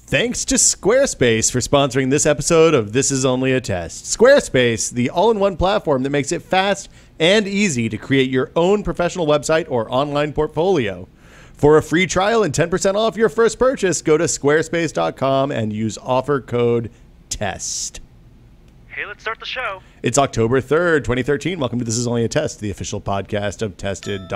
Thanks to Squarespace for sponsoring this episode of This Is Only a Test. Squarespace, the all-in-one platform that makes it fast and easy to create your own professional website or online portfolio. For a free trial and 10% off your first purchase, go to squarespace.com and use offer code TEST. Hey, let's start the show. It's October 3rd, 2013. Welcome to This Is Only a Test, the official podcast of Tested.com.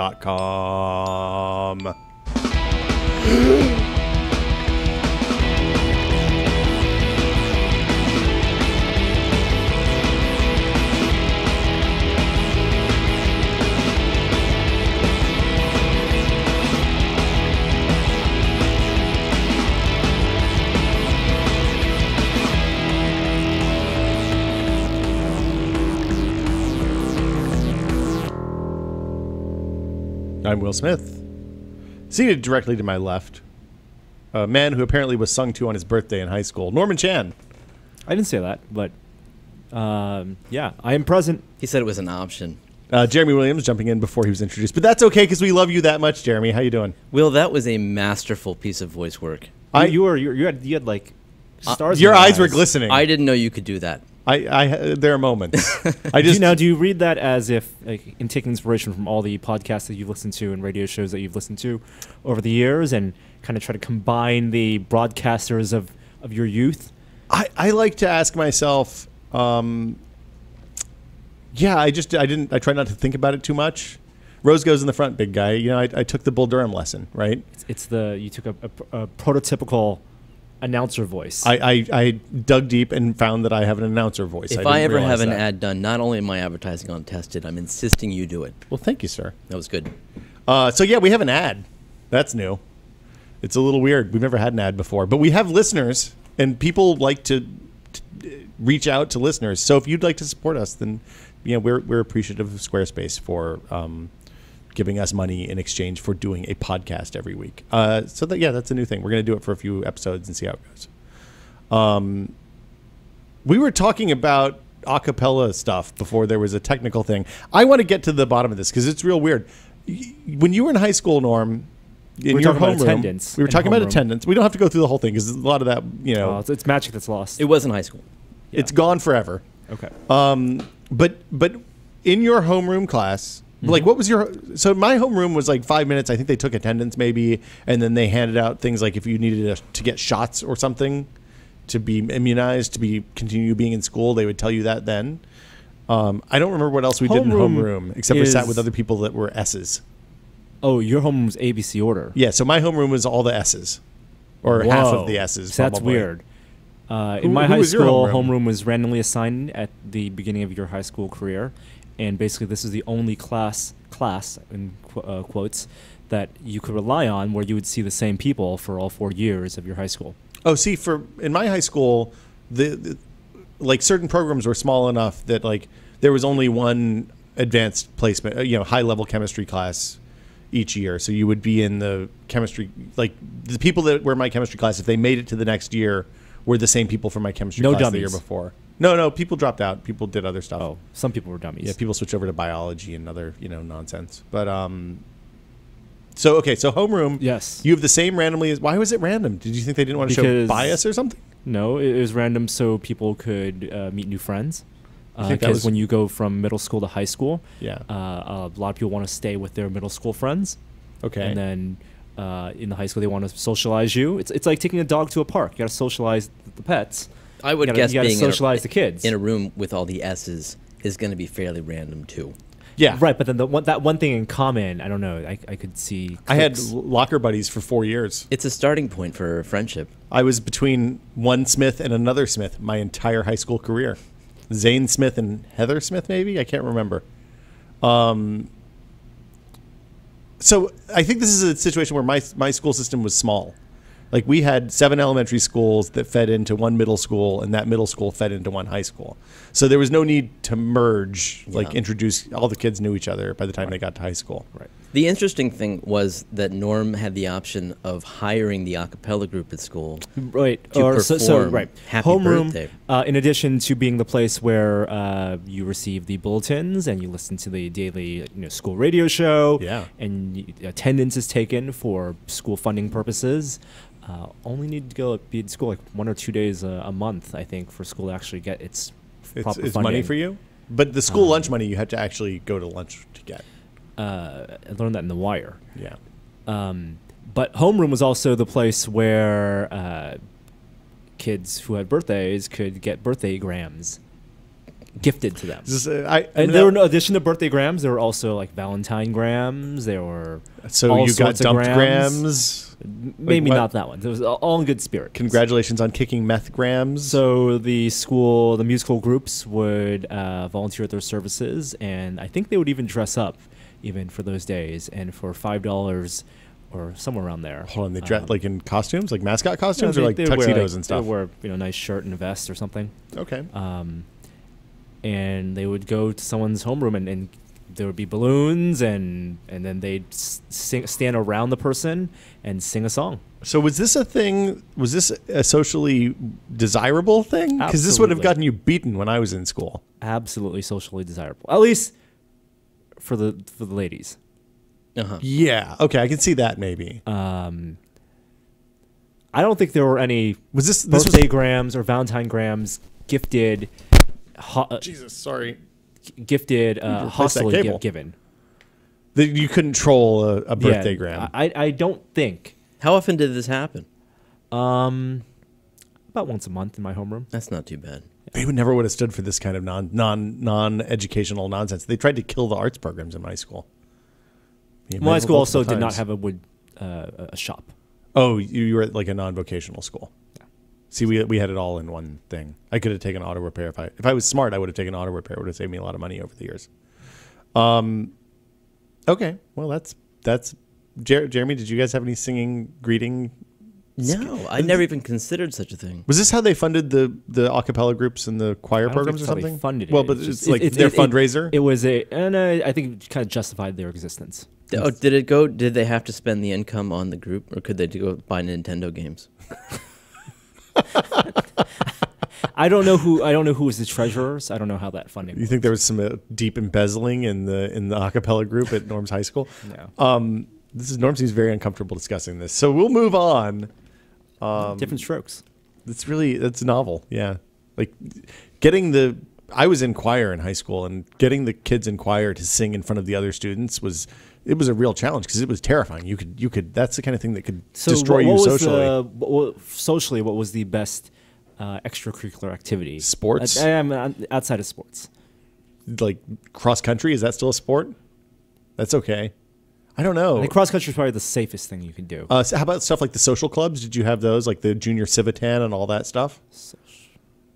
I'm Will Smith. Seated directly to my left, a man who apparently was sung to on his birthday in high school, Norman Chan. I didn't say that, but yeah, I am present. He said it was an option. Jeremy Williams jumping in before he was introduced, but that's okay because we love you that much, Jeremy. How you doing? Will, that was a masterful piece of voice work. You had like stars. Your in eyes were glistening. I didn't know you could do that. There are moments. Do you read that as if, like, in taking inspiration from all the podcasts that you've listened to and radio shows that you've listened to over the years, and kind of try to combine the broadcasters of your youth? I like to ask myself. I try not to think about it too much. Rose goes in the front, big guy. You know, I took the Bull Durham lesson, right? You took a prototypical announcer voice. I dug deep and found that I have an announcer voice. If I ever have an ad done, not only am I advertising on Tested, I'm insisting you do it. Well, thank you, sir. That was good. So yeah, we have an ad. That's new. It's a little weird. We've never had an ad before, but we have listeners, and people like to reach out to listeners. So if you'd like to support us, then we're appreciative of Squarespace for giving us money in exchange for doing a podcast every week. That's a new thing. We're going to do it for a few episodes and see how it goes. We were talking about a cappella stuff before there was a technical thing. I want to get to the bottom of this because it's real weird. When you were in high school, Norm, in your homeroom, we were talking about attendance. We don't have to go through the whole thing because a lot of that, it's magic that's lost. It was in high school. Yeah. It's gone forever. Okay. But in your homeroom class, like, what was so my homeroom was like 5 minutes. I think they took attendance maybe, and then they handed out things like if you needed to get shots or something to be immunized, to continue being in school, they would tell you that then. I don't remember what else we did in homeroom, except we sat with other people that were S's. Oh, your homeroom was ABC order. Yeah, so my homeroom was all the S's, or half of the S's. So that's weird. In my high school, homeroom was randomly assigned at the beginning of your high school career. And basically, this is the only class in quotes that you could rely on, where you would see the same people for all 4 years of your high school. Oh, see, in my high school, the certain programs were small enough that like there was only one advanced placement, high level chemistry class each year. So you would be in the chemistry, like the people that were in my chemistry class, if they made it to the next year, were the same people from my chemistry class the year before. No, people dropped out. People did other stuff. Oh, some people were dummies. Yeah, people switched over to biology and other, nonsense. But so homeroom. Yes. You have the same randomly. Why was it random? Did you think they didn't want to show bias or something? No, it was random so people could meet new friends. Because when you go from middle school to high school, a lot of people want to stay with their middle school friends. Okay. And then in the high school, they want to socialize you. It's like taking a dog to a park. You got to socialize the pets. I would guess being socialize the kids in a room with all the S's is going to be fairly random too. Yeah, right. But then that one thing in common, I don't know. I could see. Clicks. I had locker buddies for 4 years. It's a starting point for friendship. I was between one Smith and another Smith my entire high school career. Zane Smith and Heather Smith, maybe, I can't remember. So I think this is a situation where my school system was small. Like, we had 7 elementary schools that fed into one middle school, and that middle school fed into one high school. So there was no need to merge, introduce, all the kids knew each other by the time they got to high school. Right. The interesting thing was that Norm had the option of hiring the a cappella group at school. Right. To perform right. Happy Homeroom, Birthday. in addition to being the place where you receive the bulletins and you listen to the daily school radio show, and attendance is taken for school funding purposes. Only need to be at school like 1 or 2 days a month, I think, for school to actually get its proper It's funding. money for you? But the school lunch money, you had to actually go to lunch to get. I learned that in The Wire. Yeah. But homeroom was also the place where kids who had birthdays could get birthday grams gifted to them. There were, in addition to birthday grams, there were also like Valentine grams. There were all you got sorts of dumped grams? Maybe Like, not that one. It was all in good spirit. Congratulations on kicking meth grams. So the musical groups would volunteer at their services, and I think they would even dress up even for those days. And for $5 or somewhere around there. Hold on, they dress like in costumes, like mascot costumes, no, or like they would tuxedos wear, and stuff. They would wear nice shirt and a vest or something. Okay. And they would go to someone's homeroom and there would be balloons and then they'd stand around the person and sing a song. So was this a thing? Was this a socially desirable thing? Because this would have gotten you beaten when I was in school. Absolutely socially desirable, at least for the ladies. Uh-huh. Yeah. Okay, I can see that maybe. I don't think there were any birthday grams or Valentine grams gifted. Jesus, sorry. Gifted hostily given. That you couldn't troll a birthday gram. I don't think. How often did this happen? About once a month in my homeroom. That's not too bad. They would never would have stood for this kind of non-educational nonsense. They tried to kill the arts programs in my school. My school also did not have a shop. Oh, you were at like a non-vocational school. Yeah. See, we had it all in one thing. I could have taken auto repair if I was smart. I would have taken auto repair. It would have saved me a lot of money over the years. Okay, well that's Jeremy. Did you guys have any singing greeting? No, I never even considered such a thing. Was this how they funded the a cappella groups and the choir programs or something? Funded it. Well, but it's like their fundraiser. It was and I think it kind of justified their existence. Oh, did they have to spend the income on the group, or could they go buy Nintendo games? I don't know who was the treasurers. I don't know how that funding. You think there was some deep embezzling in the a cappella group at Norm's High School? No. Norm seems very uncomfortable discussing this, so we'll move on. Different strokes. That's novel. Yeah, like I was in choir in high school, and getting the kids in choir to sing in front of the other students was a real challenge because it was terrifying. You could that's the kind of thing that could destroy you socially. Socially, what was the best extracurricular activity? Sports. Outside of sports, like cross country. Is that still a sport? That's okay. I don't know. I think cross country is probably the safest thing you can do. So how about stuff like the social clubs? Did you have those, like the junior civitan and all that stuff?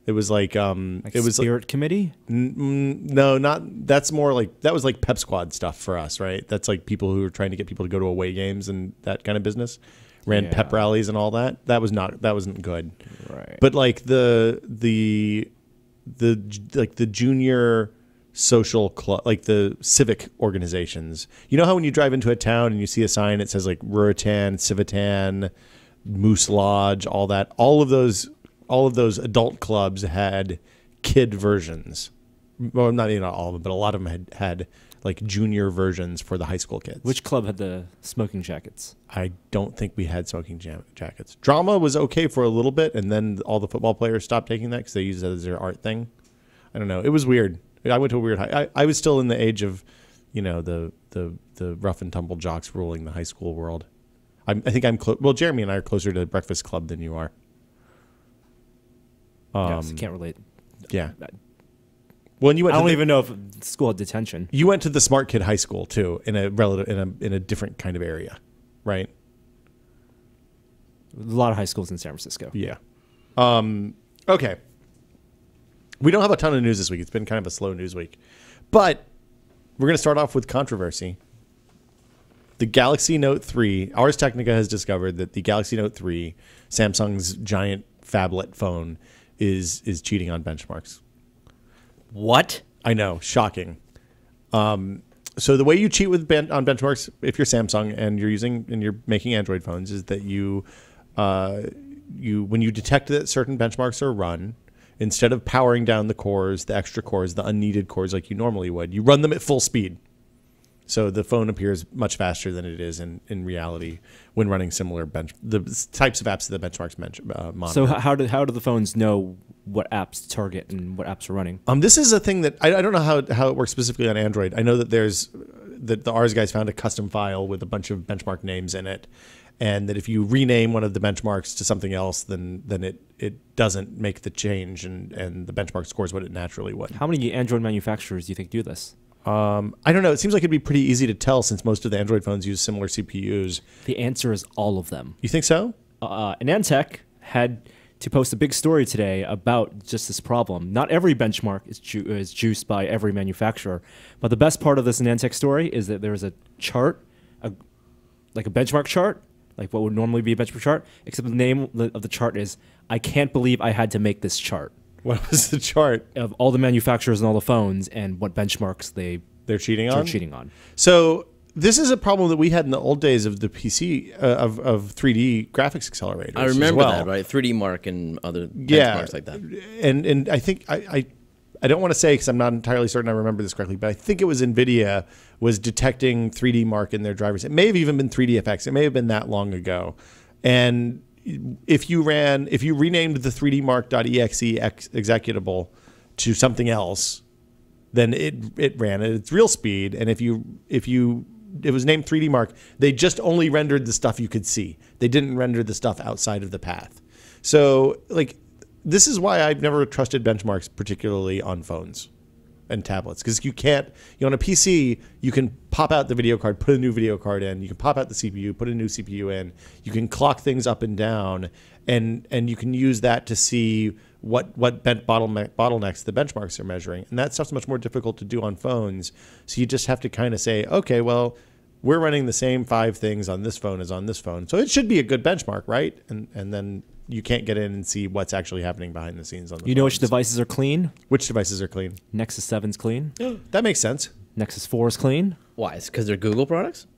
It was like it was spirit committee. No, not that's more like that was like pep squad stuff for us, right? That's like people who were trying to get people to go to away games and that kind of business. Ran pep rallies and all that. That wasn't good. Right. But like the junior social club, like the civic organizations. You know how when you drive into a town and you see a sign that says like Ruritan, Civitan, Moose Lodge, all that. All of those adult clubs had kid versions. Well, not all of them, but a lot of them had like junior versions for the high school kids. Which club had the smoking jackets? I don't think we had smoking jackets. Drama was okay for a little bit, and then all the football players stopped taking that because they used it as their art thing. I don't know. It was weird. I went to a weird high. I was still in the age of, the rough and tumble jocks ruling the high school world. I think I'm close. Well, Jeremy and I are closer to Breakfast Club than you are. Yes, can't relate. Yeah. Well, and you went. I don't even know if school had detention. You went to the Smart Kid High School too, in a different kind of area, right? A lot of high schools in San Francisco. Yeah. Okay. We don't have a ton of news this week. It's been kind of a slow news week. But we're going to start off with controversy. The Galaxy Note 3, Ars Technica has discovered that the Galaxy Note 3, Samsung's giant phablet phone, is cheating on benchmarks. What? I know. Shocking. So the way you cheat with on benchmarks, if you're Samsung and you're making Android phones, is that you when you detect that certain benchmarks are run, instead of powering down the cores, the extra cores, the unneeded cores like you normally would, you run them at full speed. So the phone appears much faster than it is in reality when running similar the types of apps that the benchmarks monitor. So how do the phones know what apps to target and what apps are running? This is a thing that I don't know how it works specifically on Android. I know that the Ars guys found a custom file with a bunch of benchmark names in it, and that if you rename one of the benchmarks to something else, then it doesn't make the change, and the benchmark scores what it naturally would. How many Android manufacturers do you think do this? I don't know. It seems like it'd be pretty easy to tell since most of the Android phones use similar CPUs. The answer is all of them. You think so? AnandTech had to post a big story today about just this problem. Not every benchmark is juiced by every manufacturer, but the best part of this AnandTech story is that there's a chart, like a benchmark chart, like what would normally be a benchmark chart, except the name of the chart is, "I can't believe I had to make this chart." What was the chart? Of all the manufacturers and all the phones and what benchmarks they're cheating on? So this is a problem that we had in the old days of the PC, of 3D graphics accelerators. I remember as well. that, right? 3D Mark and other benchmarks like that. And I think, I don't want to say because I'm not entirely certain I remember this correctly, but I think it was NVIDIA was detecting 3D Mark in their drivers. It may have even been 3DFX. It may have been that long ago. And if you renamed the 3dmark.exe executable to something else, then it ran at its real speed. And if it was named 3D Mark, they just only rendered the stuff you could see. They didn't render the stuff outside of the path. So like this is why I've never trusted benchmarks, particularly on phones and tablets, because you can't, on a PC, you can pop out the video card, put a new video card in, you can pop out the CPU, put a new CPU in, you can clock things up and down, and you can use that to see what bottlenecks the benchmarks are measuring. And that stuff's much more difficult to do on phones. So you just have to kind of say, okay, well, we're running the same 5 things on this phone as on this phone, so it should be a good benchmark, right? And then you can't get in and see what's actually happening behind the scenes on the You know which devices are clean? Which devices are clean? Nexus 7's clean. That makes sense. Nexus 4 is clean. Why? It's because they're Google products?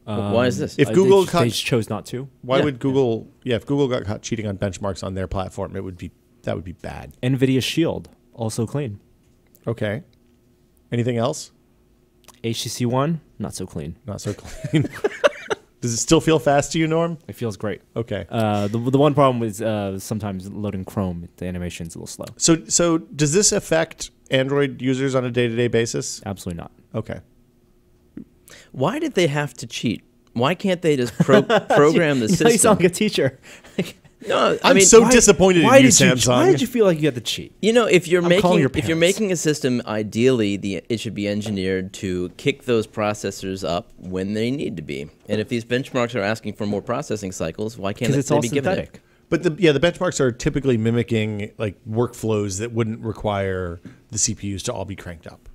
Why is this? If Google they chose not to. Why would Google? Yeah, if Google got caught cheating on benchmarks on their platform, that would be bad. NVIDIA Shield, also clean. Okay. Anything else? HTC One, not so clean. Not so clean. Does it still feel fast to you, Norm? It feels great. Okay. The one problem is sometimes loading Chrome, the animation's a little slow. So does this affect Android users on a day-to-day basis? Absolutely not. Okay. Why did they have to cheat? Why can't they just program the system? You sound like a teacher. No, I'm so disappointed in you, Samsung. Why did you feel like you had to cheat? You know, if you're parents. making a system, ideally, it should be engineered to kick those processors up when they need to be. And if these benchmarks are asking for more processing cycles, why can't they be given it? But the benchmarks are typically mimicking like workflows that wouldn't require the CPUs to all be cranked up.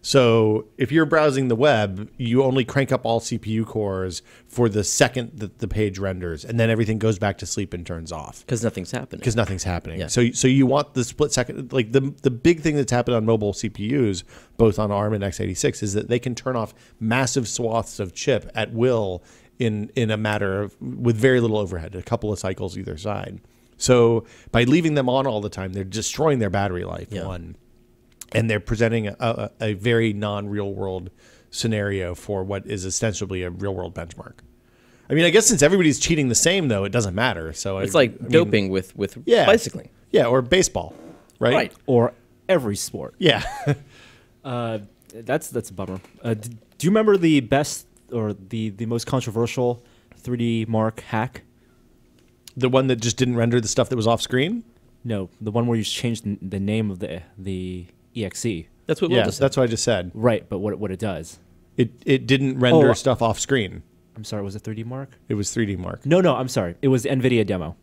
So if you're browsing the web, you only crank up all CPU cores for the second that the page renders, and then everything goes back to sleep and turns off. Because nothing's happening. Yeah. So you want the split second. Like the big thing that's happened on mobile CPUs, both on ARM and x86, is that they can turn off massive swaths of chip at will in a matter of, with very little overhead, a couple of cycles either side. So by leaving them on all the time, they're destroying their battery life. Yeah. And they're presenting a very non-real world scenario for what is ostensibly a real world benchmark. I mean, I guess since everybody's cheating the same, though, it doesn't matter. So it's doping with bicycling. Yeah, or baseball, right? Right. Or every sport. Yeah. That's a bummer. Do you remember the best or the most controversial 3D Mark hack? The one that just didn't render the stuff that was off screen? No, the one where you changed the name of the EXE. That's what Will just said. That's what I just said. Right, but what it does. It didn't render stuff off screen. I'm sorry, was it 3D Mark? It was 3D Mark. No, I'm sorry. It was the NVIDIA demo.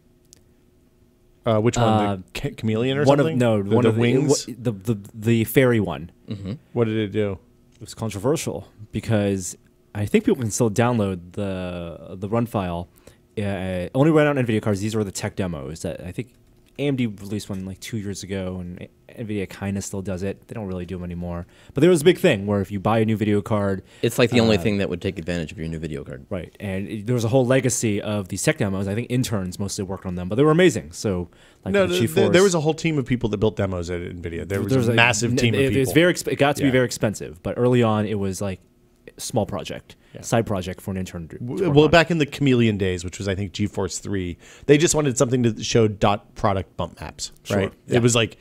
Which one? The Chameleon or one something? One of the wings? The fairy one. Mm-hmm. What did it do? It was controversial because I think people can still download the run file. Only ran on NVIDIA cards. These were the tech demos that I think AMD released one like 2 years ago, and NVIDIA kind of still does it. They don't really do them anymore. But there was a big thing where if you buy a new video card... It's like the only thing that would take advantage of your new video card. Right. And there was a whole legacy of these tech demos. I think interns mostly worked on them, but they were amazing. So, like there was a whole team of people that built demos at NVIDIA. There was a massive team of people. It got to be very expensive, but early on it was like a small project, side project for an intern. Well, back in the Chameleon days, which was I think GeForce 3, they just wanted something to show dot product bump maps. Sure. Right. It was like,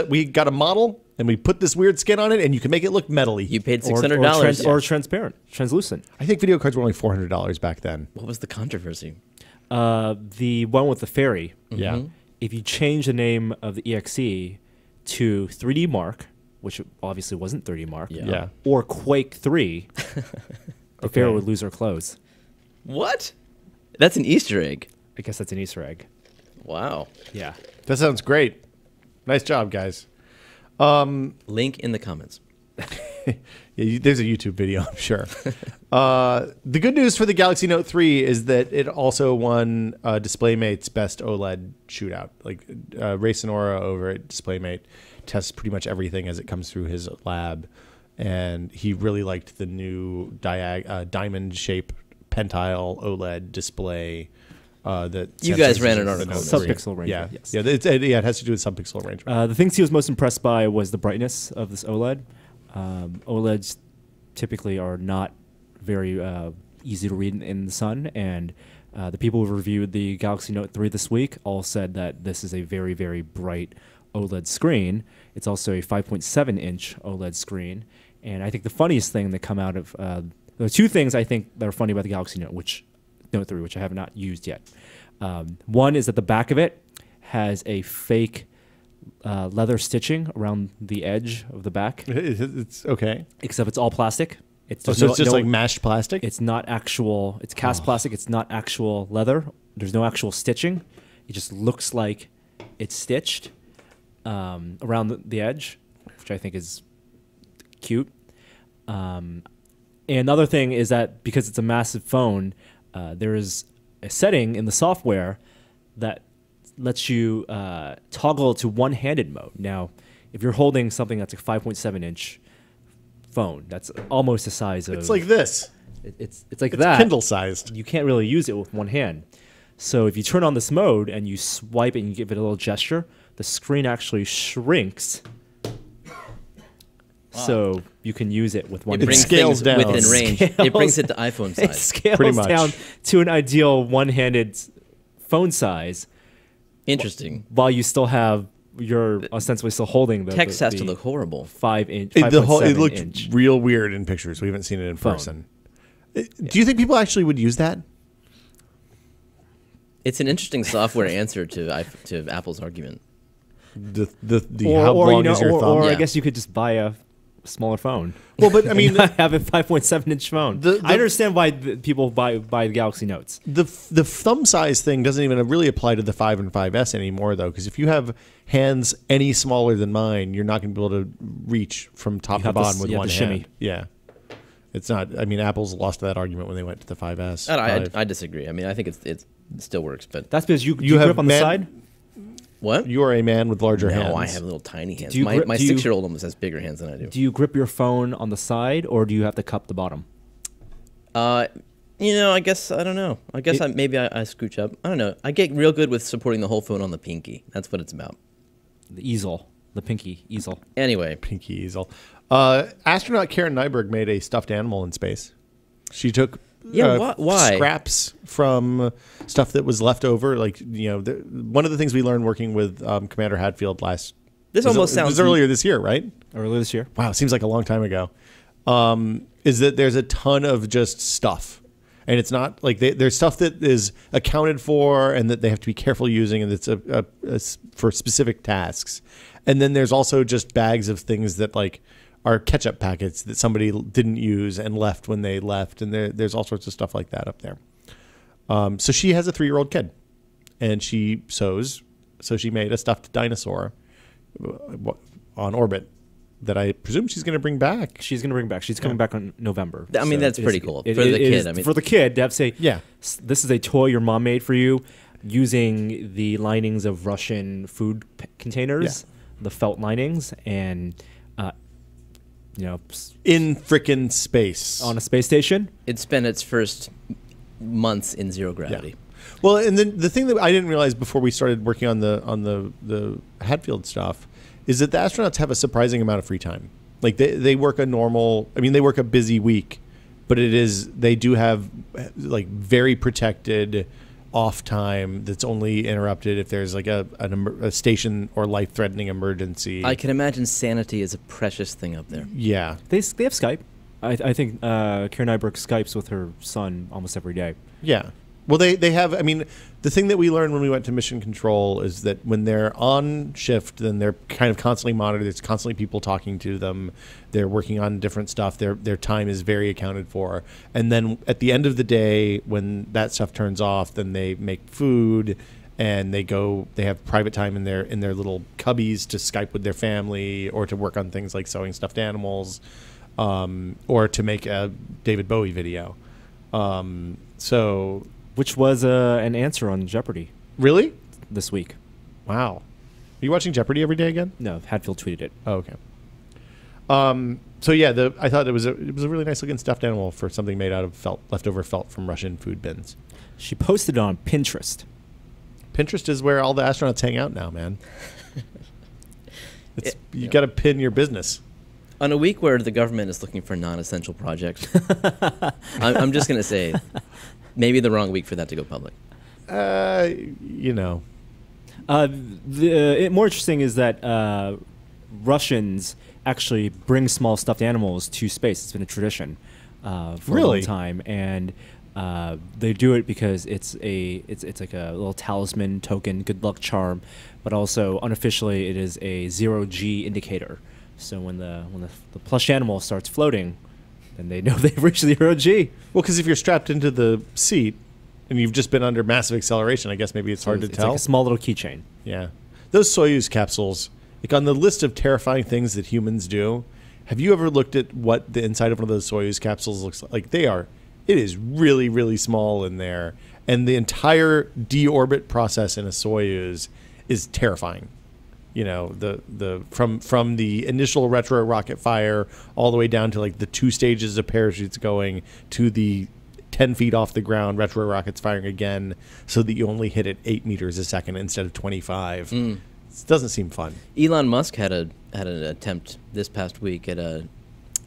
we got a model and we put this weird skin on it, and you can make it look metally. You paid $600 or transparent, translucent. I think video cards were only $400 back then. What was the controversy? The one with the fairy. Yeah. If you change the name of the EXE to 3D Mark, which obviously wasn't 3D Mark, or Quake 3, the fairy would lose her clothes. What? That's an Easter egg. I guess that's an Easter egg. Wow. Yeah. That sounds great. Nice job, guys. Link in the comments. There's a YouTube video, I'm sure. The good news for the Galaxy Note 3 is that it also won DisplayMate's Best OLED Shootout. Like Ray Sonora over at DisplayMate tests pretty much everything as it comes through his lab, and he really liked the new diamond-shaped pentile OLED display. That you guys ran an article. Subpixel range. Yeah, yes. It has to do with subpixel range. The things he was most impressed by was the brightness of this OLED. OLEDs typically are not very easy to read in the sun, and the people who reviewed the Galaxy Note 3 this week all said that this is a very, very bright OLED screen. It's also a 5.7-inch OLED screen, and I think the funniest thing that come out of there are two things I think that are funny about the Galaxy Note 3, which I have not used yet. One is that the back of it has a fake leather stitching around the edge of the back. It's okay. Except it's all plastic. It's just like mashed plastic? It's not actual, it's cast plastic. It's not actual leather. There's no actual stitching. It just looks like it's stitched around the edge, which I think is cute. And another thing is that because it's a massive phone, there is a setting in the software that lets you toggle to one-handed mode. Now, if you're holding something that's a 5.7-inch phone, that's almost the size of... It's like this. It's like that. Kindle-sized. You can't really use it with one hand. So if you turn on this mode and you swipe it and you give it a little gesture, the screen actually shrinks. Wow. So you can use it with one hand. It scales down. Within range. It brings it to iPhone size. It scales down to an ideal one-handed phone size. Interesting. While you still have, you're ostensibly still holding the text has to look horrible. 5-inch. It looked real weird in pictures. We haven't seen it in person. Do you think people actually would use that? It's an interesting software answer to Apple's argument. How long is your thumb? Or I guess you could just buy a smaller phone. Well, but I mean, have a 5.7-inch phone. I understand why people buy the Galaxy Notes. The thumb size thing doesn't even really apply to the 5 and 5S anymore, though, because if you have hands any smaller than mine, you're not going to be able to reach from top to bottom with one hand. Shimmy. Yeah, it's not. I mean, Apple's lost that argument when they went to the 5S. I disagree. I mean, I think it still works, but that's because you grip on the side. What? You are a man with larger hands. No, I have little tiny hands. My 6-year-old almost has bigger hands than I do. Do you grip your phone on the side, or do you have to cup the bottom? I guess, I don't know. I guess maybe I scooch up. I don't know. I get real good with supporting the whole phone on the pinky. That's what it's about. The easel. The pinky easel. Anyway. Pinky easel. Astronaut Karen Nyberg made a stuffed animal in space. She took... why? Scraps from stuff that was left over. Like, one of the things we learned working with Commander Hadfield This almost sounds... It was earlier this year, right? Earlier this year. Wow, it seems like a long time ago. Is that there's a ton of just stuff. And it's not like there's stuff that is accounted for and that they have to be careful using, and it's for specific tasks. And then there's also just bags of things that are ketchup packets that somebody didn't use and left when they left, and there's all sorts of stuff like that up there. So she has a 3-year-old kid, and she sews. So she made a stuffed dinosaur on orbit that I presume she's going to bring back. She's going to bring back. She's coming back in November. I mean, that's pretty cool for the kid. For the kid to have to say, this is a toy your mom made for you. using the linings of Russian food containers, the felt linings, and in frickin' space on a space station. It spent its first months in zero gravity. Yeah. Well, and then the thing that I didn't realize before we started working on the Hadfield stuff is that the astronauts have a surprising amount of free time. Like they work they work a busy week, but they do have like very protected off time that's only interrupted if there's like a station or life-threatening emergency. I can imagine sanity is a precious thing up there. Yeah. They have Skype. I think Karen Nyberg Skypes with her son almost every day. Yeah. Well, they have, the thing that we learned when we went to Mission Control is that when they're on shift, then they're kind of constantly monitored. There's constantly people talking to them. They're working on different stuff. Their time is very accounted for. And then at the end of the day, when that stuff turns off, then they make food and they have private time in their little cubbies to Skype with their family or to work on things like sewing stuffed animals, or to make a David Bowie video. Which was an answer on Jeopardy! Really? This week. Wow. Are you watching Jeopardy every day again? No, Hadfield tweeted it. Oh, okay. I thought it was a really nice looking stuffed animal for something made out of leftover felt from Russian food bins. She posted it on Pinterest. Pinterest is where all the astronauts hang out now, man. You got to pin your business. On a week where the government is looking for non-essential projects, I'm just going to say, maybe the wrong week for that to go public. More interesting is that Russians actually bring small stuffed animals to space. It's been a tradition for a long time, and they do it because it's like a little talisman, token, good luck charm, but also unofficially it is a 0G indicator. So when the plush animal starts floating, then they know they've reached 0G. Well, because if you're strapped into the seat and you've just been under massive acceleration, I guess maybe it's hard to tell. It's like a small little keychain. Yeah. Those Soyuz capsules, like on the list of terrifying things that humans do, have you ever looked at what the inside of one of those Soyuz capsules looks like? It is really, really small in there. And the entire deorbit process in a Soyuz is terrifying. From the initial retro rocket fire all the way down to like the 2 stages of parachutes going to the 10 feet off the ground retro rockets firing again, so that you only hit it 8 meters a second instead of 25. It doesn't seem fun. Elon Musk had an attempt this past week at a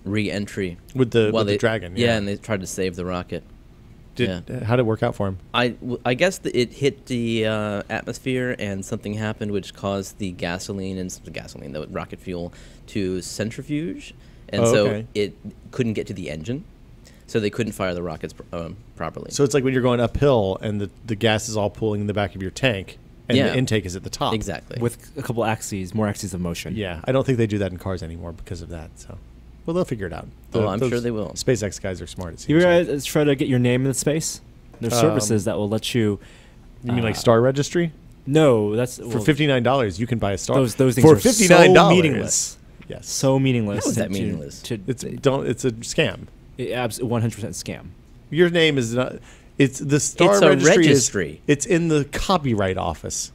re-entry with the Dragon. Yeah, and they tried to save the rocket. How did it work out for him? I guess it hit the atmosphere and something happened which caused the rocket fuel to centrifuge, and so it couldn't get to the engine, so they couldn't fire the rockets properly. So it's like when you're going uphill and the gas is all pooling in the back of your tank, and the intake is at the top. Exactly. With a couple more axes of motion. Yeah, I don't think they do that in cars anymore because of that, so... Well, they'll figure it out. I'm sure they will. SpaceX guys are smart. It seems you guys try to get your name in space? There's services that will let you... You mean like Star Registry? No, that's... For $59, you can buy a star. Those things for are $59. So meaningless. Yes. So meaningless. How is that meaningless? It's a scam. Absolutely 100% scam. Your name is not... It's the Star Registry. It's in the Copyright Office.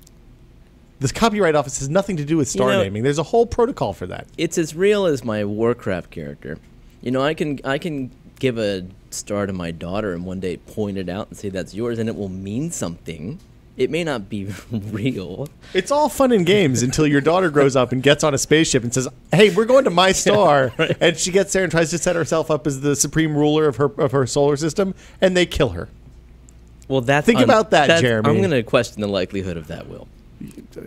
This Copyright Office has nothing to do with star naming. There's a whole protocol for that. It's as real as my Warcraft character. I can give a star to my daughter and one day point it out and say that's yours, and it will mean something. It may not be real. It's all fun and games until your daughter grows up and gets on a spaceship and says, "Hey, we're going to my star," right. And she gets there and tries to set herself up as the supreme ruler of her solar system, and they kill her. Well, think about that, Jeremy. I'm going to question the likelihood of that, Will.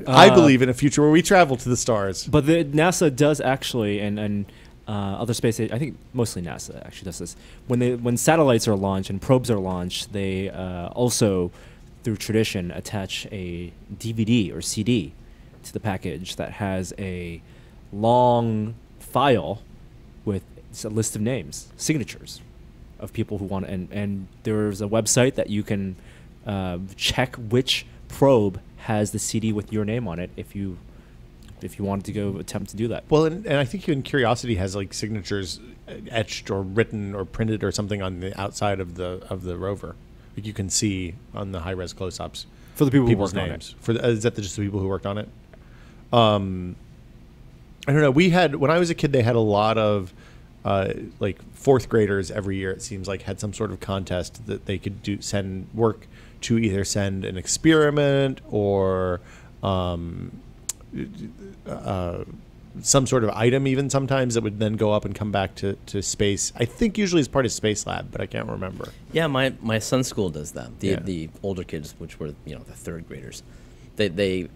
I believe in a future where we travel to the stars. But NASA does actually, and other space, I think mostly NASA actually does this. When satellites are launched and probes are launched, they also, through tradition, attach a DVD or CD to the package that has a long file with a list of names, signatures of people who want it. And there's a website that you can check which probe has the CD with your name on it if you wanted to go attempt to do that. Well, and I think even Curiosity has like signatures etched or written or printed or something on the outside of the rover. Like you can see on the high-res close-ups. For the people who people's worked names. Is that just the people who worked on it? I don't know. When I was a kid, they had a lot of like fourth graders every year. It seems like had some sort of contest that they could send work to either send an experiment or some sort of item, even sometimes, that would then go up and come back to space. I think usually as part of Space Lab, but I can't remember. Yeah, my son's school does that. The older kids, which were the third graders, they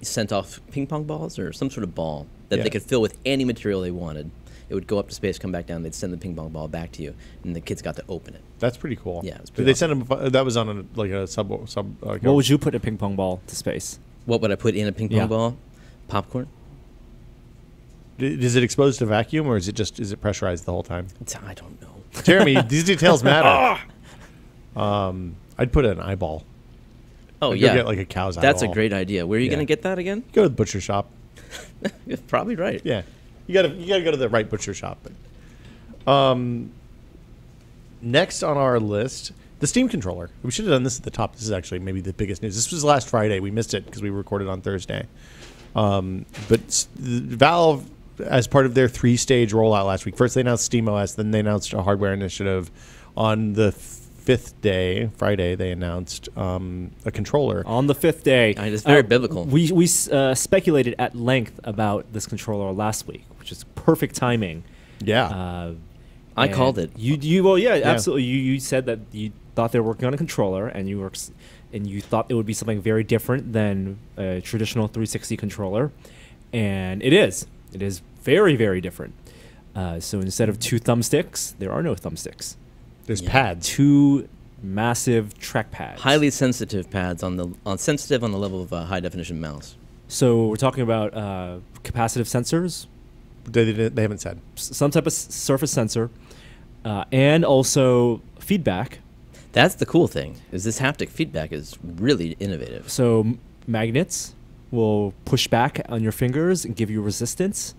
sent off ping pong balls or some sort of ball that they could fill with any material they wanted. It would go up to space, come back down. They'd send the ping pong ball back to you, and the kids got to open it. That's pretty cool. Yeah, did they send them? That was on a sub. What would you put a ping pong ball to space? What would I put in a ping pong ball? Popcorn. Is it exposed to vacuum, or is it pressurized the whole time? I don't know. Jeremy, these details matter. I'd put an eyeball. Oh, I'd yeah. Go get like a cow's eyeball. That's a great idea. Where are you going to get that again? Go to the butcher shop. You're probably right. Yeah. You gotta go to the right butcher shop. But, next on our list, the Steam controller. We should have done this at the top. This is actually maybe the biggest news. This was last Friday. We missed it because we recorded on Thursday. But Valve, as part of their 3-stage rollout last week, first they announced SteamOS, then they announced a hardware initiative. On the 5th day, Friday, they announced a controller. On the 5th day. It's very biblical. We speculated at length about this controller last week, which is perfect timing. Yeah. I called it. Absolutely. You said that you thought they were working on a controller, and you thought it would be something very different than a traditional 360 controller, and it is. It is very, very different. So instead of 2 thumbsticks, there are no thumbsticks. There's pads. 2 massive trackpads. Highly sensitive pads sensitive on the level of a high definition mouse. So we're talking about capacitive sensors. They haven't said. Some type of surface sensor, and also feedback. That's the cool thing, is this haptic feedback is really innovative. So magnets will push back on your fingers and give you resistance.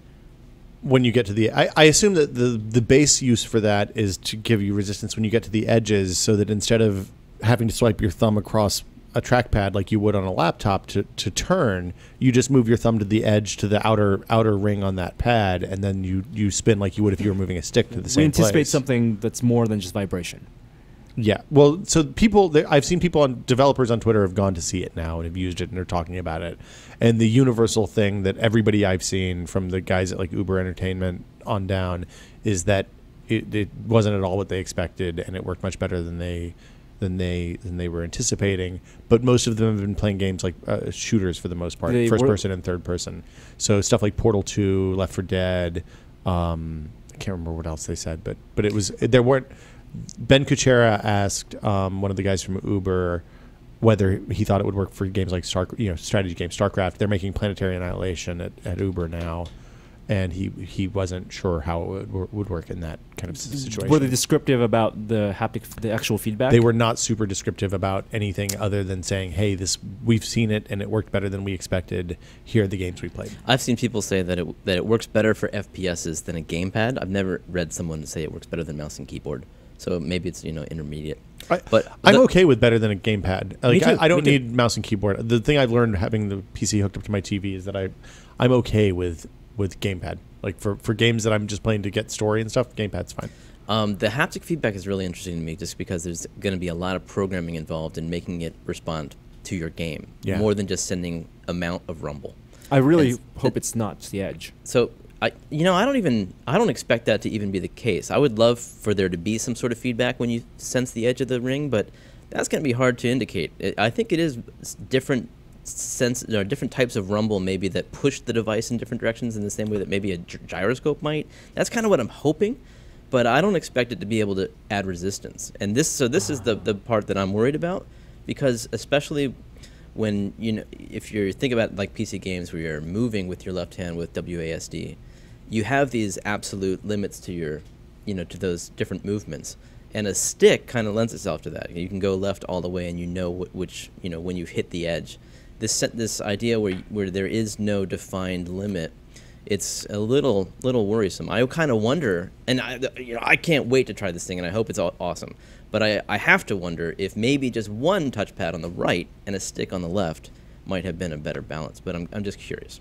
When you get to I assume that the base use for that is to give you resistance when you get to the edges, so that instead of having to swipe your thumb across a trackpad like you would on a laptop to turn, you just move your thumb to the edge, to the outer ring on that pad, and then you spin like you would if you were moving a stick to the same place. We anticipate something that's more than just vibration. Yeah. Well, so I've seen developers on Twitter have gone to see it now and have used it and are talking about it. And the universal thing that everybody I've seen, from the guys at like Uber Entertainment on down, is that it wasn't at all what they expected, and it worked much better than they were anticipating. But most of them have been playing games like shooters for the most part, first person and third person. So stuff like Portal 2, Left 4 Dead. I can't remember what else they said, but it was there weren't. Ben Kuchera asked one of the guys from Uber whether he thought it would work for games like strategy games, StarCraft. They're making Planetary Annihilation at Uber now, and he wasn't sure how it would work in that kind of situation. Were they descriptive about the actual feedback? They were not super descriptive about anything other than saying, "Hey, we've seen it and it worked better than we expected. Here are the games we played." I've seen people say that it works better for FPSs than a gamepad. I've never read someone say it works better than mouse and keyboard. So maybe it's intermediate. But I'm okay with better than a gamepad. Like, too, I don't need mouse and keyboard. The thing I've learned having the PC hooked up to my TV is that I'm okay with gamepad. Like for games that I'm just playing to get story and stuff, gamepad's fine. The haptic feedback is really interesting to me, just because there's going to be a lot of programming involved in making it respond to your game, more than just sending amount of rumble. I really hope it's not the edge. So I don't expect that to even be the case. I would love for there to be some sort of feedback when you sense the edge of the ring, but that's going to be hard to indicate. I think it is different types of rumble maybe that push the device in different directions in the same way that maybe a gyroscope might. That's kind of what I'm hoping, but I don't expect it to be able to add resistance. And this is the part that I'm worried about, because especially when if you think about like PC games where you're moving with your left hand with WASD, you have these absolute limits to your, to those different movements, and a stick kind of lends itself to that. You can go left all the way, and which when you've hit the edge. This idea where there is no defined limit it's a little worrisome. I kind of wonder, and I can't wait to try this thing, and I hope it's awesome. But I have to wonder if maybe just one touchpad on the right and a stick on the left might have been a better balance. But I'm just curious.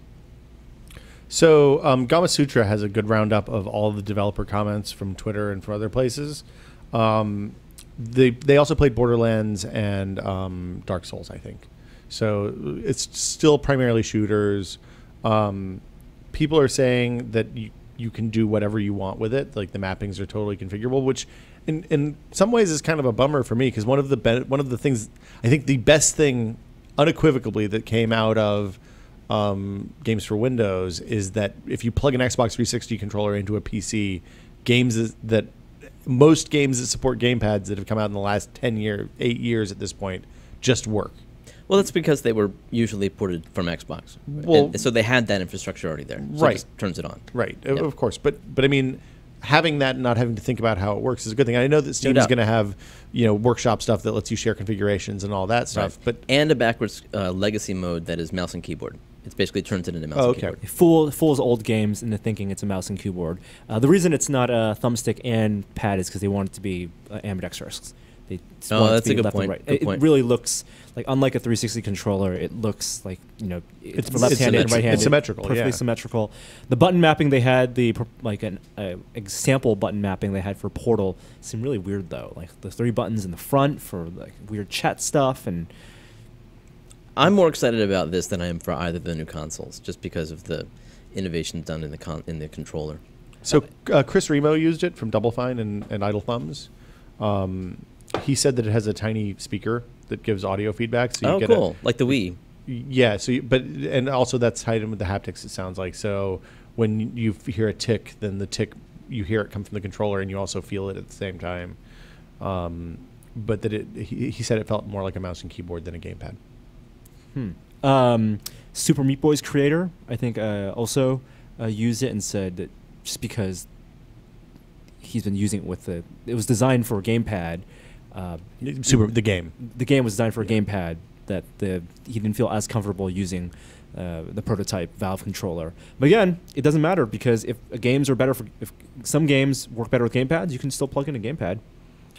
So Gamasutra has a good roundup of all the developer comments from Twitter and from other places. They also played Borderlands and Dark Souls, I think. So it's still primarily shooters. People are saying that you can do whatever you want with it. Like the mappings are totally configurable, which in some ways is kind of a bummer for me because one of the things I think the best thing unequivocally that came out of games for Windows is that if you plug an Xbox 360 controller into a PC, most games that support gamepads that have come out in the last 8 years at this point just work. Well, that's because they were usually ported from Xbox. Well, so they had that infrastructure already there. So right. It just turns it on. Right, yep. Of course. But I mean, having that and not having to think about how it works is a good thing. I know that Steam is going to have, workshop stuff that lets you share configurations and all that stuff. Right. And a backwards legacy mode that is mouse and keyboard. It basically turns it into mouse and keyboard. It fools old games into thinking it's a mouse and keyboard. The reason it's not a thumbstick and pad is because they want it to be ambidextrous. They want that's it to be a good left point. and right. It really looks like, unlike a 360 controller, it looks like it's for left-handed and right-handed. It's symmetrical, perfectly symmetrical. The button mapping they had, an example button mapping they had for Portal seemed really weird though. Like the 3 buttons in the front for like weird chat stuff, and I'm more excited about this than I am for either of the new consoles, just because of the innovation done in the controller. So Chris Remo used it from Double Fine and Idle Thumbs. He said that it has a tiny speaker that gives audio feedback. So you get cool. Like the Wii. Yeah. And also that's tied in with the haptics, it sounds like. So when you hear a tick, then the tick, you hear it come from the controller and you also feel it at the same time. But that he said it felt more like a mouse and keyboard than a gamepad. Super Meat Boy's creator, I think, also used it and said that just because he's been using it it was designed for a gamepad. The game was designed for a gamepad that he didn't feel as comfortable using the prototype Valve controller. But again, it doesn't matter because if some games work better with gamepads, you can still plug in a gamepad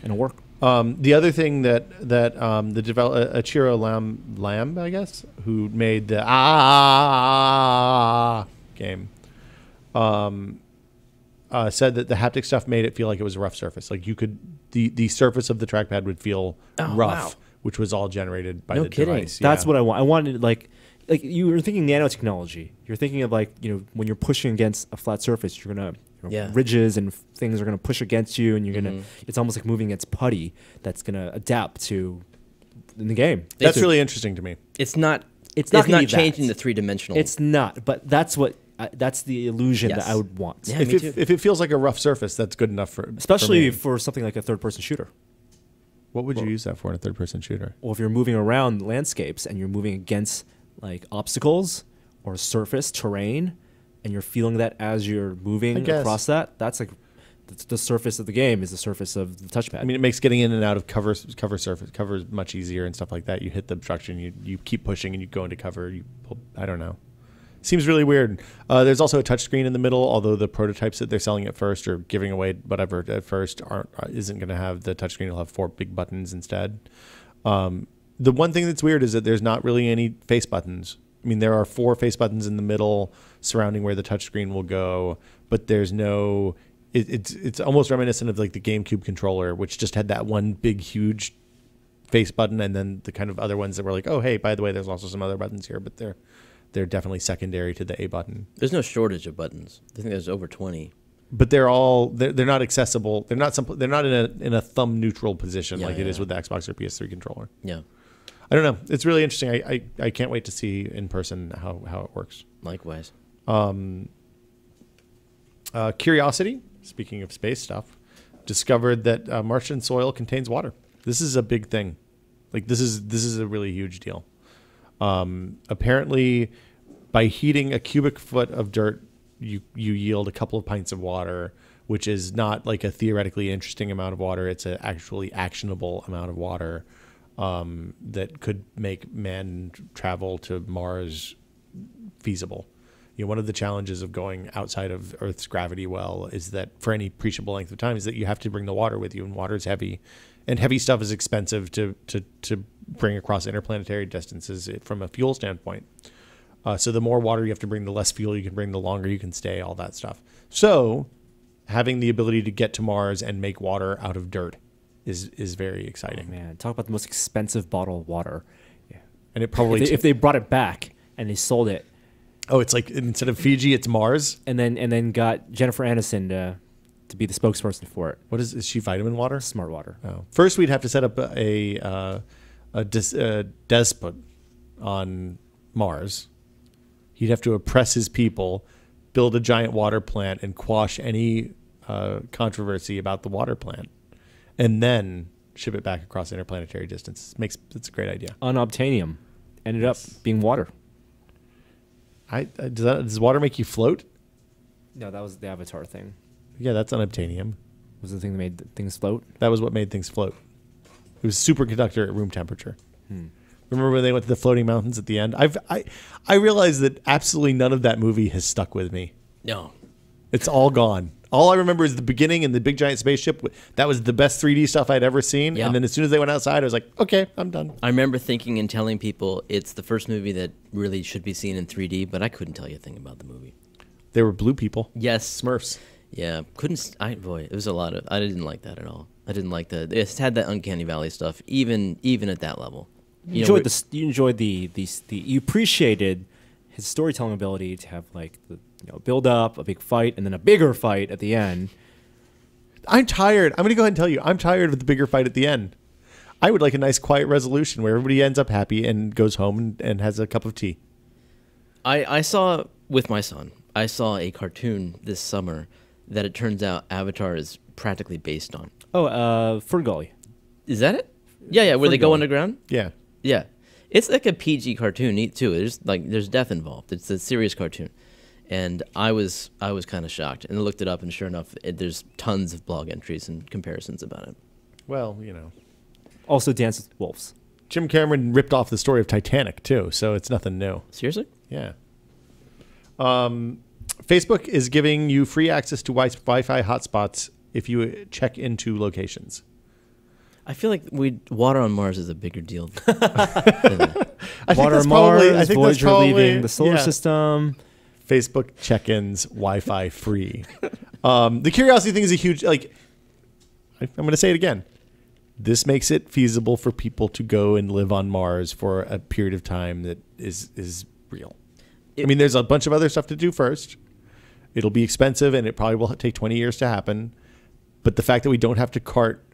and it'll work. The other thing that the developer Achiro Lamb, I guess, who made the game, said that the haptic stuff made it feel like it was a rough surface. Like the surface of the trackpad would feel rough, which was all generated by the device. That's what I want. I wanted like you were thinking nanotechnology. You're thinking of when you're pushing against a flat surface, you're gonna ridges and things are gonna push against you, and you're gonna. It's almost like moving against putty that's gonna adapt to in the game. That's really interesting to me. It's not changing the 3-dimensional. It's not, but that's what. That's the illusion that I would want. Yeah, if it feels like a rough surface, that's good enough especially for something like a third-person shooter. What would you use that for in a third-person shooter? Well, if you're moving around landscapes and you're moving against like obstacles or surface terrain, and you're feeling that as you're moving across that's like the surface of the game is the surface of the touchpad. I mean, it makes getting in and out of cover much easier and stuff like that. You hit the obstruction, you keep pushing, and you go into cover. I don't know. Seems really weird. There's also a touchscreen in the middle, although the prototypes that they're selling at first or giving away whatever at first isn't going to have the touchscreen. It'll have 4 big buttons instead. The one thing that's weird is that there's not really any face buttons. I mean, there are 4 face buttons in the middle surrounding where the touchscreen will go, but there's no. It's almost reminiscent of like the GameCube controller, which just had that one big, huge face button, and then the kind of other ones that were like, oh, hey, by the way, there's also some other buttons here, but they're definitely secondary to the A button. There's no shortage of buttons. I think there's over 20. But they're not accessible. They're not in a thumb neutral position it is with the Xbox or PS3 controller. Yeah. I don't know. It's really interesting. I can't wait to see in person how it works. Likewise. Curiosity, speaking of space stuff, discovered that Martian soil contains water. This is a big thing. Like this is a really huge deal. Apparently, by heating a cubic foot of dirt, you yield a couple of pints of water, which is not like a theoretically interesting amount of water. It's an actually actionable amount of water that could make man travel to Mars feasible. one of the challenges of going outside of Earth's gravity well is that for any appreciable length of time is that you have to bring the water with you, and water is heavy, and heavy stuff is expensive to bring across interplanetary distances from a fuel standpoint. So the more water you have to bring, the less fuel you can bring, the longer you can stay, all that stuff. So having the ability to get to Mars and make water out of dirt is very exciting. Oh, man, talk about the most expensive bottle of water. Yeah. And it probably if they brought it back and they sold it. Oh, it's like instead of Fiji, it's Mars. And then got Jennifer Aniston to be the spokesperson for it. What is she? Vitamin water? Smart water. Oh, first we'd have to set up a despot on Mars. He'd have to oppress his people, build a giant water plant, and quash any controversy about the water plant, and then ship it back across interplanetary distance. It's a great idea. Unobtainium ended up being water. Does water make you float? No, that was the Avatar thing. Yeah, that's unobtainium. Was the thing that made things float? That was what made things float. It was superconductor at room temperature. Remember when they went to the floating mountains at the end? I realized that absolutely none of that movie has stuck with me. No. It's all gone. All I remember is the beginning and the big giant spaceship. That was the best 3D stuff I'd ever seen. Yeah. And then as soon as they went outside, I was like, okay, I'm done. I remember thinking and telling people it's the first movie that really should be seen in 3D, but I couldn't tell you a thing about the movie. They were blue people. Yes. Smurfs. Yeah. Boy, it was a lot of, I didn't like that at all. I didn't like that. It had that Uncanny Valley stuff, even at that level. You appreciated his storytelling ability to have like the build up, a big fight, and then a bigger fight at the end. I'm tired. I'm going to go ahead and tell you, I'm tired of the bigger fight at the end. I would like a nice quiet resolution where everybody ends up happy and goes home and has a cup of tea. I saw with my son, I saw a cartoon this summer that it turns out Avatar is practically based on. Oh, Ferngully. Is that it? Yeah, where they go underground? Yeah. Yeah. It's like a PG cartoon too. There's death involved. It's a serious cartoon. And I was kind of shocked. And I looked it up, and sure enough, there's tons of blog entries and comparisons about it. Well, Also Dance with Wolves. Jim Cameron ripped off the story of Titanic, too, so it's nothing new. Seriously? Yeah. Facebook is giving you free access to Wi-Fi hotspots if you check into locations. I feel like water on Mars is a bigger deal. Water on Mars, Voyager leaving the solar system. Facebook check-ins, Wi-Fi free. The curiosity thing is a huge, I'm going to say it again. This makes it feasible for people to go and live on Mars for a period of time that is real. There's a bunch of other stuff to do first. It'll be expensive, and it probably will take 20 years to happen. But the fact that we don't have to cart,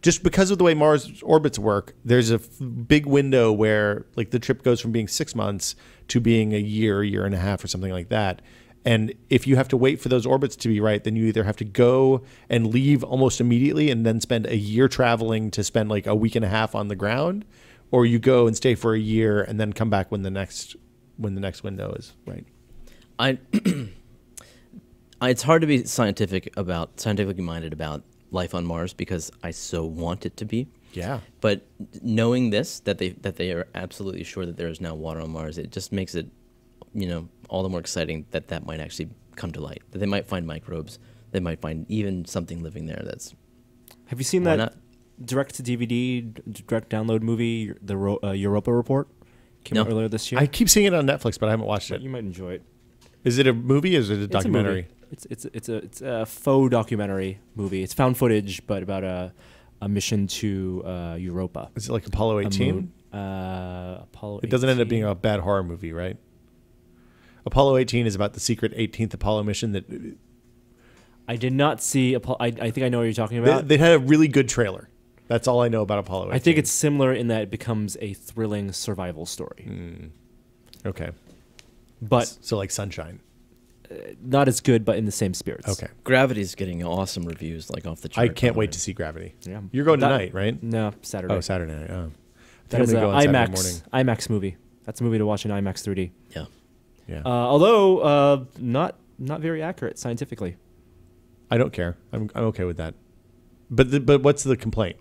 just because of the way Mars orbits work, there's a big window where the trip goes from being 6 months to being a year and a half or something like that. And if you have to wait for those orbits to be right, then you either have to go and leave almost immediately and then spend a year traveling to spend a week and a half on the ground, or you go and stay for a year and then come back when the next window is right. It's hard to be scientifically minded about life on Mars because I so want it to be. Yeah. But knowing this, that they are absolutely sure that there is now water on Mars, it just makes it, all the more exciting that might actually come to light. That they might find microbes. They might find even something living there. Have you seen that direct to DVD, direct download movie, the Europa Report? Came out earlier this year. I keep seeing it on Netflix, but I haven't watched it. You might enjoy it. Is it a movie or is it a documentary? It's a faux documentary movie. It's found footage, but about a mission to Europa. Is it like Apollo 18? Apollo 18. It doesn't end up being a bad horror movie, right? Apollo 18 is about the secret 18th Apollo mission that... I did not see... I think I know what you're talking about. They had a really good trailer. That's all I know about Apollo 18. I think it's similar in that it becomes a thrilling survival story. Okay. But so like Sunshine. Not as good, but in the same spirits. Okay. Gravity's getting awesome reviews, off the chart. I can't wait to see Gravity. Yeah. You're going tonight, right? No, Saturday. Oh, Saturday night. Oh. That is an IMAX movie. That's a movie to watch in IMAX 3D. Yeah. Yeah. Although not very accurate scientifically. I don't care. I'm okay with that. But what's the complaint?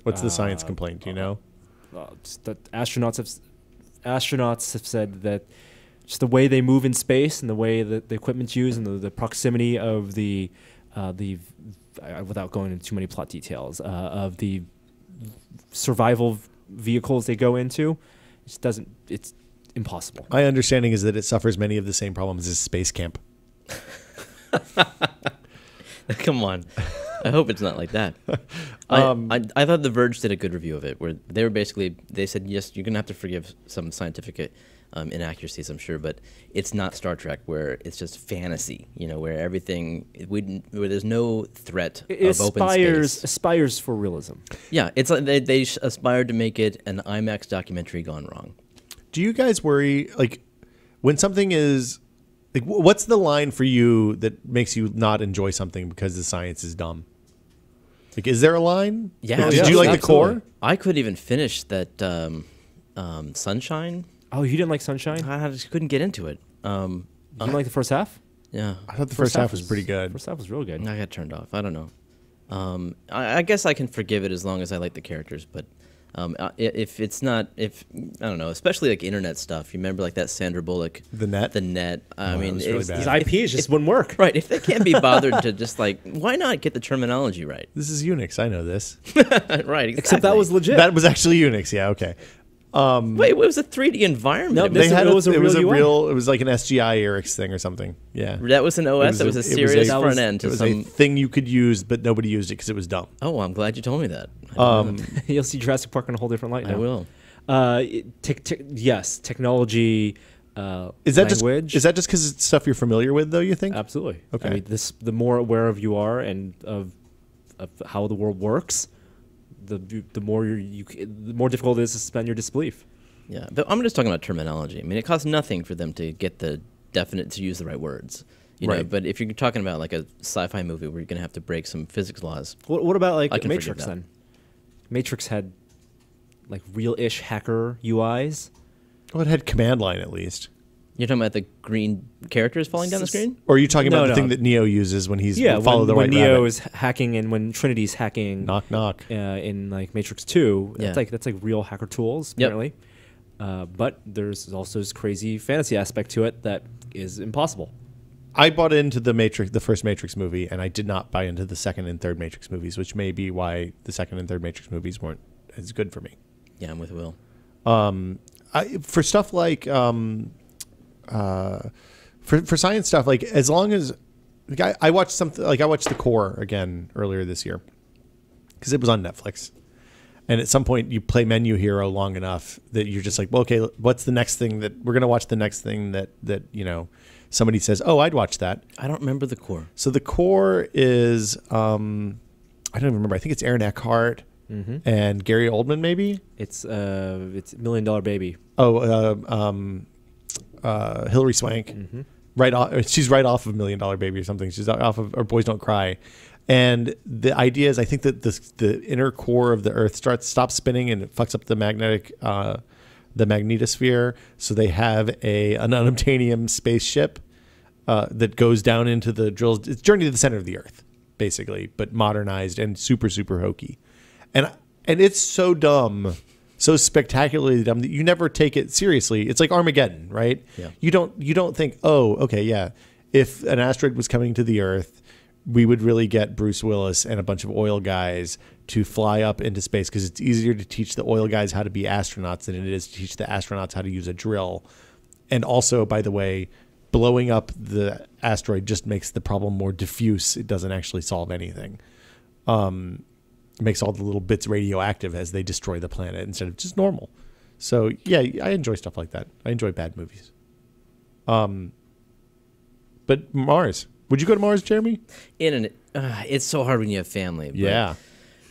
What's the science complaint? Do you know? The astronauts have said that just the way they move in space and the way that the equipment's used and the proximity of the without going into too many plot details of the survival vehicles they go into, it's impossible. My understanding is that it suffers many of the same problems as Space Camp. Come on. I hope it's not like that. I thought The Verge did a good review of it, where they said, yes, you're going to have to forgive some scientific inaccuracies, I'm sure, but it's not Star Trek, where it's just fantasy, where where there's no threat of open space. Aspires for realism. Yeah, it's like they aspired to make it an IMAX documentary gone wrong. Do you guys worry, like, when something is, like, what's the line for you that makes you not enjoy something because the science is dumb? Like, is there a line? Yeah. Did you like the core? I couldn't even finish that Sunshine. Oh, you didn't like Sunshine? I just couldn't get into it. You didn't like the first half? Yeah. I thought the first half was pretty good. First half was real good. I got turned off. I don't know. I guess I can forgive it as long as I like the characters, but if I don't know, especially like internet stuff. You remember like that Sandra Bullock, The Net. I mean, really bad. His IPs just wouldn't work. Right. If they can't be bothered to just like, why not get the terminology right? This is Unix. I know this. Right. Exactly. Except that was legit. That was actually Unix. Yeah. Okay. Wait, it was a 3D environment. No, it was a real. It was like an SGI Erix thing or something. Yeah. That was an OS. That was a serious front end. It was a thing you could use, but nobody used it because it was dumb. Oh, well, I'm glad you told me that. You'll see Jurassic Park in a whole different light now. I will. Yes, technology. Is that language. just because it's stuff you're familiar with, though? You think? Absolutely. Okay. I mean, the more aware of you are and of how the world works, the more difficult it is to suspend your disbelief. Yeah, but I'm just talking about terminology. I mean, it costs nothing for them to get the definite to use the right words. You know, but if you're talking about like a sci-fi movie where you're going to have to break some physics laws. What about like Matrix then? Matrix had like real-ish hacker UIs. Well, it had command line at least. You're talking about the green characters falling down the screen? Or are you talking about the thing that Neo uses when he's follow the right when Neo rabbit? is hacking and when Trinity's hacking knock knock in like Matrix 2, that's like real hacker tools apparently. But there's also this crazy fantasy aspect to it that is impossible. I bought into the first Matrix movie, and I did not buy into the second and third Matrix movies, which may be why the second and third Matrix movies weren't as good for me. Yeah, I'm with Will. For stuff like for science stuff, like as long as I watched something like I watched The Core again earlier this year because it was on Netflix. And at some point, you play Menu Hero long enough that you're just like, well, okay, what's the next thing that we're going to watch? The next thing that somebody says, oh, I'd watch that. I don't remember The Core. So The Core is, I don't even remember. I think it's Aaron Eckhart and Gary Oldman, maybe. It's $1 Million Baby. Oh, Hilary Swank. Right off, she's right off of $1 Million Baby or something. She's off of or Boys Don't Cry. And the idea is, I think that the inner core of the Earth stops spinning and it fucks up the magnetosphere. So they have an unobtainium spaceship that goes down into the drills. It's Journey to the Center of the Earth, basically, but modernized and super, super hokey. And it's so dumb, so spectacularly dumb that you never take it seriously. It's like Armageddon, right? Yeah. You don't think, oh, okay, yeah, if an asteroid was coming to the Earth, we would really get Bruce Willis and a bunch of oil guys to fly up into space because it's easier to teach the oil guys how to be astronauts than it is to teach the astronauts how to use a drill. And also, by the way, blowing up the asteroid just makes the problem more diffuse. It doesn't actually solve anything. It makes all the little bits radioactive as they destroy the planet instead of just normal. So, yeah, I enjoy stuff like that. I enjoy bad movies. But Mars... Would you go to Mars, Jeremy? It's so hard when you have family. But yeah.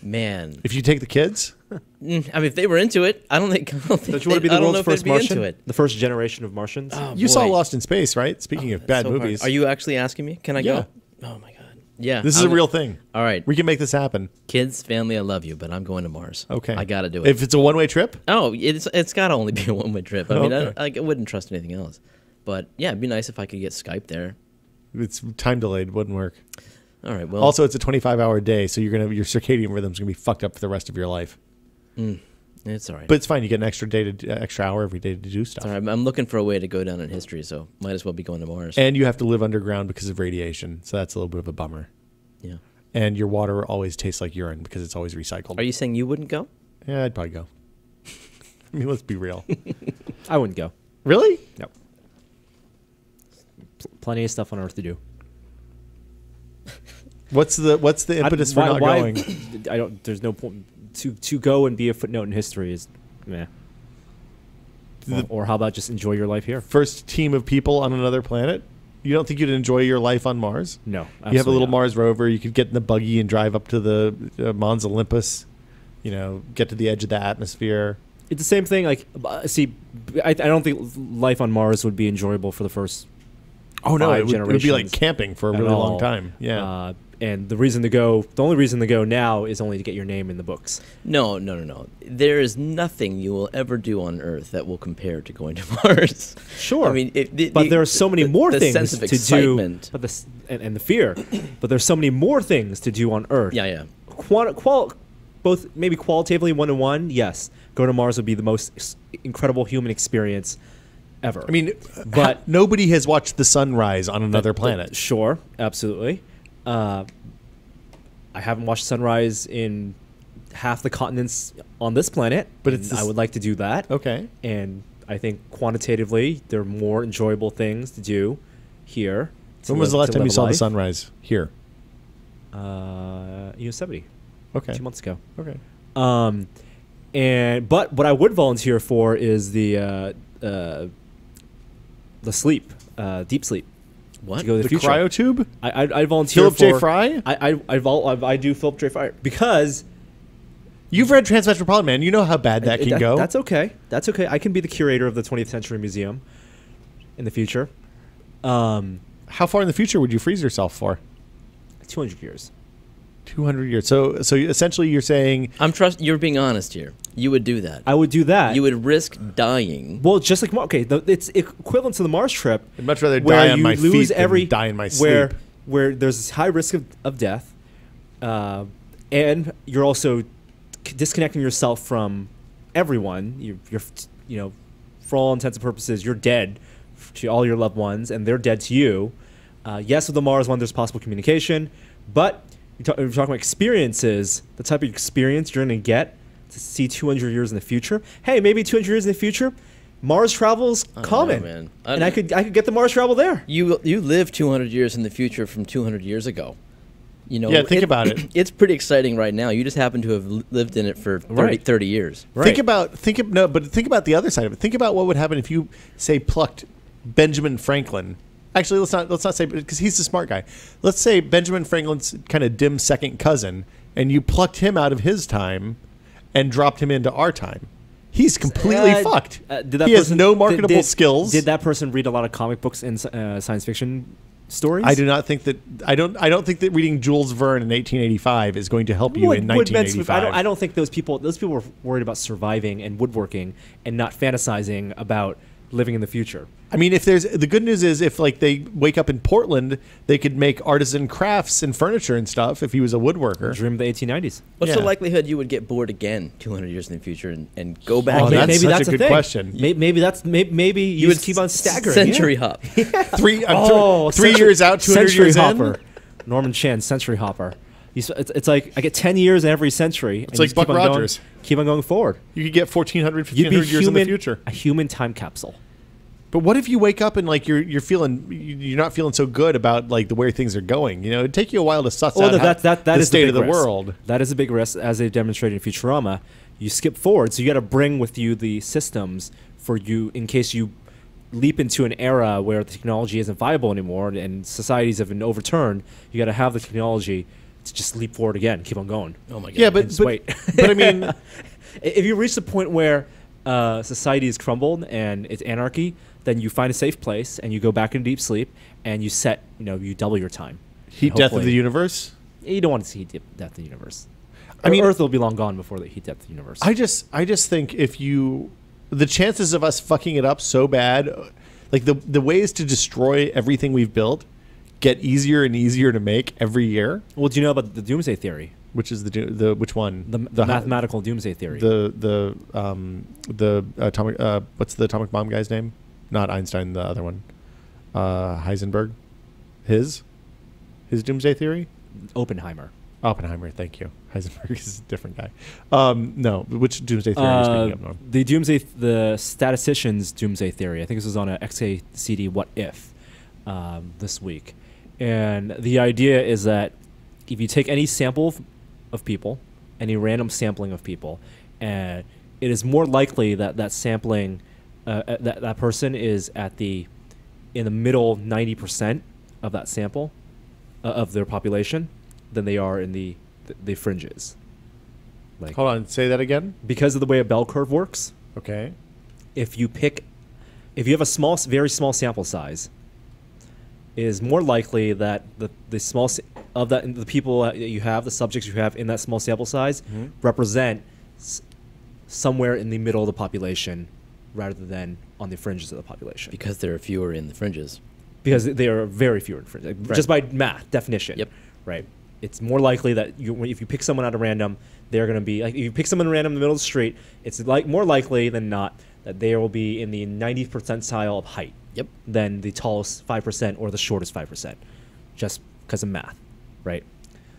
Man. If you take the kids? I mean, if they were into it, I don't think Don't you want to be the world's first Martian? The first generation of Martians? Oh, you saw Lost in Space, right? Speaking of bad movies. Hard. Are you actually asking me? Can I go? Oh, my God. Yeah. This is a real thing. All right. We can make this happen. Kids, family, I love you, but I'm going to Mars. Okay. I got to do it. If it's a one-way trip? Oh, it's got to only be a one-way trip. I mean, I wouldn't trust anything else. But, yeah, it'd be nice if I could get Skype there. It's time delayed. Wouldn't work. All right. Well. Also, it's a 25-hour day, so your circadian rhythm's gonna be fucked up for the rest of your life. It's all right. But it's fine. You get an extra hour every day to do stuff. All right. I'm looking for a way to go down in history, so might as well be going to Mars. And you have to live underground because of radiation, so that's a little bit of a bummer. Yeah. And your water always tastes like urine because it's always recycled. Are you saying you wouldn't go? Yeah, I'd probably go. I mean, let's be real. I wouldn't go. Really? Nope. Plenty of stuff on Earth to do. What's the impetus for not going? I don't. There's no point to go and be a footnote in history. Is meh. Or how about just enjoy your life here? First team of people on another planet. You don't think you'd enjoy your life on Mars? No. You have a little not. Mars rover. You could get in the buggy and drive up to the Mons Olympus. You know, get to the edge of the atmosphere. It's the same thing. Like, see, I don't think life on Mars would be enjoyable for the first. Oh no, it would be like generations camping for a really long time. Yeah. And the only reason to go now is only to get your name in the books. No. There is nothing you will ever do on Earth that will compare to going to Mars. Sure. I mean, but there are so many more the things sense of to excitement. do. But and the fear. But there's so many more things to do on Earth. Yeah. Both maybe qualitatively 1-to-1. Yes, go to Mars would be the most incredible human experience ever. I mean, but nobody has watched the sunrise on another planet. Sure, absolutely. I haven't watched sunrise in half the continents on this planet, but I would like to do that. Okay. And I think quantitatively, there are more enjoyable things to do here. When was the last time you saw the sunrise here? Yosemite. Okay. 2 months ago. Okay. But what I would volunteer for is the sleep, deep sleep. What? To go to the future. Cryotube? I volunteer Philip for J. Fry? I do Philip J. Fry because you've read Transmetropolitan Man. You know how bad that can go. That's okay. That's okay. I can be the curator of the 20th Century Museum in the future. How far in the future would you freeze yourself for? 200 years. 200 years. So essentially, you're saying you're being honest here. You would do that. I would do that. You would risk dying. Well, just like it's equivalent to the Mars trip. I'd much rather die on my feet than die in my sleep. Where there's this high risk of death, and you're also disconnecting yourself from everyone. You're for all intents and purposes, you're dead to all your loved ones, and they're dead to you. Yes, with the Mars one, there's possible communication, but you're talking about experiences. The type of experience you're going to get to see 200 years in the future. Hey, maybe 200 years in the future, Mars travel's common, man. And I could get the Mars travel there. You live 200 years in the future from 200 years ago. Yeah, think about it. It's pretty exciting right now. You just happen to have lived in it for 30 years. Right. Think about the other side of it. Think about what would happen if you say plucked Benjamin Franklin. Actually, let's not say, because he's the smart guy. Let's say Benjamin Franklin's kind of dim second cousin, and you plucked him out of his time and dropped him into our time. He's completely fucked. He has no marketable skills. Did that person read a lot of comic books and science fiction stories? I do not think that. I don't think that reading Jules Verne in 1885 is going to help you in 1985. I don't think those people were worried about surviving and woodworking and not fantasizing about living in the future. I mean, the good news is if they wake up in Portland, they could make artisan crafts and furniture and stuff if he was a woodworker. Dream of the 1890s. What's the likelihood you would get bored again 200 years in the future and go back? Maybe that's a good question. Maybe you would keep on staggering. Century hop. 3 years out, 200 years hopper. in. Norman Chan, century hopper. It's like I get 10 years in every century. It's like Buck Rogers. Keep on going forward. You could get 1,400, 1,500 years in the future. A human time capsule. But what if you wake up and you're not feeling so good about the way things are going? It'd take you a while to suss out the state of the world. That is a big risk, as they demonstrated in Futurama. You skip forward, so you got to bring with you the systems for you in case you leap into an era where the technology isn't viable anymore and societies have been overturned. You got to have the technology to just leap forward again, keep on going. Oh my god! Yeah, but wait. But I mean, if you reach the point where society is crumbled and it's anarchy, then you find a safe place and you go back into deep sleep and you you double your time. Heat death of the universe? You don't want to see heat death of the universe. I mean, Earth will be long gone before the heat death of the universe. I just think the chances of us fucking it up so bad, the ways to destroy everything we've built get easier and easier to make every year. Well, do you know about the doomsday theory? Which is the which one? The mathematical doomsday theory. The atomic what's the atomic bomb guy's name? Not Einstein, the other one. Heisenberg. His doomsday theory? Oppenheimer, thank you. Heisenberg is a different guy. No, which doomsday theory are you speaking of, Norm? The statistician's doomsday theory. I think this was on a XKCD What If this week. And the idea is that if you take any sample of people, any random sampling of people, and it is more likely that sampling, that person is in the middle 90% of that sample of their population than they are in the fringes. Like, hold on, say that again. Because of the way a bell curve works. Okay. If you have a very small sample size, it is more likely that the people that you have, the subjects you have in that small sample size, represent somewhere in the middle of the population rather than on the fringes of the population. Because there are fewer in the fringes. Because there are very few in fringes, right. Just by math definition. Yep. Right. It's more likely that if you pick someone at random, they're going to be like, if you pick someone at random in the middle of the street, it's more likely than not that they will be in the 90th percentile of height. Yep. Than the tallest 5% or the shortest 5%, just because of math, right?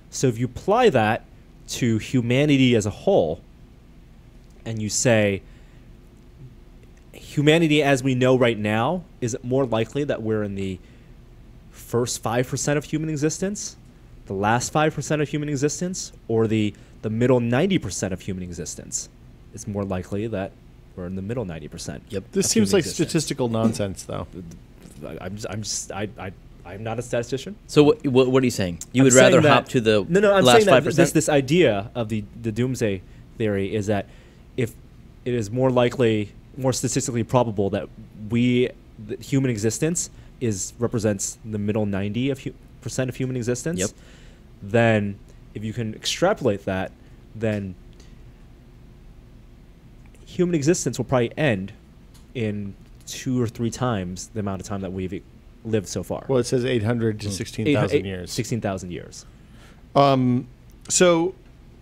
So if you apply that to humanity as a whole, and you say, humanity as we know right now, is it more likely that we're in the first 5% of human existence, the last 5% of human existence, or the middle 90% of human existence? It's more likely that we're in the middle 90%. Yep. This seems like statistical nonsense, though. I'm not a statistician. So what are you saying? You would rather hop to the last 5%? This idea of the doomsday theory is that if it is more statistically probable that human existence represents the middle 90% of human existence, yep. Then if you can extrapolate that, then human existence will probably end in 2 or 3 times the amount of time that we've lived so far. Well, it says 800 to 16,000 years. 16,000 years. So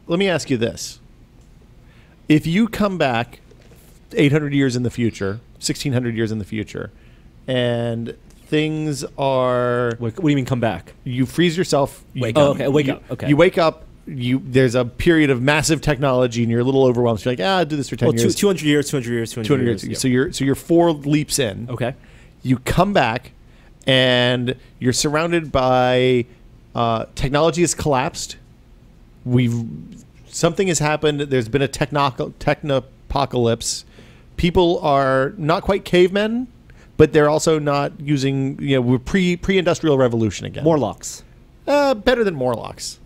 let me ask you this. If you come back 800 years in the future, 1,600 years in the future, and things are... What do you mean come back? You freeze yourself. Wake up. Okay. You wake up. There's a period of massive technology and you're a little overwhelmed. So you're like, I'll do this for 10 years. 200 years. Yep. So you're 4 leaps in. Okay. You come back and you're surrounded by technology has collapsed. Something has happened. There's been a technopocalypse. People are not quite cavemen, but they're also not using, we're pre-industrial revolution again. Morlocks. Better than Morlocks.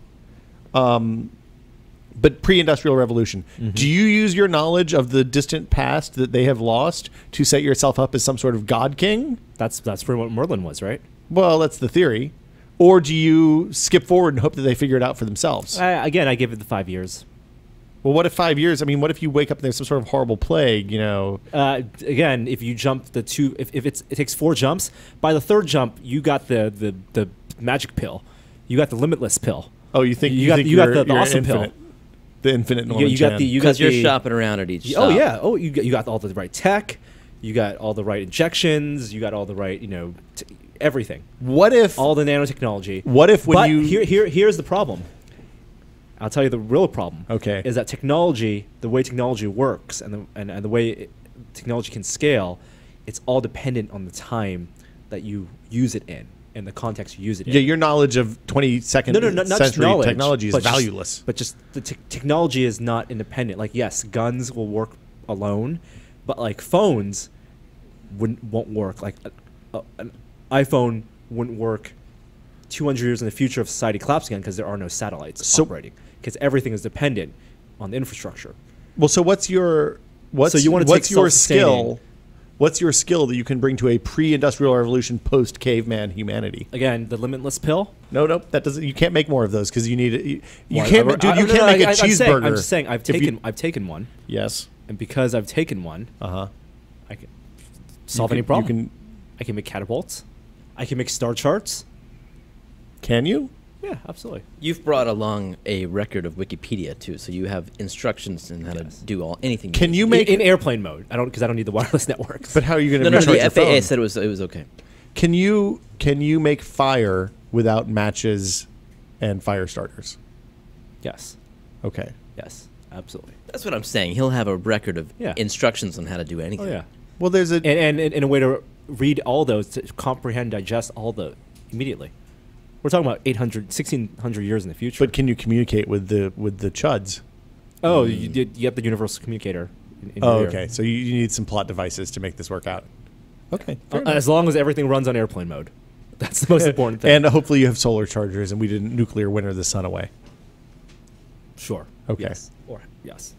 But pre-industrial revolution. Mm-hmm. Do you use your knowledge of the distant past that they have lost to set yourself up as some sort of god king? That's for what Merlin was, right? Well, that's the theory. Or do you skip forward and hope that they figure it out for themselves? Again, I give it the 5 years. Well, what if 5 years? I mean, what if you wake up and there's some sort of horrible plague, Again, if you jump if it takes 4 jumps, by the 3rd jump, you got the magic pill. You got the limitless pill. Oh, you think you got the awesome infinite, pill. The infinite Norman Chan. Because you're shopping around at each shop. Oh, yeah. Oh, you got all the right tech. You got all the right injections. You got all the right, everything. What if... all the nanotechnology. What if here's the problem. I'll tell you the real problem. Okay. Is that technology, the way technology works and the way technology can scale, it's all dependent on the time that you use it in and the context you use it in. Yeah, your knowledge of 22nd century technology is valueless. But the technology is not independent. Like, yes, guns will work alone, but like phones won't work. Like an iPhone wouldn't work 200 years in the future if society collapsed again because there are no satellites operating. Because everything is dependent on the infrastructure. Well, so what's your skill? What's your skill that you can bring to a pre-industrial revolution, post-caveman humanity? Again, the limitless pill. No, that doesn't. You can't make more of those because you need it. You can't make a cheeseburger. I'm just saying. I've taken one. Yes. And because I've taken one, I can solve any problem. I can make catapults. I can make star charts. Can you? Yeah, absolutely. You've brought along a record of Wikipedia too, so you have instructions on how to do anything. Can you make in airplane mode? Because I don't need the wireless networks. But how are you going to No, recharge the your FAA phone? said it was okay. Can you make fire without matches and fire starters? Yes. Okay. Yes. Absolutely. That's what I'm saying. He'll have a record of Yeah. instructions on how to do anything. Oh yeah. Well, there's a And in a way to read all those, to comprehend, digest all the immediately. We're talking about 1,600 years in the future. but can you communicate with the chuds? Oh, you have the universal communicator. In Oh, your ear. okay. So you need some plot devices to make this work out. Okay. fair enough. As long as everything runs on airplane mode. That's the most important thing. And hopefully you have solar chargers, and we didn't nuclear winter the sun away. Sure. Okay. Yes. Or yes.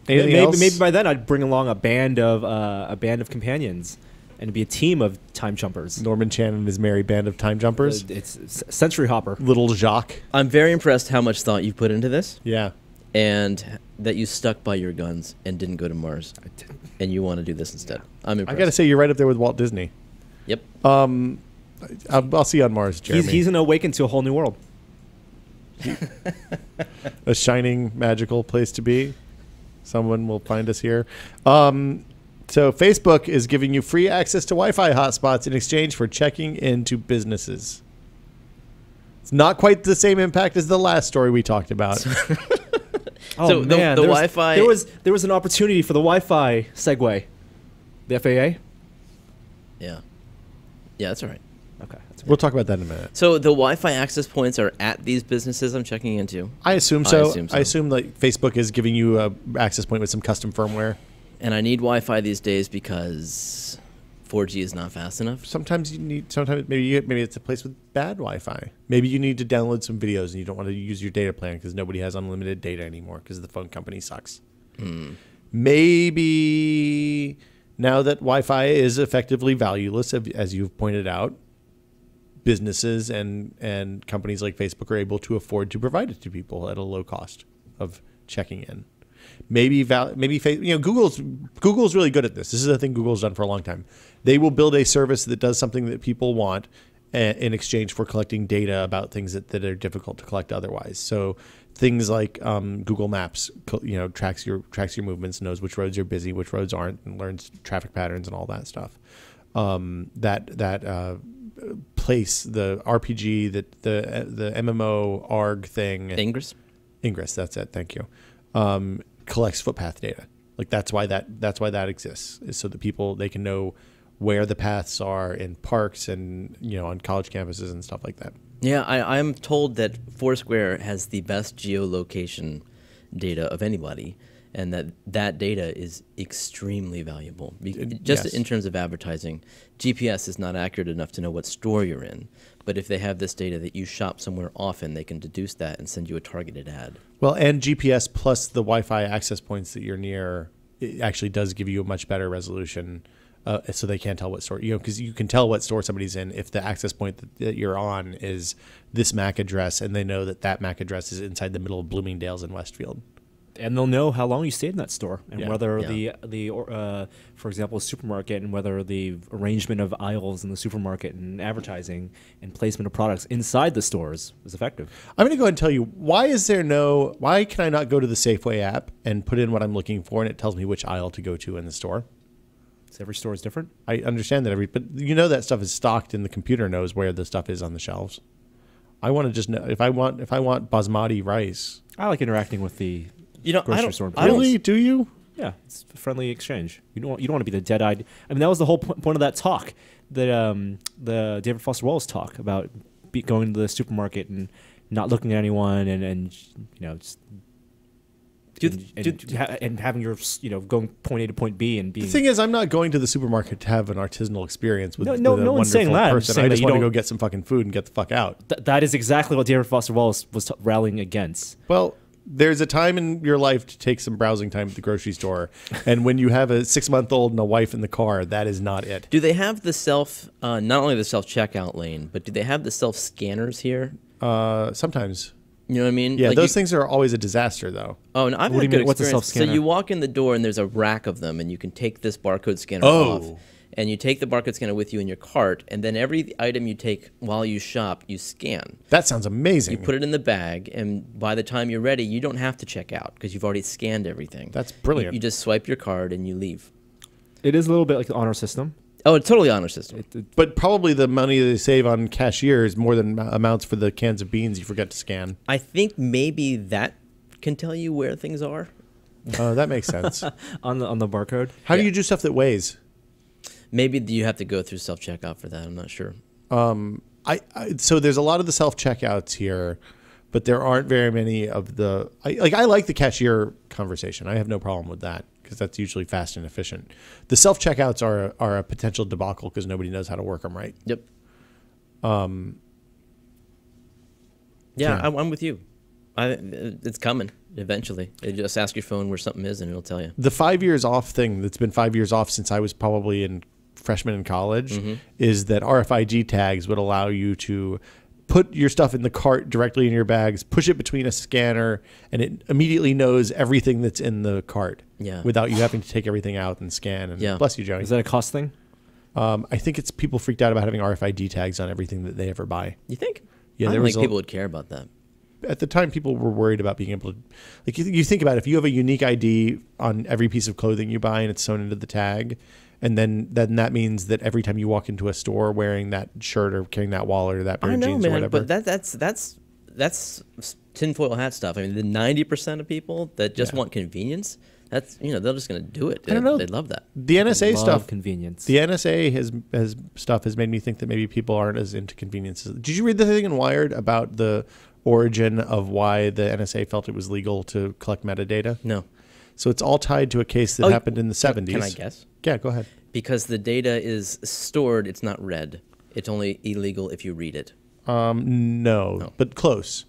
Anything else? Maybe by then I'd bring along a band of companions, and it'd be a team of time jumpers. Norman Chan and his merry band of time jumpers. It's Century Hopper. Little Jacques. I'm very impressed how much thought you put into this, Yeah. and that you stuck by your guns and didn't go to Mars, and you want to do this instead. I'm impressed. I got to say, you're right up there with Walt Disney. Yep. I'll see you on Mars, Jeremy. He's an awaken to a whole new world. A shining, magical place to be. Someone will find us here. So Facebook is giving you free access to Wi-Fi hotspots in exchange for checking into businesses. It's not quite the same impact as the last story we talked about. Oh So the man, Wi-Fi- There was an opportunity for the Wi-Fi segue. The FAA. Yeah. Yeah, that's all right. Okay. That's We'll talk about that in a minute. So the Wi-Fi access points are at these businesses I'm checking into, I assume so. I I assume assume like Facebook is giving you a access point with some custom firmware. and I need Wi-Fi these days because 4G is not fast enough. Sometimes maybe it's a place with bad Wi-Fi. Maybe you need to download some videos and you don't want to use your data plan because nobody has unlimited data anymore because the phone company sucks. Maybe now that Wi-Fi is effectively valueless, as you've pointed out, businesses and companies like Facebook are able to afford to provide it to people at a low cost of checking in. Google's really good at this. This is a thing Google's done for a long time. They will build a service that does something that people want in exchange for collecting data about things that are difficult to collect otherwise. So things like Google Maps, tracks your movements, knows which roads are busy, which roads aren't, and learns traffic patterns and all that stuff. Place, the RPG, the MMO ARG thing, Ingress, that's it. Thank you. Collects footpath data. Like that's why that exists, is so that they can know where the paths are in parks and on college campuses and stuff like that. Yeah, I'm told that Foursquare has the best geolocation data of anybody, and that data is extremely valuable. Just Yes. in terms of advertising, GPS is not accurate enough to know what store you're in. But if they have this data that you shop somewhere often, they can deduce that and send you a targeted ad. Well, and GPS plus the Wi-Fi access points that you're near, it actually does give you a much better resolution, so they can't tell what store, because you can tell what store somebody's in if the access point that you're on is this MAC address, and they know that MAC address is inside the middle of Bloomingdale's in Westfield. And they'll know how long you stayed in that store, and whether Yeah. for example, supermarket, and whether the arrangement of aisles in the supermarket and advertising and placement of products inside the stores is effective. I'm going to go ahead and tell you, why can I not go to the Safeway app and put in what I'm looking for and it tells me which aisle to go to in the store? So every store is different. I understand that but that stuff is stocked and the computer knows where the stuff is on the shelves. I want to just know if I want basmati rice. I like interacting with the grocery store. Really? Do you? Yeah, it's a friendly exchange. You don't want to be the dead-eyed. I mean, that was the whole point of that talk, that the David Foster Wallace talk about going to the supermarket and not looking at anyone, and just and having your going point A to point B and being. The thing is, I'm not going to the supermarket to have an artisanal experience with no a one's saying wonderful that. person. I just want to go get some fucking food and get the fuck out. That is exactly what David Foster Wallace was rallying against. Well, there's a time in your life to take some browsing time at the grocery store, and when you have a 6-month-old and a wife in the car, that is not it. Do they have the not only the self-checkout lane, but do they have the self-scanners here? Sometimes. You know what I mean? Yeah, those things are always a disaster, though. Oh, no, I've What do had you good mean? What's a experience. So self-scanner? you walk in the door and there's a rack of them, and you can take this barcode scanner Oh. off, and you take the barcode scanner with you in your cart, and then every item you take while you shop, you scan. That sounds amazing. You put it in the bag, and by the time you're ready, you don't have to check out because you've already scanned everything. That's brilliant. You just swipe your card and you leave. It is a little bit like the honor system. Oh, it's totally honor system. But probably the money they save on cashier is more than amounts for the cans of beans you forget to scan. I think maybe that can tell you where things are. That makes sense. on the barcode. How do you do stuff that weighs? Maybe you have to go through self-checkout for that. I'm not sure. So there's a lot of the self-checkouts here, but there aren't very many of the... I like the cashier conversation. I have no problem with that because that's usually fast and efficient. The self-checkouts are a potential debacle because nobody knows how to work them right. Yep. Yeah. I'm with you. It's coming eventually. You just ask your phone where something is and it'll tell you. The 5 years off thing that's been 5 years off since I was probably in freshman in college is that RFID tags would allow you to put your stuff in the cart directly in your bags, push it between a scanner, and it immediately knows everything that's in the cart without you having to take everything out and scan. And bless you, Johnny. Is that a cost thing? I think it's people freaked out about having RFID tags on everything that they ever buy. You think? Yeah, I don't think people would care about that. At the time, people were worried about being able to, like, you think about it, if you have a unique ID on every piece of clothing you buy and it's sewn into the tag, and then that means that every time you walk into a store wearing that shirt or carrying that wallet or that pair of jeans or whatever. But that's tinfoil hat stuff. I mean, the 90% of people that just want convenience, they're just going to do it. I don't know. They love that. The NSA stuff, convenience. The NSA has made me think that maybe people aren't as into conveniences. Did you read the thing in Wired about the origin of why the NSA felt it was legal to collect metadata? No. So it's all tied to a case that happened in the 70s. Can I guess? Yeah, go ahead. Because the data is stored, it's not read. It's only illegal if you read it. No, but close.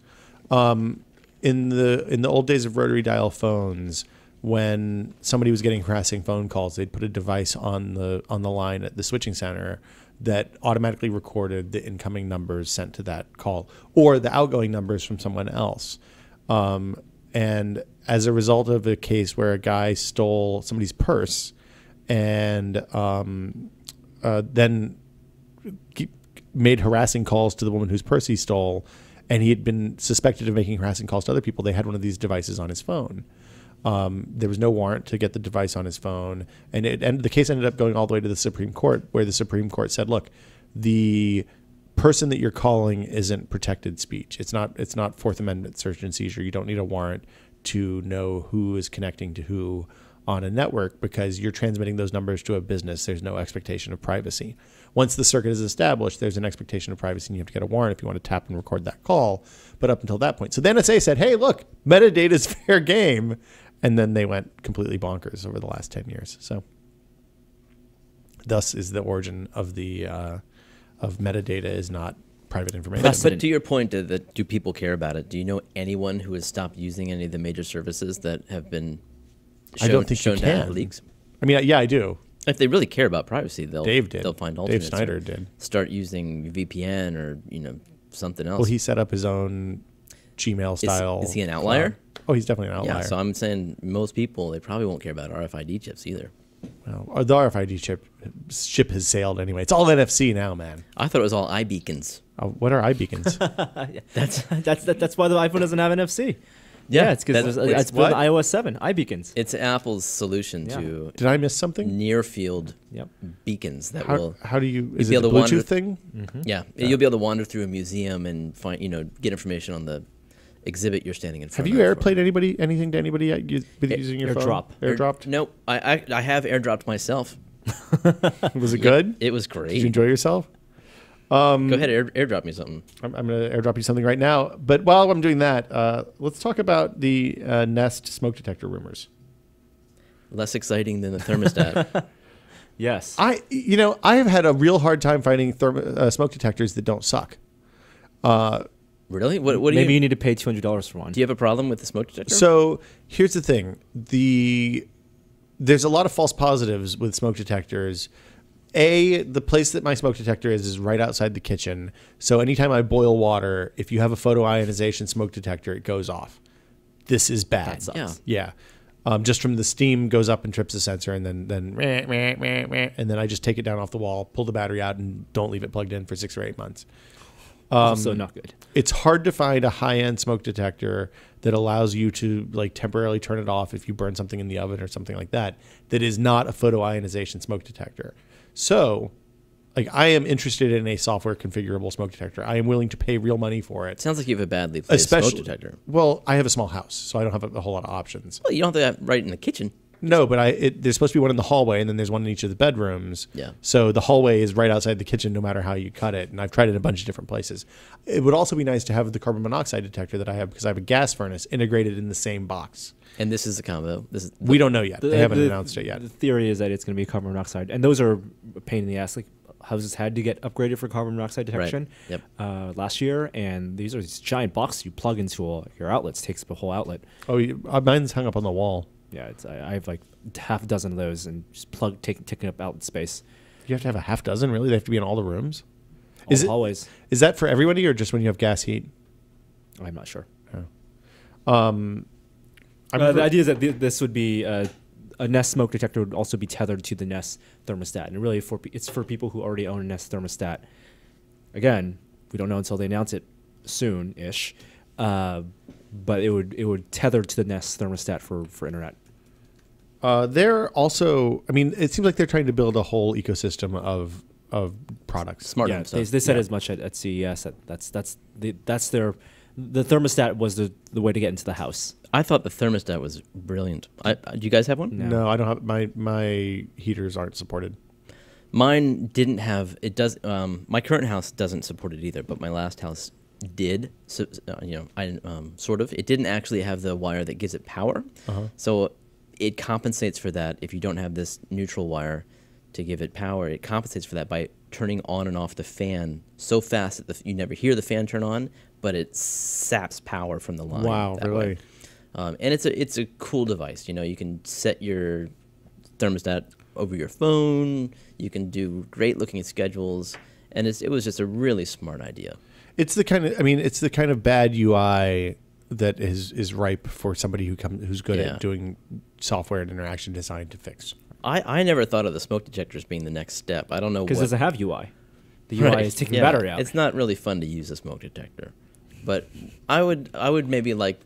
In the old days of rotary dial phones, when somebody was getting harassing phone calls, they'd put a device on the line at the switching center that automatically recorded the incoming numbers sent to that call or the outgoing numbers from someone else. And as a result of a case where a guy stole somebody's purse and then made harassing calls to the woman whose purse he stole, and he had been suspected of making harassing calls to other people, they had one of these devices on his phone. There was no warrant to get the device on his phone, and the case ended up going all the way to the Supreme Court, where the Supreme Court said, "Look, the person that you're calling isn't protected speech. It's not Fourth Amendment search and seizure. You don't need a warrant to know who is connecting to who on a network because you're transmitting those numbers to a business. There's no expectation of privacy. Once the circuit is established, there's an expectation of privacy, and you have to get a warrant if you want to tap and record that call. But up until that point, so the NSA said, "Hey, look, metadata is fair game." And then they went completely bonkers over the last 10 years. So, thus is the origin of the of metadata is not private information. But to your point, that do people care about it? Do you know anyone who has stopped using any of the major services that have been shown, I don't think shown you to can. have leaks? I mean, yeah, I do. If they really care about privacy, they'll find alternates. Dave Snyder did. Start using VPN or something else. Well, he set up his own Gmail style. Is he an outlier? Oh, he's definitely an outlier. Yeah, so I'm saying most people, they probably won't care about RFID chips either. Well, the RFID ship has sailed anyway. It's all NFC now, man. I thought it was all iBeacons. What are iBeacons? That's why the iPhone doesn't have NFC. Yeah, it's because it's built on iOS 7, iBeacons. It's Apple's solution to Did I miss something? Near field beacons that will. How do you? Is it a Bluetooth thing? Mm-hmm. Yeah, you'll be able to wander through a museum and find get information on the exhibit you're standing in front of. Have you AirPlayed anything to anybody yet using your phone? AirDropped? Nope. I have AirDropped myself. Was it good? It was great. Did you enjoy yourself? Go ahead, AirDrop me something. I'm going to AirDrop you something right now. But while I'm doing that, let's talk about the Nest smoke detector rumors. Less exciting than the thermostat. Yes. I have had a real hard time finding smoke detectors that don't suck. Really? What do Maybe you need to pay $200 for one. Do you have a problem with the smoke detector? So here's the thing. There's a lot of false positives with smoke detectors. The place that my smoke detector is right outside the kitchen. So anytime I boil water, if you have a photoionization smoke detector, it goes off. This is bad. That sucks. Yeah. just from the steam goes up and trips the sensor, and then I just take it down off the wall, pull the battery out, and don't leave it plugged in for 6 or 8 months. Also not good. It's hard to find a high-end smoke detector that allows you to like temporarily turn it off if you burn something in the oven or something like that is not a photoionization smoke detector. So, like, I am interested in a software configurable smoke detector. I am willing to pay real money for it. Sounds like you have a badly placed smoke detector. Well, I have a small house, so I don't have a whole lot of options. Well, you don't have to have right in the kitchen. No, but there's supposed to be one in the hallway, and then there's one in each of the bedrooms. Yeah. So the hallway is right outside the kitchen, no matter how you cut it. And I've tried it in a bunch of different places. It would also be nice to have the carbon monoxide detector that I have because I have a gas furnace integrated in the same box. And this is the combo. We don't know yet. They haven't announced it yet. The theory is that it's going to be carbon monoxide, and those are a pain in the ass. Like, houses had to get upgraded for carbon monoxide detection last year, and these are these giant boxes you plug into your outlets. Takes up a whole outlet. Oh, mine's hung up on the wall. Yeah, I have like half a dozen of those, and just taking up outlet space. You have to have a half dozen, really? They have to be in all the rooms? All the hallways. Is that for everybody or just when you have gas heat? I'm not sure. Oh. The idea is that this would be a Nest smoke detector would also be tethered to the Nest thermostat, and really it's for people who already own a Nest thermostat. Again, we don't know until they announce it soon-ish, but it would tether to the Nest thermostat for internet. They're also, I mean, it seems like they're trying to build a whole ecosystem of products. Smart yeah, stuff. they said as much at CES. That's their the thermostat was the way to get into the house. I thought the thermostat was brilliant. Do you guys have one? No, I don't have. My heaters aren't supported. Mine didn't have. It does. My current house doesn't support it either, but my last house did. So, sort of. It didn't actually have the wire that gives it power. So it compensates for that. If you don't have this neutral wire to give it power, it compensates for that by turning on and off the fan so fast that you never hear the fan turn on, but it saps power from the line. Wow, really? And it's a cool device. You know, you can set your thermostat over your phone. You can do great looking at schedules, and it was just a really smart idea. It's the kind of bad UI that is ripe for somebody who's good at doing software and interaction design to fix. I never thought of the smoke detectors being the next step. I don't know because it doesn't have UI. The UI is taking the battery out. It's not really fun to use a smoke detector, but I would maybe like,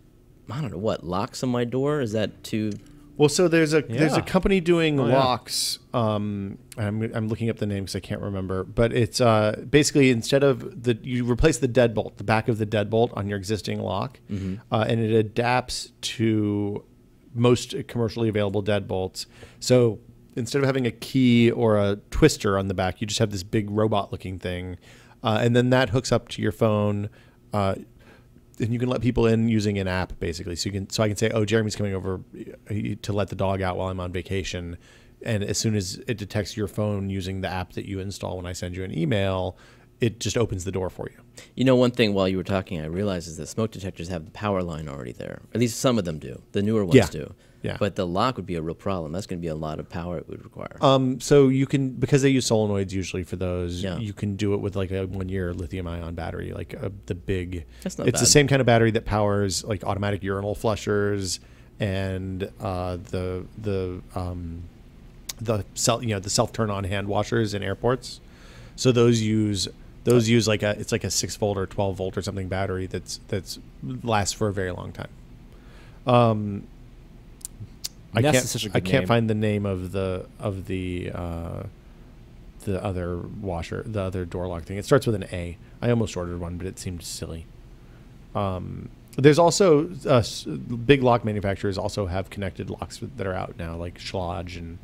I don't know what, locks on my door. Is that too? Well, so there's a company doing locks. I'm looking up the name because I can't remember, but it's basically instead of you replace the deadbolt, the back of the deadbolt on your existing lock, and it adapts to most commercially available deadbolts. So instead of having a key or a twister on the back, you just have this big robot-looking thing, and then that hooks up to your phone. And you can let people in using an app, basically. So I can say, "Oh, Jeremy's coming over to let the dog out while I'm on vacation," and as soon as it detects your phone using the app that you install when I send you an email, it just opens the door for you. You know, one thing while you were talking, I realized is that smoke detectors have the power line already there. At least some of them do. The newer ones do. Yeah. But the lock would be a real problem. That's going to be a lot of power it would require. So you can, because they use solenoids usually for those, you can do it with like a 1-year lithium-ion battery, like the big. That's not bad. It's the same kind of battery that powers like automatic urinal flushers and the self turn on hand washers in airports. So those use like a 6-volt or 12-volt or something battery that's lasts for a very long time. I can't find the name of the other washer, the other door lock thing. It starts with an A. I almost ordered one, but it seemed silly. There's also big lock manufacturers also have connected locks that are out now, like Schlage and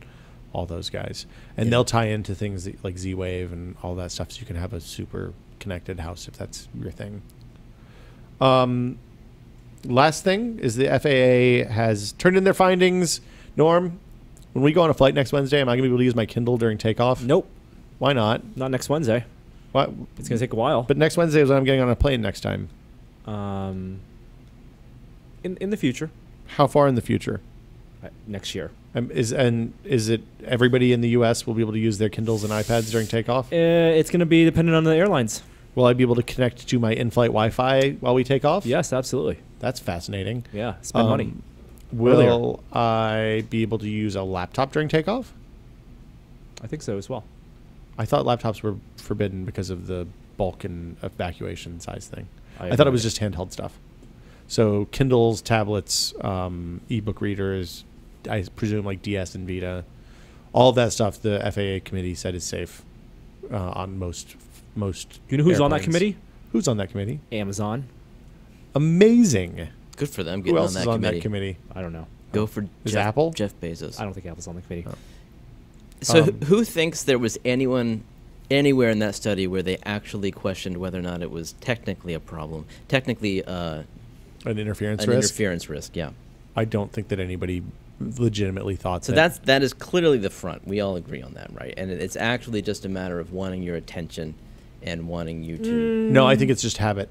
all those guys, and they'll tie into things like Z-Wave and all that stuff, so you can have a super connected house if that's your thing. Last thing is the FAA has turned in their findings. Norm, when we go on a flight next Wednesday, am I going to be able to use my Kindle during takeoff? Nope. Why not? Not next Wednesday. What? It's going to take a while. But next Wednesday is when I'm getting on a plane next time. In the future. How far in the future? Next year. Is it everybody in the U.S. will be able to use their Kindles and iPads during takeoff? It's going to be dependent on the airlines. Will I be able to connect to my in-flight Wi-Fi while we take off? Yes, absolutely. That's fascinating. Yeah, spend money. Will I be able to use a laptop during takeoff? I think so as well. I thought laptops were forbidden because of the bulk and evacuation size thing. I thought it was just handheld stuff. So Kindles, tablets, ebook readers, I presume like DS and Vita, all of that stuff the FAA committee said is safe on most You know who's on that airplanes. committee? Who's on that committee? Amazon. Amazing. Good for them Who getting else on that is on committee. that committee? I don't know. Go for Is Apple? Jeff Bezos. I don't think Apple's on the committee. Oh. So who thinks there was anyone anywhere in that study where they actually questioned whether or not it was technically a problem? Technically An interference an risk? interference risk, yeah. I don't think that anybody legitimately thought So that is clearly the front. We all agree on that, right? And it's actually just a matter of wanting your attention and wanting you to... No, I think it's just habit.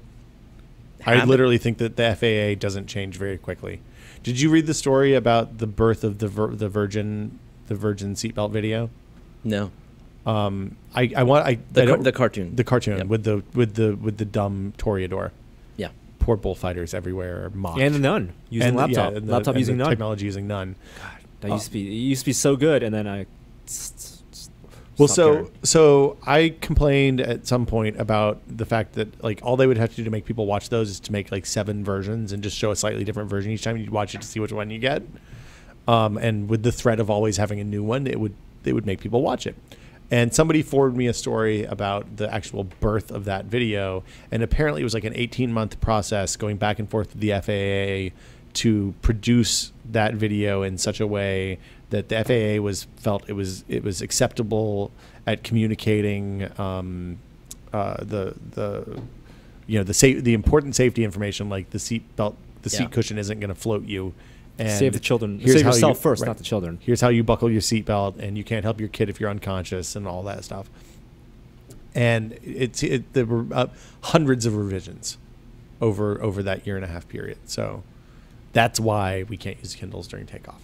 I Habit? literally think that the FAA doesn't change very quickly. Did you read the story about the birth of the Virgin seatbelt video? No. The cartoon. The cartoon Yep. with the dumb Toreador. Yeah. Poor bullfighters everywhere are mocked. And the Nun using And, laptop. yeah, and laptop and using Nun. technology using Nun. That used to be. It used to be so good, and then I. Well, stopped caring. so I complained at some point about the fact that like all they would have to do to make people watch those is to make like 7 versions and just show a slightly different version each time. You'd watch it to see which one you get. And with the threat of always having a new one, they would make people watch it. And somebody forwarded me a story about the actual birth of that video, and apparently it was like an 18-month process going back and forth with the FAA to produce that video in such a way that the FAA felt it was acceptable at communicating the important safety information, like the seat belt, the seat cushion isn't going to float you. And save the children. here's Save how yourself you- first, right. not the children. Here's how you buckle your seatbelt, and you can't help your kid if you're unconscious, and all that stuff. And there were hundreds of revisions over that 1.5 year period. So that's why we can't use Kindles during takeoff,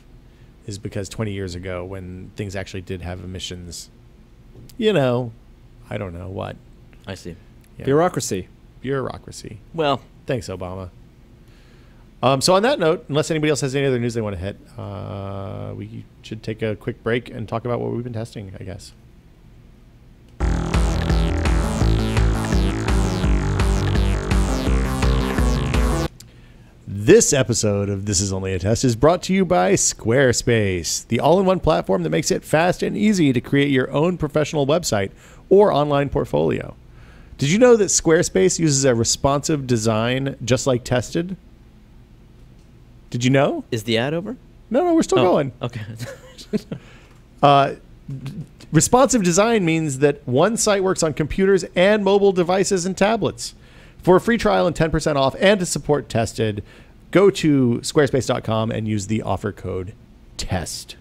is because 20 years ago, when things actually did have emissions, I don't know what. I see. Yeah. Bureaucracy. Well, Thanks, Obama. So on that note, unless anybody else has any other news they want to hit, we should take a quick break and talk about what we've been testing, I guess. This episode of This Is Only a Test is brought to you by Squarespace, the all-in-one platform that makes it fast and easy to create your own professional website or online portfolio. Did you know that Squarespace uses a responsive design just like Tested? Did you know? is the ad over? No, we're still going. Okay. Responsive design means that one site works on computers and mobile devices and tablets. For a free trial and 10% off and to support Tested, go to squarespace.com and use the offer code TEST.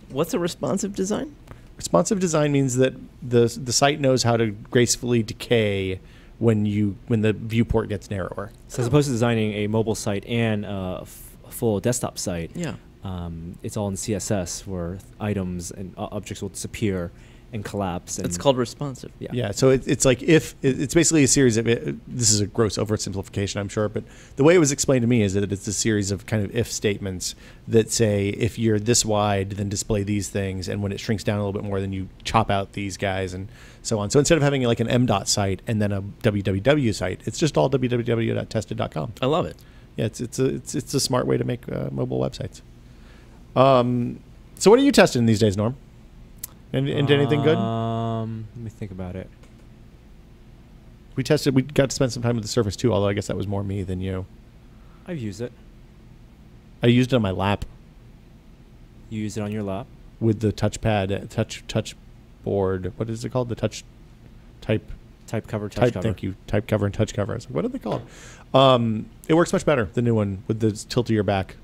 What's a responsive design? Responsive design means that the site knows how to gracefully decay when the viewport gets narrower. So as opposed to designing a mobile site and a full desktop site, Yeah. it's all in CSS where items and objects will disappear and collapse. And It's called responsive. Yeah. Yeah, so it's like it's basically a series of this is a gross oversimplification, I'm sure, but the way it was explained to me is that it's a series of kind of if statements that say if you're this wide, then display these things, and when it shrinks down a little bit more, then you chop out these guys and so on. So instead of having like an MDOT site and then a www site, it's just all www.tested.com. I love it. Yeah, it's a smart way to make mobile websites. So what are you testing these days, Norm? Into anything good? Let me think about it. We got to spend some time with the Surface 2, although I guess that was more me than you. I've used it. I used it on my lap You use it on your lap. with the touchpad, touch board. What is it called? The touch type. Type cover, touch Type. cover. Thank you. Type cover and touch cover. I was like, what are they called? It works much better. The new one with the tilt to your back.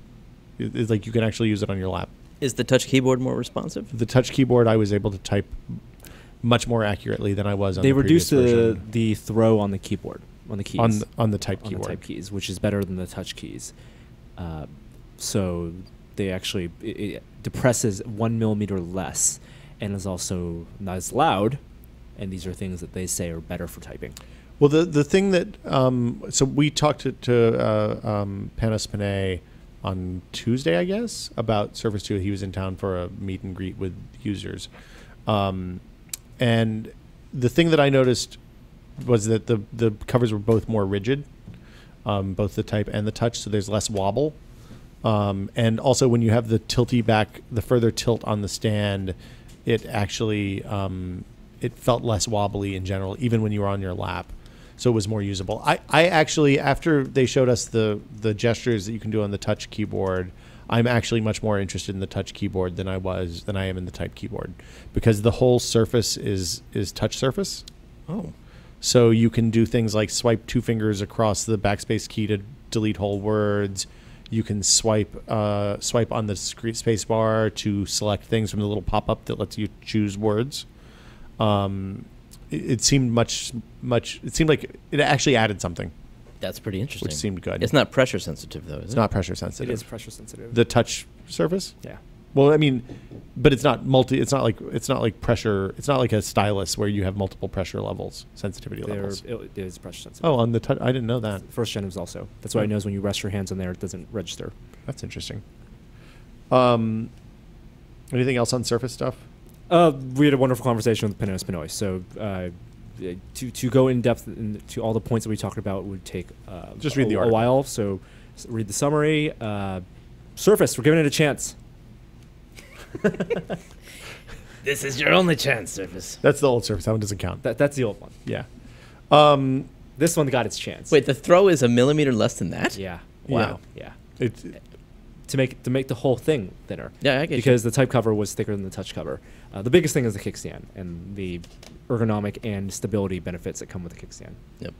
It's like you can actually use it on your lap. Is the touch keyboard more responsive? The touch keyboard, I was able to type much more accurately than I was on They the reduced previous version. the throw on the keyboard, on the keys. on the type on keyboard. the type keys, which is better than the touch keys. So they actually it depresses 1 millimeter less, and is also not as loud. And these are things that they say are better for typing. Well, the thing that so we talked to Panos Panay on Tuesday, I guess, about Surface 2. He was in town for a meet and greet with users, and the thing that I noticed was that the covers were both more rigid, both the Type and the Touch, so there's less wobble. And also when you have the tilty back, the further tilt on the stand, it actually it felt less wobbly in general, even when you were on your lap. So it was more usable. I actually, after they showed us the gestures that you can do on the Touch keyboard, I'm actually much more interested in the Touch keyboard than I am in the Type keyboard, because the whole surface is touch surface. Oh. So you can do things like swipe 2 fingers across the backspace key to delete whole words. You can swipe on the space bar to select things from the little pop-up that lets you choose words. It seemed it seemed like it actually added something. That's pretty interesting. Which seemed good. It's not pressure sensitive, though, is it? It's not pressure sensitive. It is pressure sensitive. The Touch surface? Yeah. Well, I mean, but it's not like pressure. It's not like a stylus where you have multiple pressure levels, sensitivity levels. It is pressure sensitive. Oh, on the Touch, I didn't know that. First gen is also. That's why it knows when you rest your hands on there, it doesn't register. That's interesting. Anything else on Surface stuff? We had a wonderful conversation with Panos Panay. So to go in depth to all the points that we talked about would take just read the article. A while. So read the summary. Surface, we're giving it a chance. This is your only chance, Surface. That's the old Surface. That one doesn't count. That's the old one. Yeah. This one got its chance. Wait, the throw is a millimeter less than that? Yeah. Wow. Yeah. It's to make the whole thing thinner. Yeah, I get because the Type cover was thicker than the Touch cover. The biggest thing is the kickstand and the ergonomic and stability benefits that come with the kickstand. Yep.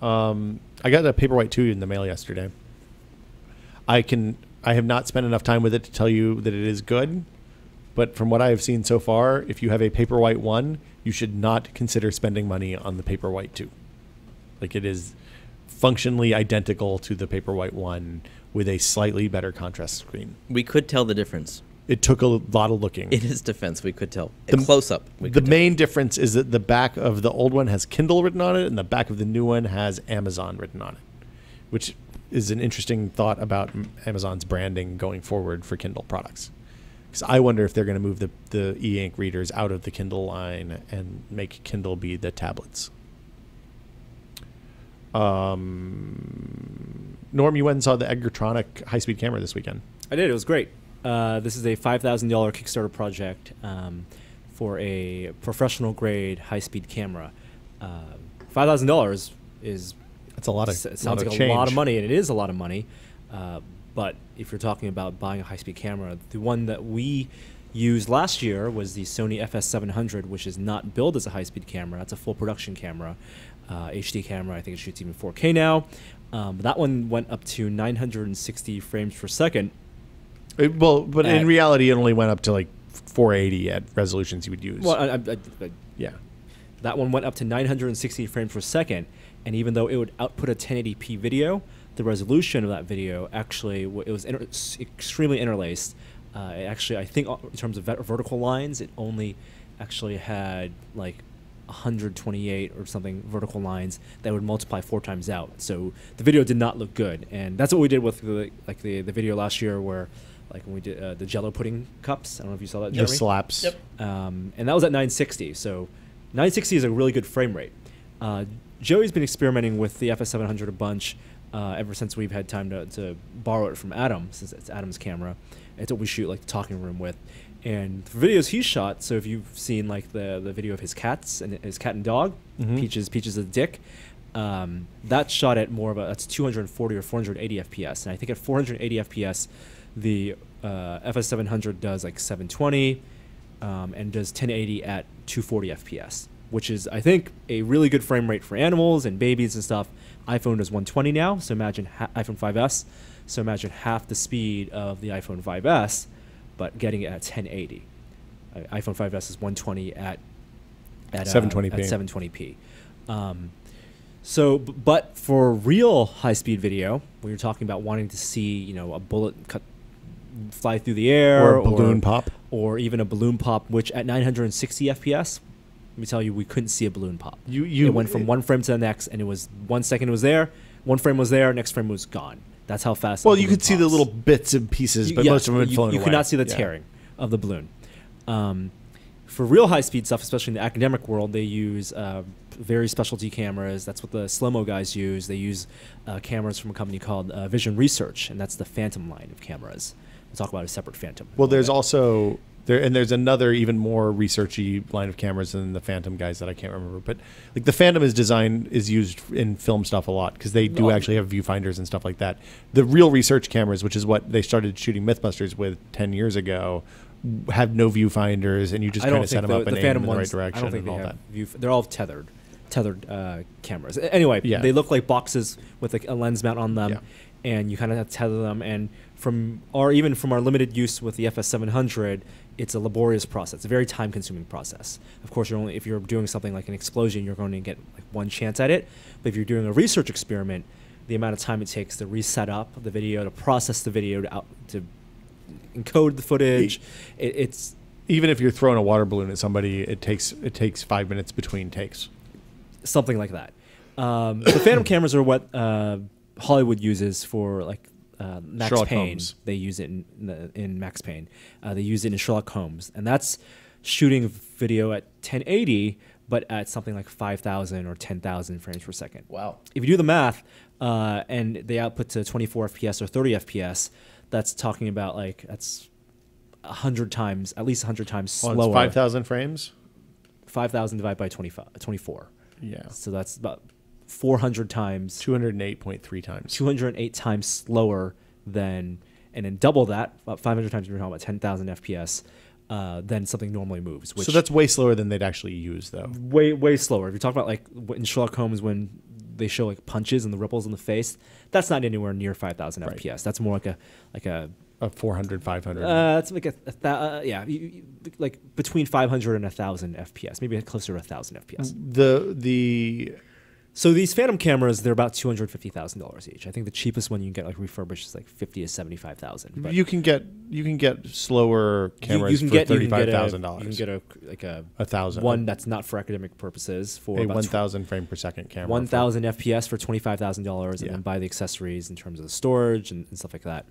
I got a Paperwhite 2 in the mail yesterday. I have not spent enough time with it to tell you that it is good, but from what I have seen so far, if you have a Paperwhite 1, you should not consider spending money on the Paperwhite 2. Like, it is functionally identical to the Paperwhite 1 with a slightly better contrast screen. We could tell the difference. It took a lot of looking. In his defense, we could tell. Close up. The main difference is that the back of the old one has Kindle written on it, and the back of the new one has Amazon written on it, which is an interesting thought about Amazon's branding going forward for Kindle products. Because I wonder if they're going to move the e-ink readers out of the Kindle line and make Kindle be the tablets. Norm, you went and saw the Edgartronic high-speed camera this weekend. I did. It was great. This is a $5,000 Kickstarter project for a professional-grade high-speed camera. $5,000 is that's a lot of sounds like a lot of money, and it is a lot of money. But if you're talking about buying a high-speed camera, the one that we used last year was the Sony FS700, which is not billed as a high-speed camera. It's a full production camera, HD camera. I think it shoots even 4K now. That one went up to 960 frames per second. But in reality, it only went up to like 480 at resolutions you would use. Well, yeah. That one went up to 960 frames per second, and even though it would output a 1080p video, the resolution of that video actually, it was extremely interlaced. It actually, I think in terms of vertical lines, it only actually had like 128 or something vertical lines that would multiply 4 times out. So the video did not look good, and that's what we did with the video last year where, like when we did the Jello pudding cups. I don't know if you saw that, Jeremy. The slaps. Yep. And that was at 960. So 960 is a really good frame rate. Joey's been experimenting with the FS700 a bunch ever since we've had time to borrow it from Adam, since it's Adam's camera. It's what we shoot like the talking room with. And the videos he shot, so if you've seen like the video of his cats and his cat and dog, Peaches the dick, that's shot at that's 240 or 480 FPS. And I think at 480 FPS, the FS700 does like 720 and does 1080 at 240 FPS, which is, I think, a really good frame rate for animals and babies and stuff. iPhone does 120 now, so imagine iPhone 5S. So imagine half the speed of the iPhone 5S, but getting it at 1080. iPhone 5S is 120 at 720p. At 720p. But for real high-speed video, when you're talking about wanting to see, a bullet fly through the air, or a balloon pop, or even a balloon pop, which at 960 FPS me tell you, we couldn't see a balloon pop. It went from one frame to the next, and it was 1 second it was there, one frame was there, next frame was gone. That's how fast. Well, you could see the little bits and pieces, but most of them had flown away. You could not see the tearing of the balloon. For real high-speed stuff, especially in the academic world, they use very specialty cameras. That's what the slow-mo guys use. They use cameras from a company called Vision Research, and that's the Phantom line of cameras. We'll talk about a separate Phantom. Well, there's also there's another even more researchy line of cameras than the Phantom guys that I can't remember. But like the Phantom is used in film stuff a lot because they do actually have viewfinders and stuff like that. The real research cameras, which is what they started shooting Mythbusters with 10 years ago, have no viewfinders, and you just kind of set them up and aim in the right direction. I don't think and all that. They're all tethered cameras. Anyway, they look like boxes with a lens mount on them, and you kind of have to tether them. And even from our limited use with the FS700, it's a laborious process. It's a very time-consuming process. Of course, if you're doing something like an explosion, you're going to get like one chance at it. But if you're doing a research experiment, the amount of time it takes to reset up the video, to process the video, to encode the footage, it's even if you're throwing a water balloon at somebody, it takes 5 minutes between takes, something like that. The Phantom cameras are what Hollywood uses for like Max Sherlock Payne. Holmes. They use it in Max Payne. They use it in Sherlock Holmes, and that's shooting video at 1080, but at something like 5,000 or 10,000 frames per second. Wow! If you do the math, and they output to 24 FPS or 30 FPS, that's talking about like that's 100 times, at least 100 times slower. Well, it's 5,000 frames. 5,000 divided by 24. Yeah. So that's about 400 times. 208.3 times. 208 times slower than, and then double that, about 500 times, we're talking about 10,000 FPS, than something normally moves. So that's way slower than they'd actually use, though. Way slower. If you talk about like in Sherlock Holmes when they show like punches and the ripples in the face, that's not anywhere near 5,000 FPS. That's more like a 400, 500. That's like like between 500 and 1,000 FPS, maybe closer to 1,000 FPS. So these Phantom cameras, they're about $250,000 each. I think the cheapest one you can get like refurbished is like $50,000 to $75,000. You can get slower cameras for $35,000. You can get a 1,000 one that's not for academic purposes for a 1,000 frame per second camera. 1,000 FPS for $25,000, and then buy the accessories in terms of the storage and stuff like that.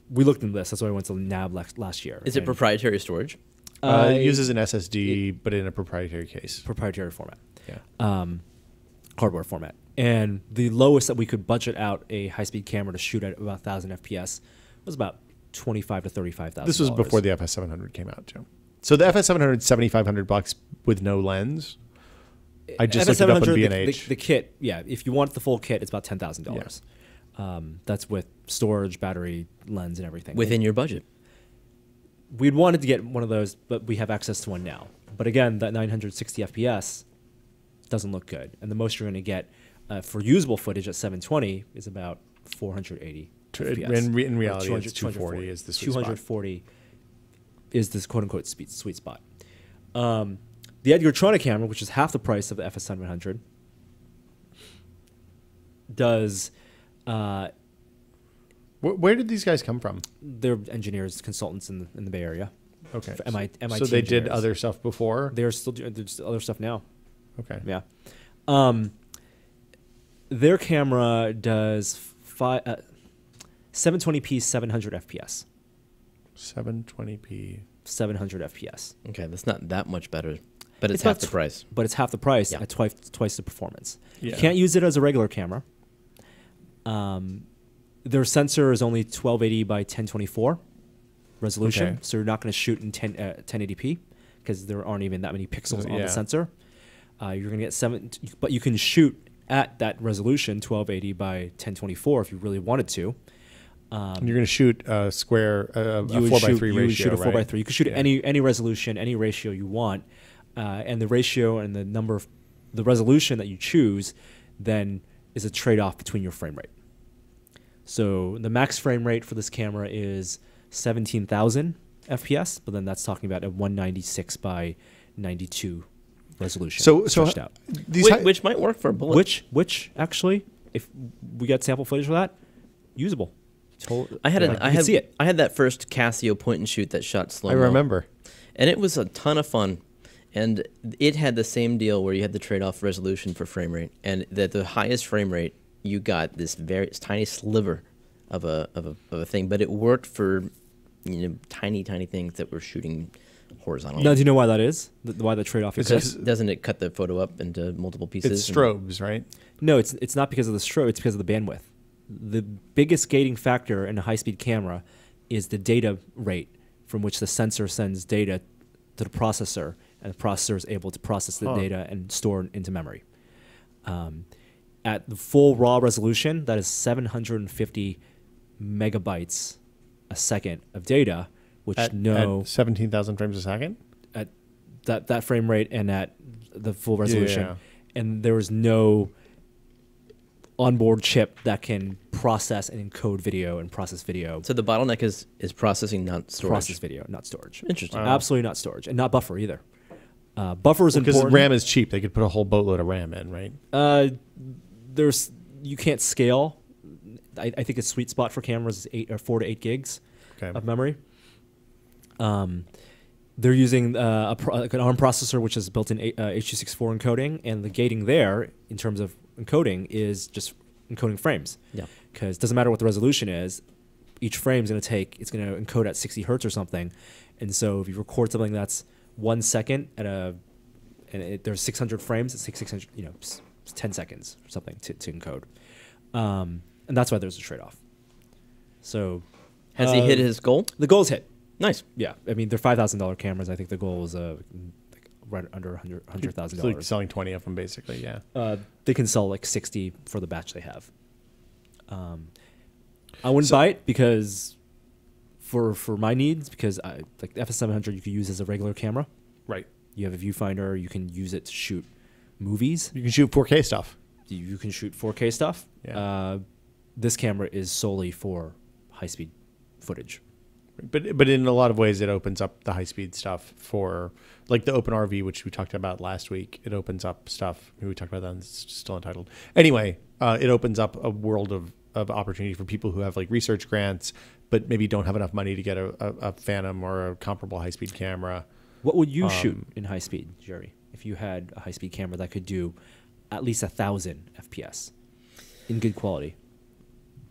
We looked into this. That's why I went to NAB last year. Is it proprietary storage? It uses an SSD, but in a proprietary case. Proprietary format. Yeah. Hardware format. And the lowest that we could budget out a high-speed camera to shoot at about 1,000 FPS was about $25,000 to $35,000. This was before the FS700 came out, too. So the FS700 $7,500 with no lens. I just looked it up on B&H. The kit, if you want the full kit, it's about $10,000. Yeah. That's with storage, battery, lens, and everything. Within your budget. We'd wanted to get one of those, but we have access to one now. But again, that 960 FPS doesn't look good. And the most you're going to get for usable footage at 720 is about 480 FPS. In reality, it's 240 is the sweet 240 spot. Is this quote-unquote sweet spot. The Edgar Tronic camera, which is half the price of the FS700, does... where did these guys come from? They're engineers, consultants in the Bay Area. Okay. MIT so they engineers. did other stuff before? They're still doing other stuff now. Okay. Yeah. Their camera does 720p 700 FPS. 720p 700 FPS. Okay, that's not that much better, but it's half the price. But it's half the price at twice the performance. Yeah. You can't use it as a regular camera. Their sensor is only 1280 by 1024 resolution, so you're not going to shoot in 1080p because there aren't even that many pixels on the sensor. You're going to get but you can shoot at that resolution, 1280 by 1024, if you really wanted to. And you're going to shoot a square, a 4:3 ratio. You would shoot a 4:3. Right? You could shoot any resolution, any ratio you want, and the ratio and the number of the resolution that you choose then is a trade-off between your frame rate. So the max frame rate for this camera is 17,000 FPS, but then that's talking about a 196 by 92 resolution. So out. Which might work for a bullet. Which actually, if we get sample footage for that, usable. I had that first Casio point and shoot that shot slow-mo. I remember. And it was a ton of fun. And it had the same deal where you had the trade-off resolution for frame rate, and that the highest frame rate you got this very tiny sliver of a thing, but it worked for tiny things that were shooting horizontally. Now, do you know why that is? Why the trade-off exists? Doesn't it cut the photo up into multiple pieces? It's strobes, right? No, it's not because of the strobe. It's because of the bandwidth. The biggest gating factor in a high-speed camera is the data rate from which the sensor sends data to the processor, and the processor is able to process the data and store it into memory. At the full raw resolution, that is 750 megabytes a second of data, which at 17,000 frames a second? At that frame rate and at the full resolution. Yeah. And there is no onboard chip that can process and encode video and process video. So the bottleneck is processing, not storage. Process video, not storage. Interesting. Wow. Absolutely not storage, and not buffer either. Buffer is important because RAM is cheap. They could put a whole boatload of RAM in, right? You can't scale. I think the sweet spot for cameras is 4 to 8 gigs of memory. They're using an ARM processor, which is built in H.264 encoding, and the gating there, in terms of encoding, is just encoding frames. Yeah. Because it doesn't matter what the resolution is, each frame is going to encode at 60 hertz or something, and so if you record something that's 1 second there's 600 frames, it's like 600, it's 10 seconds or something to encode, and that's why there's a trade-off. So, has he hit his goal? The goal's hit. Nice. Yeah, I mean they're $5,000 cameras. I think the goal is right under $100,000. It's like selling 20 of them, basically. Yeah. They can sell like 60 for the batch they have. I wouldn't buy it because for my needs, because like the FS700 you could use as a regular camera. Right. You have a viewfinder. You can use it to shoot movies. You can shoot 4K stuff. You can shoot 4K stuff. Yeah. This camera is solely for high-speed footage. But in a lot of ways, it opens up the high-speed stuff for, like the OpenRV, which we talked about last week. It opens up stuff. Maybe we talked about that, and it's still entitled. Anyway, it opens up a world of opportunity for people who have like research grants, but maybe don't have enough money to get a Phantom or a comparable high-speed camera. What would you shoot in high-speed, Jerry, if you had a high-speed camera that could do at least 1,000 FPS in good quality?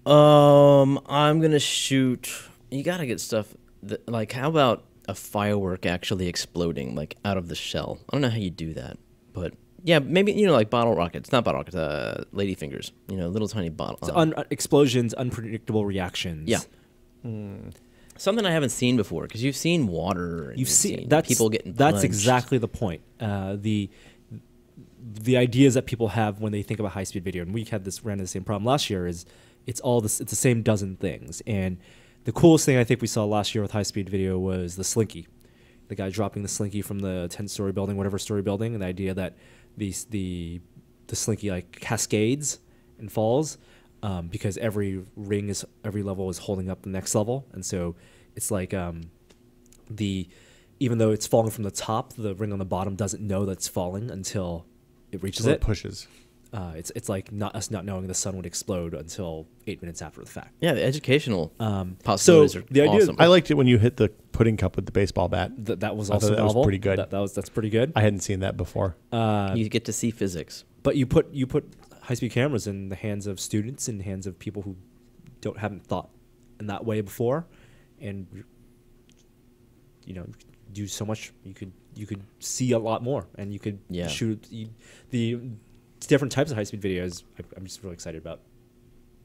I'm going to shoot... You got to get stuff like, how about a firework actually exploding like out of the shell? I don't know how you do that, but yeah, maybe, like bottle rockets, not bottle rockets, ladyfingers, little tiny bottle. Explosions, unpredictable reactions. Yeah. Something I haven't seen before, because you've seen water. And you've seen people getting punched. That's exactly the point. The ideas that people have when they think about high-speed video, and we ran into the same problem last year, is it's the same dozen things. And the coolest thing I think we saw last year with high-speed video was the Slinky. The guy dropping the Slinky from the 10-story building, whatever story building, and the idea that the Slinky like cascades and falls because every level is holding up the next level. And so it's like even though it's falling from the top, the ring on the bottom doesn't know that it's falling until it reaches it. It pushes. It's like us not knowing the sun would explode until 8 minutes after the fact. Yeah, the educational possibilities are awesome. I liked it when you hit the pudding cup with the baseball bat. That was also novel. That was pretty good. That's pretty good. I hadn't seen that before. You get to see physics. But you put high-speed cameras in the hands of students, in the hands of people who haven't thought in that way before, and do so much. You could see a lot more, and you could shoot the different types of high-speed videos. I'm just really excited about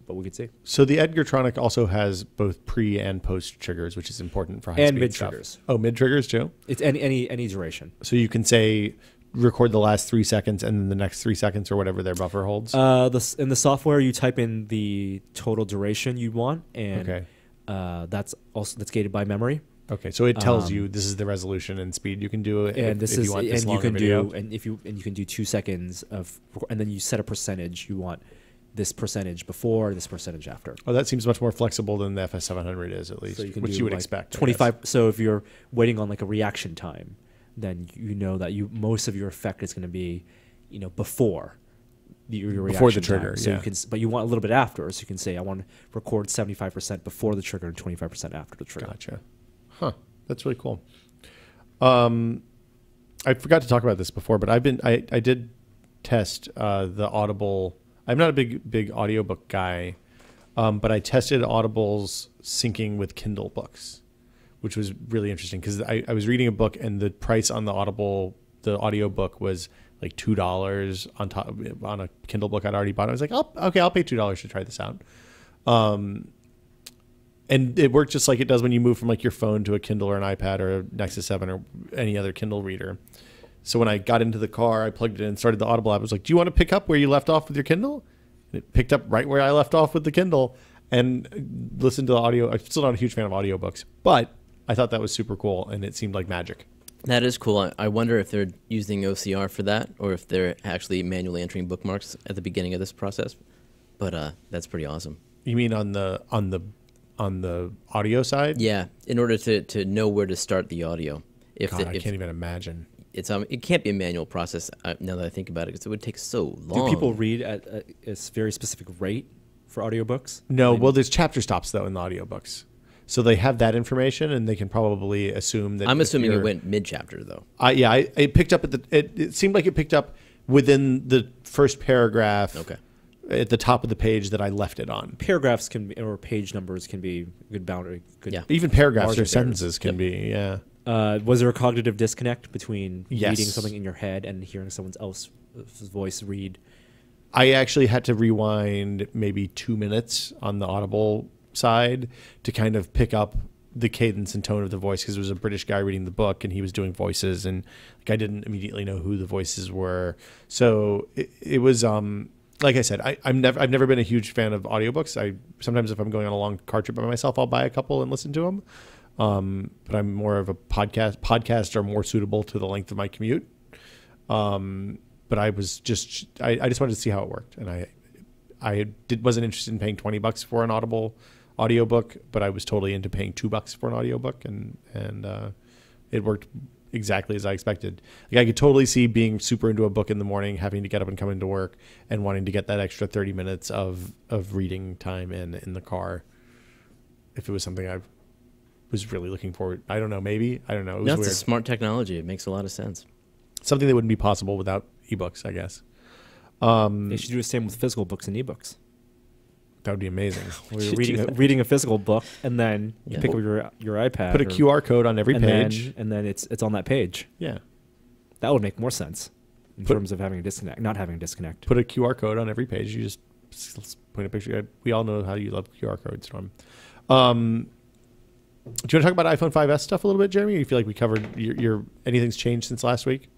what we could see. So the Edgartronic also has both pre and post triggers, which is important for high-speed and mid stuff. triggers. Oh, mid triggers too. It's any duration. So you can say record the last 3 seconds and then the next 3 seconds or whatever their buffer holds. In the software, you type in the total duration you want, and that's gated by memory. Okay, so it tells you this is the resolution and speed you can do it, and if you want this longer video. You can do 2 seconds of, and then you set a percentage. You want this percentage before, this percentage after. Oh, that seems much more flexible than the FS700 is, at least, so which you would expect. 25. So if you're waiting on like a reaction time, then that most of your effect is going to be, before your reaction before the trigger. Time. So you can, but you want a little bit after, so you can say I want to record 75% before the trigger and 25% after the trigger. Gotcha. Huh. That's really cool. I forgot to talk about this before, but I did test the Audible. I'm not a big audiobook guy, but I tested Audible's syncing with Kindle books, which was really interesting because I was reading a book and the price on the audiobook was like $2 on a Kindle book I'd already bought. I was like, I'll pay $2 to try this out. And it worked just like it does when you move from like your phone to a Kindle or an iPad or a Nexus 7 or any other Kindle reader. So when I got into the car, I plugged it in and started the Audible app. I was like, do you want to pick up where you left off with your Kindle? And it picked up right where I left off with the Kindle and listened to the audio. I'm still not a huge fan of audiobooks, but I thought that was super cool and it seemed like magic. That is cool. I wonder if they're using OCR for that or if they're actually manually entering bookmarks at the beginning of this process. But that's pretty awesome. You mean on the audio side? Yeah, in order to know where to start the audio. I can't even imagine. It can't be a manual process now that I think about it, because it would take so long. Do people read at a very specific rate for audiobooks? No, well, there's chapter stops though in the audiobooks, so they have that information and they can probably assume that. I'm assuming it went mid chapter though. It picked up it seemed like it picked up within the first paragraph. Okay. At the top of the page that I left it on. Paragraphs can be, or page numbers can be good boundary. Good, yeah. Even paragraphs or sentences can be. Yeah. Was there a cognitive disconnect between Yes. reading something in your head and hearing someone else's voice read? I actually had to rewind maybe 2 minutes on the Audible side to kind of pick up the cadence and tone of the voice, because it was a British guy reading the book and he was doing voices, and like I didn't immediately know who the voices were. So it was like I said, I've never been a huge fan of audiobooks. Sometimes if I'm going on a long car trip by myself, I'll buy a couple and listen to them. But I'm more of a podcast. Podcasts are more suitable to the length of my commute. But I just wanted to see how it worked, and I wasn't interested in paying $20 for an Audible audiobook, but I was totally into paying $2 for an audiobook, and it worked exactly as I expected. Like I could totally see being super into a book in the morning, having to get up and come into work, and wanting to get that extra 30 minutes of reading time in the car. If it was something I was really looking forward, I don't know, maybe. I don't know. It was That's weird. a smart technology. It makes a lot of sense. Something that wouldn't be possible without ebooks, I guess. They should do the same with physical books and ebooks. That would be amazing. Where you're reading a physical book, and then you pick up your iPad. Put a QR code on every page. And then it's on that page. Yeah. That would make more sense in terms of having a disconnect, not having a disconnect. Put a QR code on every page. You just point a picture. We all know how you love QR codes, Norm. Do you want to talk about iPhone 5S stuff a little bit, Jeremy? Or you feel like we covered your anything's changed since last week?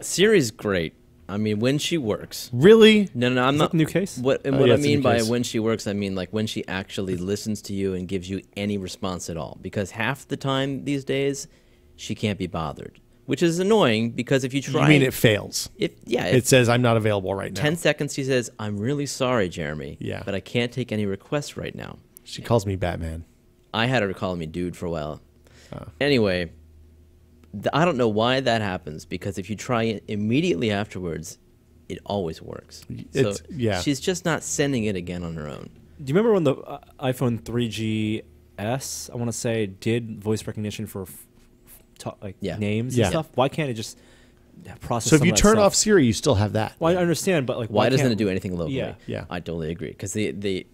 Siri's great. I mean, when she works. Really? No, I'm not. Is that the new case? What I mean by when she works, I mean like when she actually listens to you and gives you any response at all. Because half the time these days, she can't be bothered, which is annoying. Because if you try, You mean it fails? It says I'm not available right now. 10 seconds, she says, "I'm really sorry, Jeremy. Yeah. But I can't take any requests right now." She calls me Batman. I had her calling me dude for a while. Anyway, I don't know why that happens, because if you try it immediately afterwards, it always works. She's just not sending it again on her own. Do you remember when the iPhone 3GS, I want to say, did voice recognition for names and stuff? Why can't it just process? So if you turn off Siri, you still have that. Well, I understand, but like, why doesn't it do anything locally? Yeah. I totally agree, because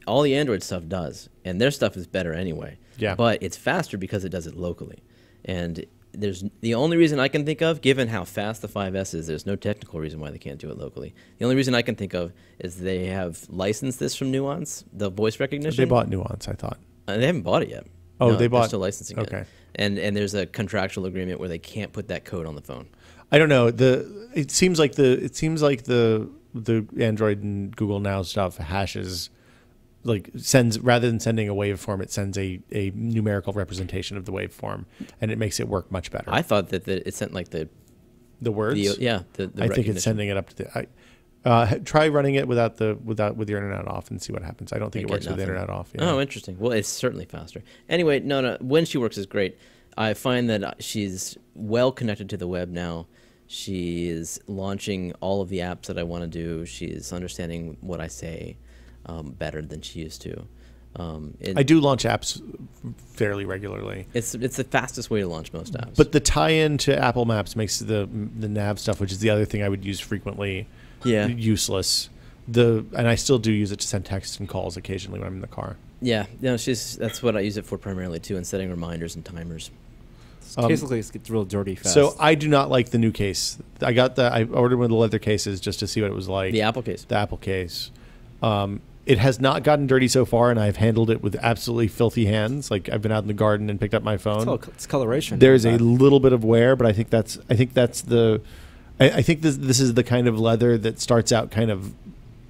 all the Android stuff does, and their stuff is better anyway. Yeah. But it's faster because it does it locally, and there's the only reason I can think of, given how fast the 5S is, there's no technical reason why they can't do it locally. The only reason I can think of is they have licensed this from Nuance, the voice recognition. They bought Nuance, I thought. They haven't bought it yet. Oh, no, they bought. They're still licensing it. Okay. And there's a contractual agreement where they can't put that code on the phone. I don't know. It seems like the Android and Google Now stuff hashes, like sends, rather than sending a waveform, it sends a numerical representation of the waveform, and it makes it work much better. I thought that it sent like the words. The I think it's sending it up to the. Try running it with your internet off and see what happens. I don't think it works with the internet off. Yeah. Oh, interesting. Well, it's certainly faster. Anyway, no. When she works is great. I find that she's well connected to the web now. She is launching all of the apps that I want to do. She is understanding what I say better than she used to. I do launch apps fairly regularly. It's the fastest way to launch most apps. But the tie-in to Apple Maps makes the nav stuff, which is the other thing I would use frequently, useless. And I still do use it to send texts and calls occasionally when I'm in the car. Yeah, that's what I use it for primarily too, and setting reminders and timers. Case gets real dirty fast. So I do not like the new case. I ordered one of the leather cases just to see what it was like. The Apple case. The Apple case. It has not gotten dirty so far, and I've handled it with absolutely filthy hands. Like I've been out in the garden and picked up my phone. It's coloration. There's a little bit of wear, but I think this is the kind of leather that starts out kind of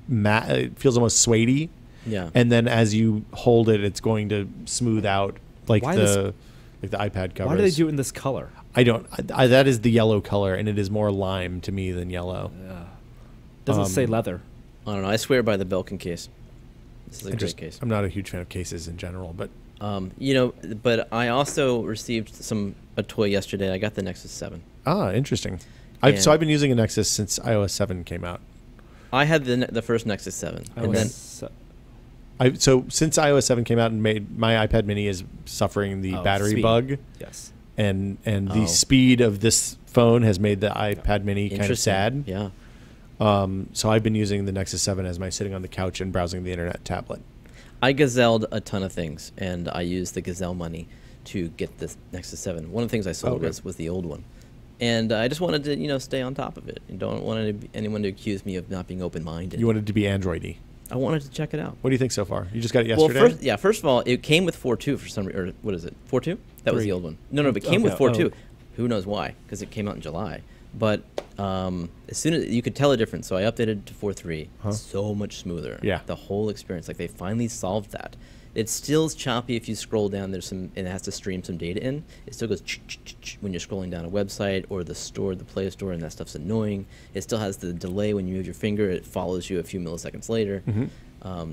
matte. It feels almost suedey. Yeah. And then as you hold it, it's going to smooth out like the iPad covers. Why do they do it in this color? I don't. That is the yellow color, and it is more lime to me than yellow. Yeah. Doesn't say leather. I don't know. I swear by the Belkin case. This is a great case. I'm not a huge fan of cases in general, but but I also received a toy yesterday. I got the Nexus 7. Ah, interesting. So I've been using a Nexus since iOS 7 came out. I had the first Nexus 7, and then so since iOS 7 came out and made my iPad Mini is suffering the battery bug. Yes. And the speed of this phone has made the iPad Mini kind of sad. Yeah. So I've been using the Nexus 7 as my sitting on the couch and browsing the internet tablet. I gazelled a ton of things, and I used the Gazelle money to get the Nexus 7. One of the things I sold was the old one. And I just wanted to, stay on top of it. And don't want anyone to accuse me of not being open-minded. You wanted to be Android-y. I wanted to check it out. What do you think so far? You just got it yesterday? Well, first of all, it came with 4.2 for some reason. Or what is it? 4.2? That was the old one. No, but it came with 4.2. Who knows why? Because it came out in July. But as soon as you could tell a difference, so I updated to 4.3. So much smoother. Yeah. The whole experience, like they finally solved that. It still is choppy if you scroll down. And it has to stream some data in. It still goes when you're scrolling down a website or the Play Store, and that stuff's annoying. It still has the delay when you move your finger. It follows you a few milliseconds later.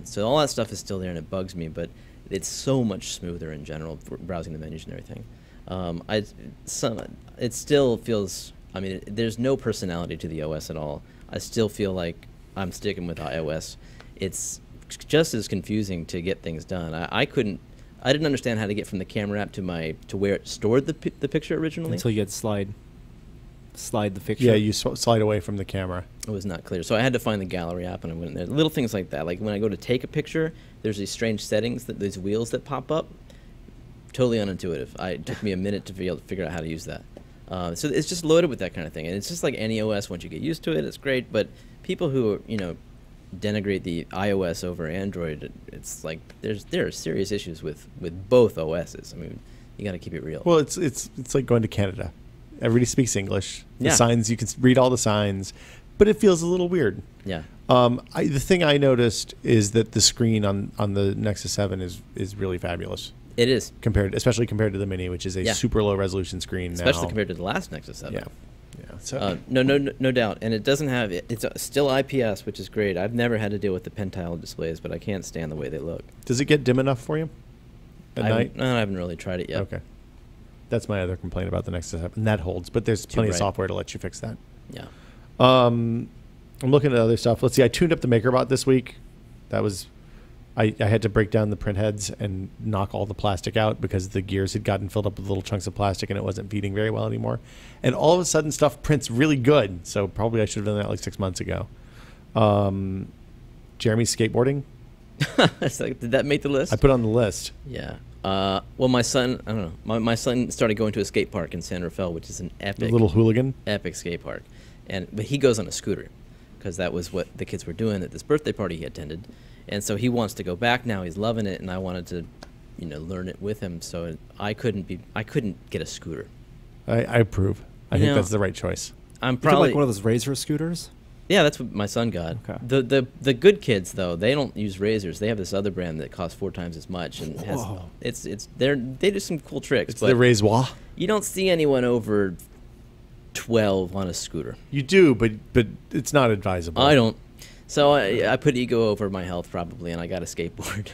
So all that stuff is still there, and it bugs me. But it's so much smoother in general for browsing the menus and everything. It still feels. I mean, there's no personality to the OS at all. I still feel like I'm sticking with iOS. It's just as confusing to get things done. I didn't understand how to get from the camera app to where it stored the picture originally. Until you had to slide the picture. Yeah, you slide away from the camera. It was not clear. So I had to find the gallery app, and I went in there. Little things like that. Like when I go to take a picture, there's these strange settings, these wheels that pop up. Totally unintuitive. It took me a minute to be able to figure out how to use that. So it's just loaded with that kind of thing. And it's just like any OS. Once you get used to it, it's great. But people who, denigrate the iOS over Android, it's like there are serious issues with both OSs. I mean, you got to keep it real. Well, it's like going to Canada. Everybody speaks English. The Yeah. signs, you can read all the signs, but it feels a little weird. Yeah. The thing I noticed is that the screen on the Nexus 7 is really fabulous. It is. Especially compared to the Mini, which is a super low resolution screen especially now. compared to the last Nexus 7. Yeah. So no doubt. And it doesn't have it's still IPS, which is great. I've never had to deal with the pentile displays, but I can't stand the way they look. Does it get dim enough for you at night? I haven't really tried it yet. Okay. That's my other complaint about the Nexus 7. And that holds, but there's plenty of software to let you fix that. Yeah. I'm looking at other stuff. Let's see. I tuned up the MakerBot this week. That was I had to break down the print heads and knock all the plastic out because the gears had gotten filled up with little chunks of plastic and it wasn't feeding very well anymore. And all of a sudden stuff prints really good. So probably I should have done that like 6 months ago. Jeremy's skateboarding. Did that make the list? I put it on the list. Yeah. Well, my son, I don't know. My son started going to a skate park in San Rafael, which is an epic, a little hooligan, epic skate park, but he goes on a scooter because that was what the kids were doing at this birthday party he attended, and so he wants to go back now. He's loving it, and I wanted to, learn it with him. So I couldn't get a scooter. I approve. I think that's the right choice. I'm probably like one of those Razor scooters. Yeah, that's what my son got. Okay. The good kids though, they don't use razors. They have this other brand that costs 4 times as much and has they do some cool tricks. It's but the Razoir. You don't see anyone over 12 on a scooter. You do, but it's not advisable. I don't. So I put ego over my health probably, and I got a skateboard.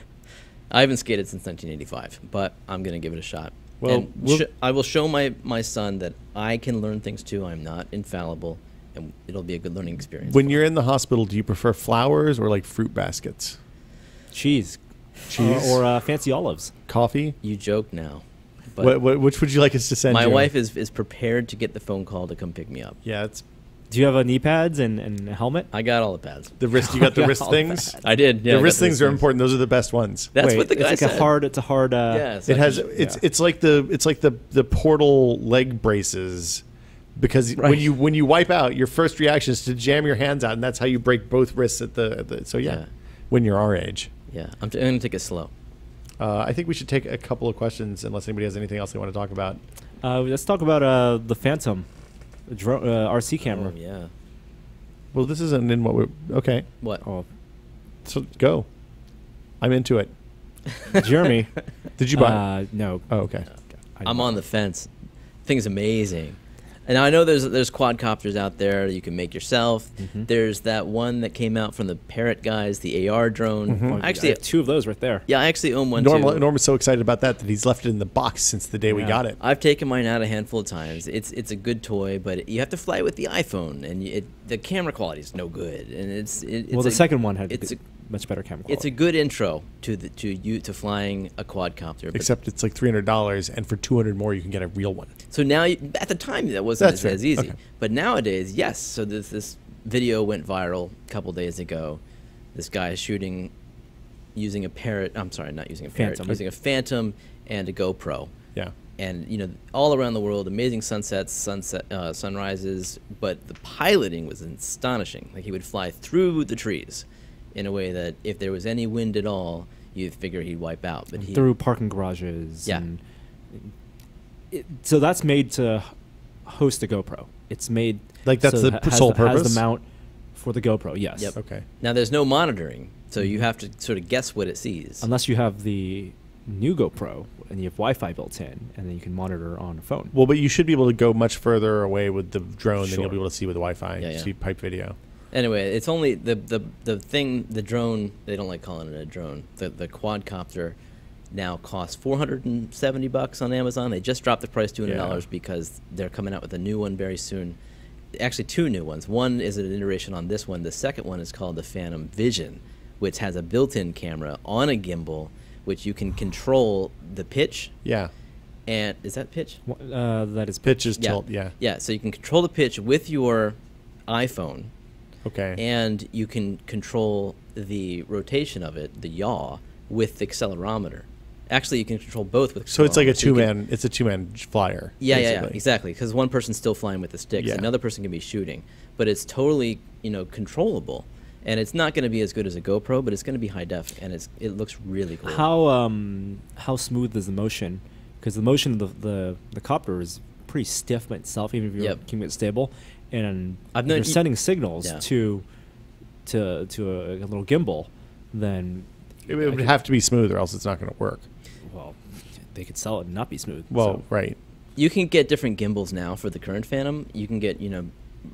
I haven't skated since 1985, but I'm gonna give it a shot. Well, I will show my son that I can learn things too. I'm not infallible. And it'll be a good learning experience. When you're in the hospital, do you prefer flowers or like fruit baskets? Cheese. cheese, or fancy olives. coffee. You joke now. But Which would you like us to send my you? wife is prepared to get the phone call to come pick me up. Yeah, it's Do you have knee pads and a helmet? I got all the pads. the wrist. You got the Yeah, wrist all things. I did. Yeah, I The got wrist the things are important. Those are the best ones. That's Wait, what the guy it's like said. It's a hard. Yeah, It has. like- It's like the portal leg braces, because Right. when you wipe out, your first reaction is to jam your hands out, and that's how you break both wrists at the. So yeah, Yeah. when you're our age. Yeah, I'm going to take it slow. I think we should take a couple of questions, unless anybody has anything else they want to talk about. Let's talk about the Phantom, RC camera. Oh, yeah. Well, this isn't in what we're okay. What? Oh, So go. I'm into it. Jeremy. Did you buy? No. Oh, okay. I'm on the fence. Thing's amazing. And I know there's quadcopters out there that you can make yourself. Mm-hmm. There's that one that came out from the Parrot guys, the AR drone. Mm-hmm. I Actually, have two of those right there. yeah, I actually own one Norm too. is so excited about that he's left it in the box since the day we Yeah. got it. I've taken mine out a handful of times. It's a good toy, but you have to fly with the iPhone, and the camera quality is no good. And it's Well, the second one had it's a much better camera quality. it's a good intro to flying a quadcopter. But Except it's like $300, and for $200 more, you can get a real one. So now, at the time, that wasn't That's as right. easy. Okay. But nowadays, yes. So this video went viral a couple days ago. This guy is shooting using a Parrot. I'm sorry, not using a Parrot. Phantom. Using a Phantom and a GoPro. Yeah. And all around the world, amazing sunsets, sunrises. But the piloting was astonishing. Like, he would fly through the trees in a way that if there was any wind at all, you'd figure he'd wipe out. But he through parking garages. Yeah. And so that's made to host a GoPro. It's made Like, that's so the it has sole the, has purpose? the mount for the GoPro. Yes. Yep. Okay. Now there's no monitoring, so Mm-hmm. you have to sort of guess what it sees. Unless you have the new GoPro and you have Wi-Fi built in, and then you can monitor on a phone. Well, but you should be able to go much further away with the drone than you'll Sure. be able to see with Wi-Fi. Yeah, yeah. See pipe video. Anyway, it's only the drone. They don't like calling it a drone. The quadcopter now costs $470 on Amazon. They just dropped the price $200 Yeah. because they're coming out with a new one very soon. Actually, two new ones. One is an iteration on this one. The second one is called the Phantom Vision, which has a built-in camera on a gimbal, which you can control the pitch. Yeah. And is that pitch? That is Pitch is Yeah. tilt. Yeah. Yeah. So you can control the pitch with your iPhone. Okay. And you can control the rotation of it, the yaw, with the accelerometer. Actually, you can control both with. So it's like a accelerometer. So you can- two-man. It's a two-man flyer. Yeah, basically. exactly. Because one person's still flying with the sticks, Yeah. another person can be shooting, but it's totally controllable, and it's not going to be as good as a GoPro, but it's going to be high def, and it looks really cool. how smooth is the motion? Because the motion of the copter is pretty stiff by itself, even if you're Yep. keeping it stable, and I've if known- you're sending signals Yeah. to a little gimbal, then It would have to be smooth, or else it's not going to work. well, they could sell it and not be smooth. Well, so. right. You can get different gimbals now for the current Phantom. You can get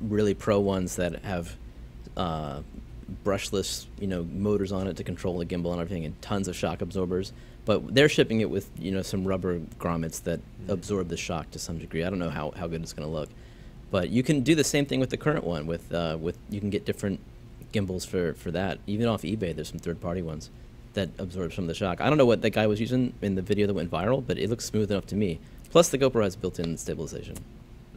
really pro ones that have brushless motors on it to control the gimbal and everything, and tons of shock absorbers. But they're shipping it with some rubber grommets that absorb the shock to some degree. I don't know how good it's going to look, but you can do the same thing with the current one. With you can get different gimbals for that. Even off eBay, there's some third-party ones that absorb some of the shock. I don't know what that guy was using in the video that went viral, but it looks smooth enough to me. Plus, the GoPro has built-in stabilization.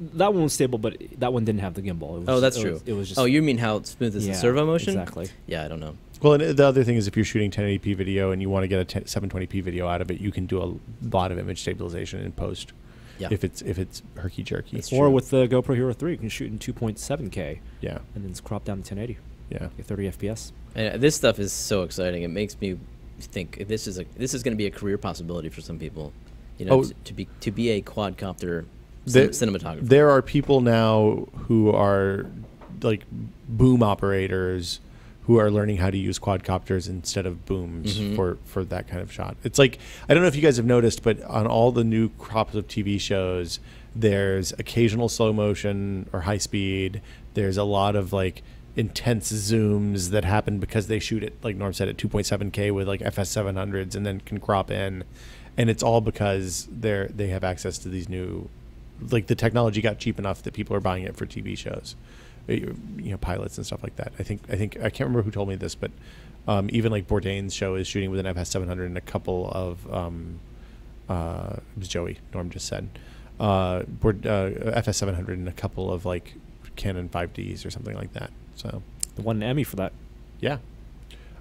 That one was stable, but that one didn't have the gimbal. It was, Oh, that's it true. was, it was just. Oh, you mean how smooth is the servo motion? Exactly. Yeah, I don't know. Well, and the other thing is, if you're shooting 1080p video and you want to get a 720p video out of it, you can do a lot of image stabilization in post. Yeah. If it's herky jerky. That's Or true. with the GoPro Hero 3, you can shoot in 2.7K Yeah. and then it's cropped down to 1080, Yeah. get 30 FPS. And this stuff is so exciting. It makes me think this is going to be a career possibility for some people. Oh. To be a quadcopter There- cinematographer. There are people now who are like boom operators who are learning how to use quadcopters instead of booms for that kind of shot. It's like, I don't know if you guys have noticed, but on all the new crops of TV shows, there's occasional slow motion or high speed. There's a lot of like intense zooms that happen because they shoot it, like Norm said, at 2.7K with like FS700s and then can crop in. And it's all because they have access to these new, like the technology got cheap enough that people are buying it for TV shows, pilots and stuff like that. I think I can't remember who told me this, but Even like Bourdain's show is shooting with an FS700 and a couple of it was Joey Norm just said FS700 and a couple of like Canon 5Ds or something like that. So they won an Emmy for that. Yeah.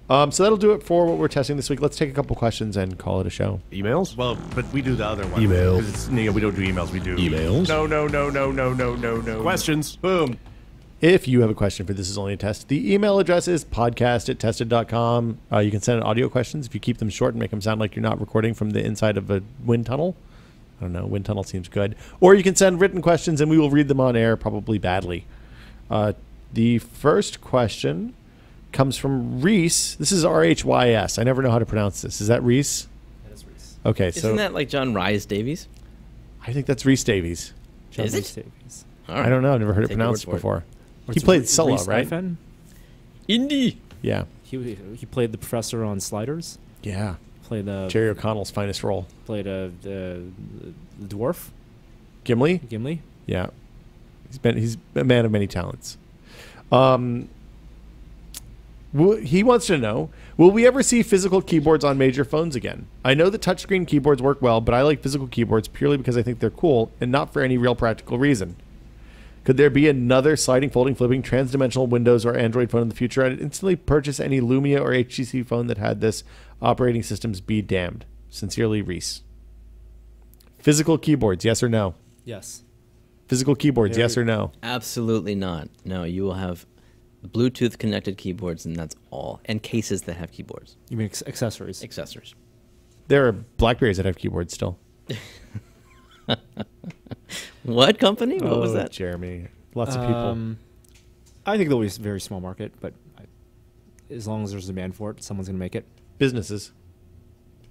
So that'll do it for what we're testing this week. Let's take a couple questions and call it a show. Emails? Well, but we do the other one. Emails. 'Cause it's, we don't do emails. We do emails. No. Questions. Boom. If you have a question for This Is Only a Test, the email address is podcast@tested.com. You can send in audio questions if you keep them short and make them sound like you're not recording from the inside of a wind tunnel. I don't know. Wind tunnel seems good. Or you can send written questions and we will read them on air, probably badly. The first question comes from Reese. This is RHYS. I never know how to pronounce this. Is that Reese? That is Reese. Okay, Isn't that like John Rhys Davies? I think that's Reese Davies. John Is Rhys it? Davies. All right. I don't know. I've never heard it Take your pronounced word for it. before. He What's played Reese Sulla, right? Ifen? Indy. Yeah. He played the professor on Sliders. Yeah. Played Jerry O'Connell's finest role. Played the dwarf Gimli? Gimli. Yeah. He's a man of many talents. He wants to know, will we ever see physical keyboards on major phones again? I know that touchscreen keyboards work well, but I like physical keyboards purely because I think they're cool and not for any real practical reason. Could there be another sliding, folding, flipping, trans-dimensional Windows or Android phone in the future? I'd instantly purchase any Lumia or HTC phone that had this. Operating systems be damned. Sincerely, Reese. Physical keyboards, yes or no? Yes. Physical keyboards, yes or no? Absolutely not. No, you will have Bluetooth connected keyboards, and that's all. And cases that have keyboards. You mean accessories? Accessories. There are Blackberries that have keyboards still. What company? What was that? Jeremy. Lots of people. I think there'll be a very small market, but as long as there's demand for it, someone's going to make it. Businesses.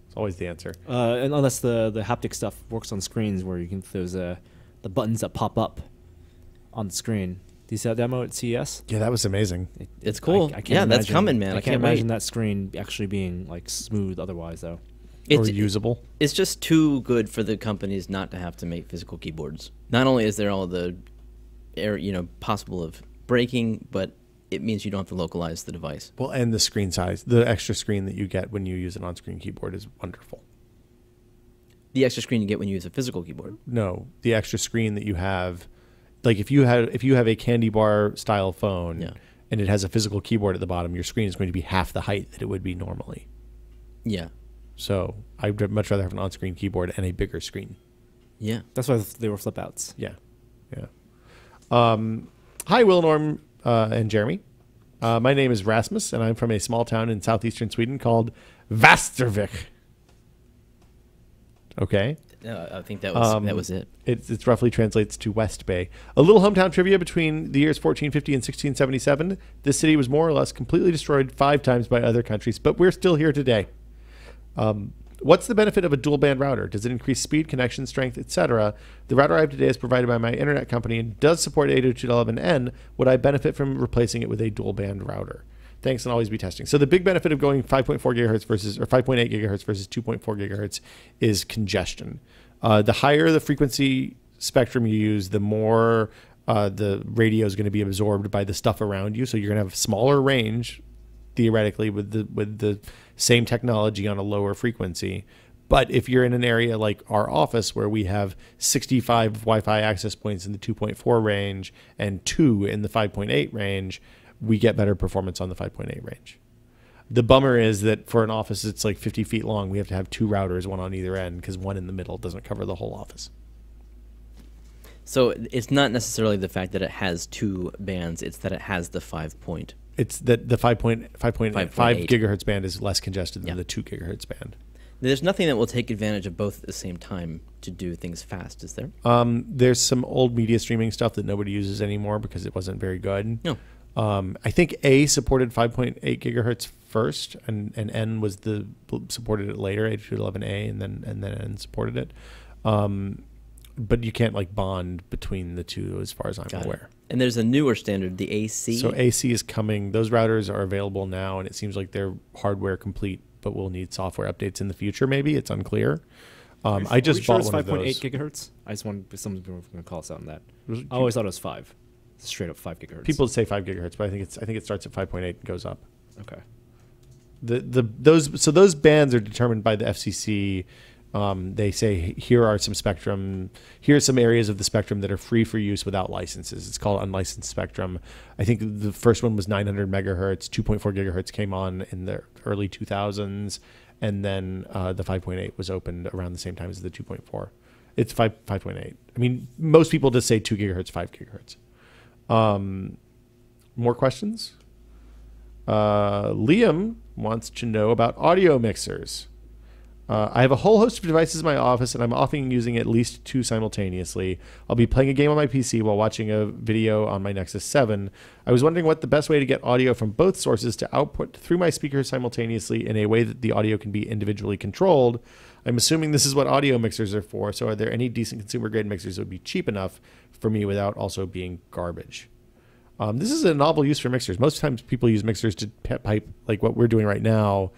It's always the answer. And unless the haptic stuff works on screens where you can those the buttons that pop up on the screen. Do you see that demo at CES? Yeah, that was amazing. It's cool. I can't Yeah, that's imagine- coming, man. I I can't can't imagine wait. that screen actually being like smooth otherwise, though. Or It's usable. It's just too good for the companies not to have to make physical keyboards. Not only is there all the possible of breaking, but it means you don't have to localize the device. Well, and the screen size. The extra screen that you get when you use an on-screen keyboard is wonderful. The extra screen you get when you use a physical keyboard. No, the extra screen that you have, like if you have a candy bar style phone Yeah. and it has a physical keyboard at the bottom, your screen is going to be half the height that it would be normally. Yeah. So I'd much rather have an on-screen keyboard and a bigger screen. Yeah. That's why they were flip outs. Yeah, yeah. Hi, Will, Norm, and Jeremy. My name is Rasmus, and I'm from a small town in southeastern Sweden called Västervik. Okay. I think that was it. It roughly translates to West Bay. A little hometown trivia: between the years 1450 and 1677, this city was more or less completely destroyed 5 times by other countries, but we're still here today. What's the benefit of a dual band router? Does it increase speed, connection strength, etc.? The router I have today is provided by my internet company and does support 802.11n. Would I benefit from replacing it with a dual band router? Thanks, and always be testing. So the big benefit of going 5.4 gigahertz versus, or 5.8 gigahertz versus 2.4 gigahertz is congestion. The higher the frequency spectrum you use, the more the radio is going to be absorbed by the stuff around you. So you're going to have smaller range, theoretically, with the same technology on a lower frequency. But if you're in an area like our office where we have 65 Wi-Fi access points in the 2.4 range and 2 in the 5.8 range, we get better performance on the 5.8 range. The bummer is that for an office that's like 50 feet long, we have to have 2 routers, one on either end, because one in the middle doesn't cover the whole office. So it's not necessarily the fact that it has 2 bands; it's that it has the 5 point. It's that the 5.5 5.8 gigahertz band is less congested than Yeah. the 2 gigahertz band. There's nothing that will take advantage of both at the same time to do things fast, is there? There's some old media streaming stuff that nobody uses anymore because it wasn't very good. No. I think A supported 5.8 gigahertz first, and N was supported it later, 802.11a, and then N supported it. But you can't like bond between the two, as far as I'm aware. And there's a newer standard, the AC. So AC is coming. Those routers are available now, and it seems like they're hardware complete, but we'll need software updates in the future. Maybe it's unclear. I just bought one of those. 5.8 gigahertz. I just wanted someone's going to call us out on that. I always thought it was 5. Straight up 5 gigahertz. People say 5 gigahertz, but I think it starts at 5.8 and goes up. Okay. those bands are determined by the FCC. They say here's some areas of the spectrum that are free for use without licenses. It's called unlicensed spectrum. I think the first one was 900 megahertz. 2.4 gigahertz came on in the early 2000s, and then the 5.8 was opened around the same time as the 2.4. It's 5.8. I mean, most people just say 2 gigahertz, 5 gigahertz. More questions? Liam wants to know about audio mixers. I have a whole host of devices in my office, and I'm often using at least 2 simultaneously. I'll be playing a game on my PC while watching a video on my Nexus 7. I was wondering what the best way to get audio from both sources to output through my speakers simultaneously in a way that the audio can be individually controlled. I'm assuming this is what audio mixers are for, so are there any decent consumer-grade mixers that would be cheap enough for me without also being garbage? This is a novel use for mixers. Most times people use mixers to pipe, like what we're doing right now,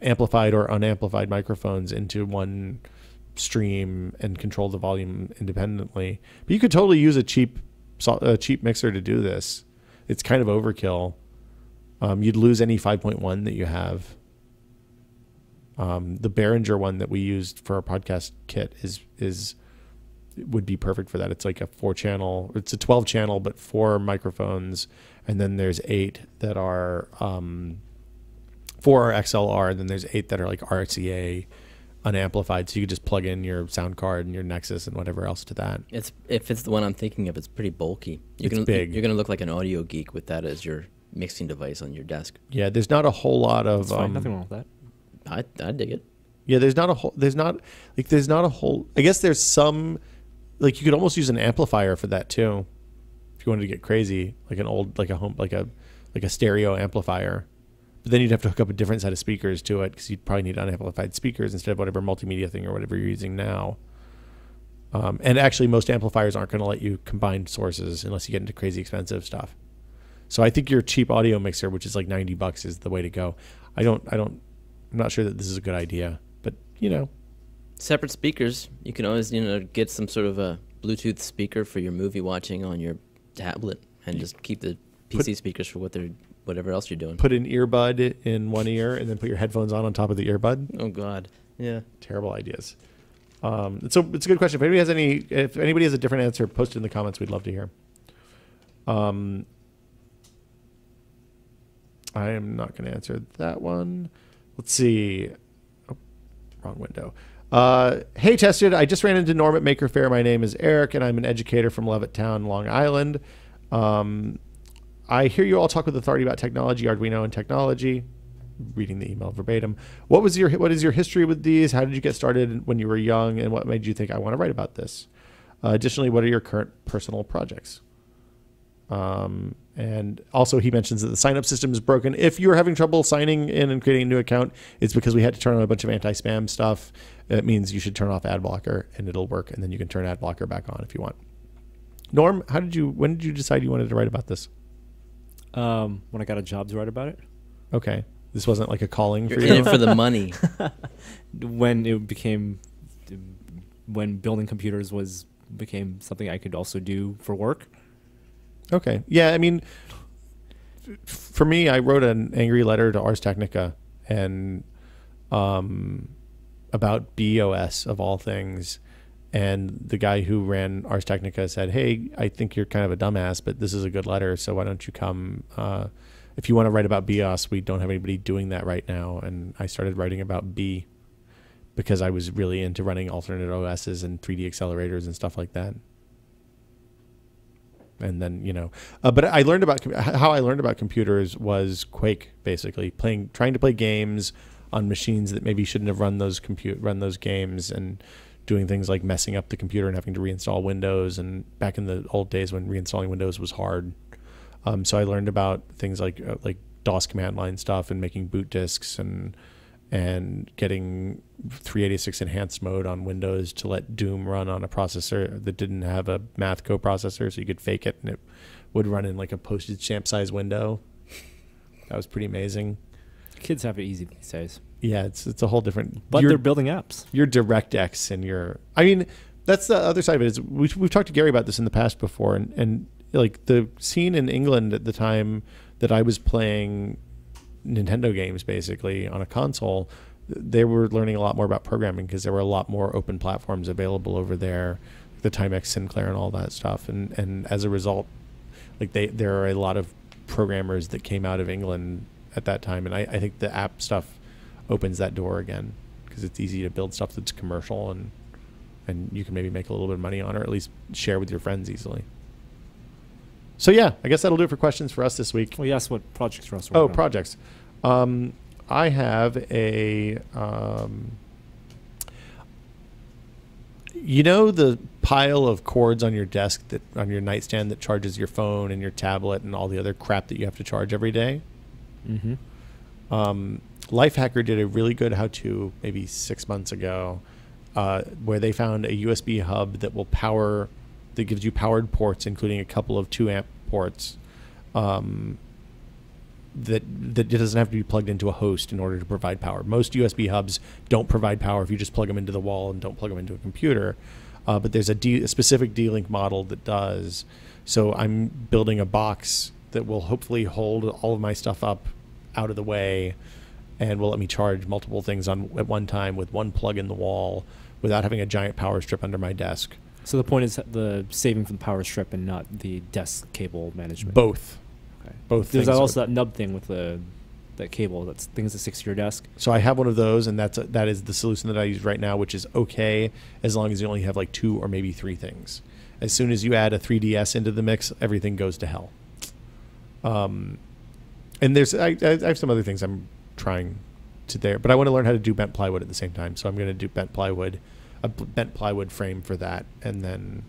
amplified or unamplified microphones into one stream and control the volume independently. But you could totally use a cheap mixer to do this. It's kind of overkill. You'd lose any 5.1 that you have. The Behringer one that we used for our podcast kit would be perfect for that. It's like a 4-channel. It's a 12-channel, but 4 microphones, and then there's 8 that are 4 are XLR, and then there's 8 that are like RCA unamplified. So you could just plug in your sound card and your Nexus and whatever else to that. If it's the one I'm thinking of, it's pretty bulky. It's big. You're gonna look like an audio geek with that as your mixing device on your desk. Yeah, there's not a whole lot of. Nothing wrong with that. I dig it. Yeah, there's not a whole. I guess there's some. Like you could almost use an amplifier for that too, if you wanted to get crazy, like a stereo amplifier. But then you'd have to hook up a different set of speakers to it because you'd probably need unamplified speakers instead of whatever multimedia thing or whatever you're using now. And actually, most amplifiers aren't going to let you combine sources unless you get into crazy expensive stuff. So I think your cheap audio mixer, which is like $90, is the way to go. I'm not sure that this is a good idea, but separate speakers. You can always get some sort of a Bluetooth speaker for your movie watching on your tablet, and just keep the PC speakers for whatever else you're doing. Put an earbud in one ear and then put your headphones on top of the earbud. Oh God, yeah, terrible ideas. So it's a good question. If anybody has a different answer, post it in the comments. We'd love to hear. I am not going to answer that one. Let's see. Oh, wrong window. Hey, Tested. I just ran into Norm at Maker Faire. My name is Eric, and I'm an educator from Levittown, Long Island. I hear you all talk with authority about technology, Arduino, and technology. Reading the email verbatim. What is your history with these? How did you get started when you were young, and what made you think I want to write about this? Additionally, what are your current personal projects? And also he mentions that the sign-up system is broken. If you're having trouble signing in and creating a new account, it's because we had to turn on a bunch of anti-spam stuff. It means you should turn off ad blocker and it'll work, and then you can turn ad blocker back on if you want. Norm, when did you decide you wanted to write about this? When I got a job to write about it. Okay. This wasn't like a calling for you? You're in it for the money. When building computers became something I could also do for work. Okay. Yeah, I mean, for me, I wrote an angry letter to Ars Technica and about BOS of all things. And the guy who ran Ars Technica said, hey, I think you're kind of a dumbass, but this is a good letter, so why don't you come? If you want to write about BIOS, we don't have anybody doing that right now. And I started writing about B because I was really into running alternate OSs and 3D accelerators and stuff like that. And then, but I learned about how I learned about computers was Quake, basically trying to play games on machines that maybe shouldn't have run those games, and doing things like messing up the computer and having to reinstall Windows. And back in the old days when reinstalling Windows was hard. So I learned about things like DOS command line stuff and making boot disks and getting 386 enhanced mode on Windows to let Doom run on a processor that didn't have a math coprocessor, so you could fake it and it would run in like a postage stamp size window. That was pretty amazing. Kids have it easy these days. Yeah, it's a whole different. But they're building apps. Your DirectX and that's the other side of it. Is we've talked to Gary about this in the past before, and like the scene in England at the time that I was playing Nintendo games basically on a console, they were learning a lot more about programming because there were a lot more open platforms available over there, the Timex Sinclair and all that stuff. And as a result, like there are a lot of programmers that came out of England at that time. And I think the app stuff opens that door again because it's easy to build stuff that's commercial and you can maybe make a little bit of money on it, or at least share with your friends easily. So yeah, I guess that'll do it for questions for us this week. Well, yes, what projects Russ? Oh, projects. I have a, you know, the pile of cords on your desk that on your nightstand that charges your phone and your tablet and all the other crap that you have to charge every day. Mm-hmm. Lifehacker did a really good how-to maybe 6 months ago, where they found a USB hub that will power, that gives you powered ports, including a couple of 2 amp ports. That doesn't have to be plugged into a host in order to provide power. Most USB hubs don't provide power if you just plug them into the wall and don't plug them into a computer. But there's a specific D-Link model that does. So I'm building a box that will hopefully hold all of my stuff up out of the way and will let me charge multiple things at one time with one plug in the wall without having a giant power strip under my desk. So the point is the saving from the power strip and not the desk cable management? Both. Both. There's also that nub thing with that cable, that's things that sticks to your desk. So I have one of those, and that is the solution that I use right now, which is okay as long as you only have like 2 or maybe 3 things. As soon as you add a 3DS into the mix, everything goes to hell. And I have some other things I'm trying to there, but I want to learn how to do bent plywood at the same time. So I'm going to do bent plywood, a bent plywood frame for that, and then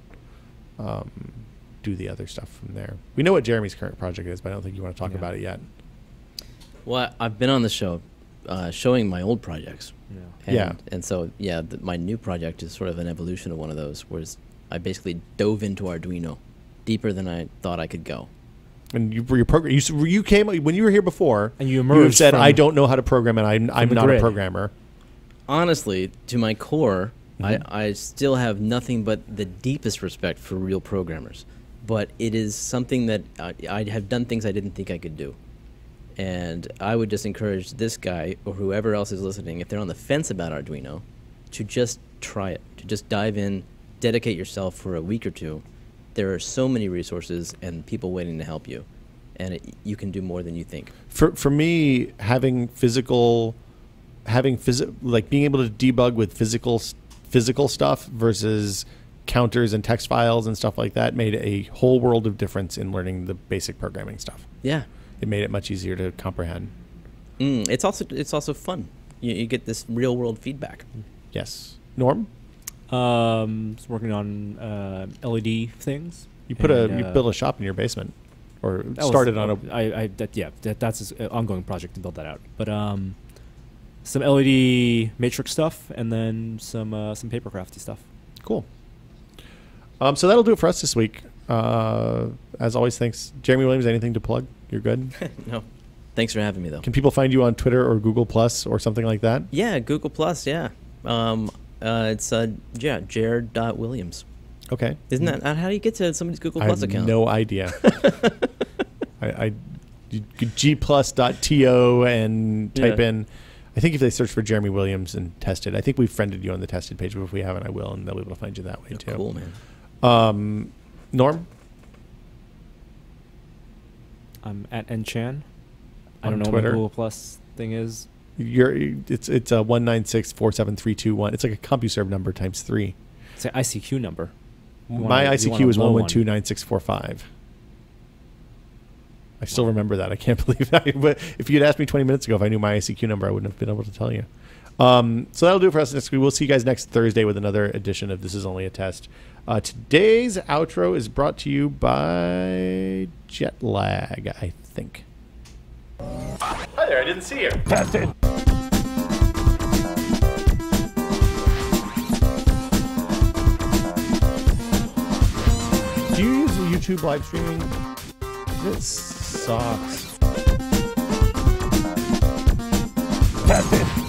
do the other stuff from there. We know what Jeremy's current project is, but I don't think you want to talk about it yet. Well, I've been on the show showing my old projects. And so, my new project is sort of an evolution of one of those, whereas I basically dove into Arduino deeper than I thought I could go. And you came when you were here before, and you said, I don't know how to program, and I'm not a programmer. Honestly, to my core, I still have nothing but the deepest respect for real programmers. But it is something that I have done things I didn't think I could do. And I would just encourage this guy or whoever else is listening, if they're on the fence about Arduino, to just try it, to just dive in, dedicate yourself for a week or 2. There are so many resources and people waiting to help you. And you can do more than you think. For me, having being able to debug with physical stuff versus counters and text files and stuff like that made a whole world of difference in learning the basic programming stuff. Yeah. It made it much easier to comprehend. It's also fun. You get this real world feedback. Yes. Norm? Just working on LED things. You built a shop in your basement, or started on a. That's an ongoing project to build that out. But some LED matrix stuff, and then some paper crafty stuff. Cool. So that'll do it for us this week. As always, thanks. Jeremy Williams, anything to plug? You're good? No. Thanks for having me, though. Can people find you on Twitter or Google Plus or something like that? Yeah, Google Plus, yeah. It's Jared.Williams. Okay. Isn't that how do you get to somebody's Google Plus account? I have no idea. I gplus.to and type in. I think if they search for Jeremy Williams and test it, I think we've friended you on the tested page, but if we haven't, I will, and they'll be able to find you that way too. Cool, man. Norm? I'm at Nchan. I don't know Twitter. what the Google Plus thing is. It's a 1964731. It's like a CompuServe number times 3. It's an ICQ number. My ICQ is 1129645. I still remember that. I can't believe that. But if you'd asked me 20 minutes ago if I knew my ICQ number, I wouldn't have been able to tell you. So that'll do it for us next week. We'll see you guys next Thursday with another edition of This Is Only a Test. Today's outro is brought to you by Jetlag, I think. Hi there, I didn't see you. Test it. Do you use YouTube live streaming? This sucks. Test it.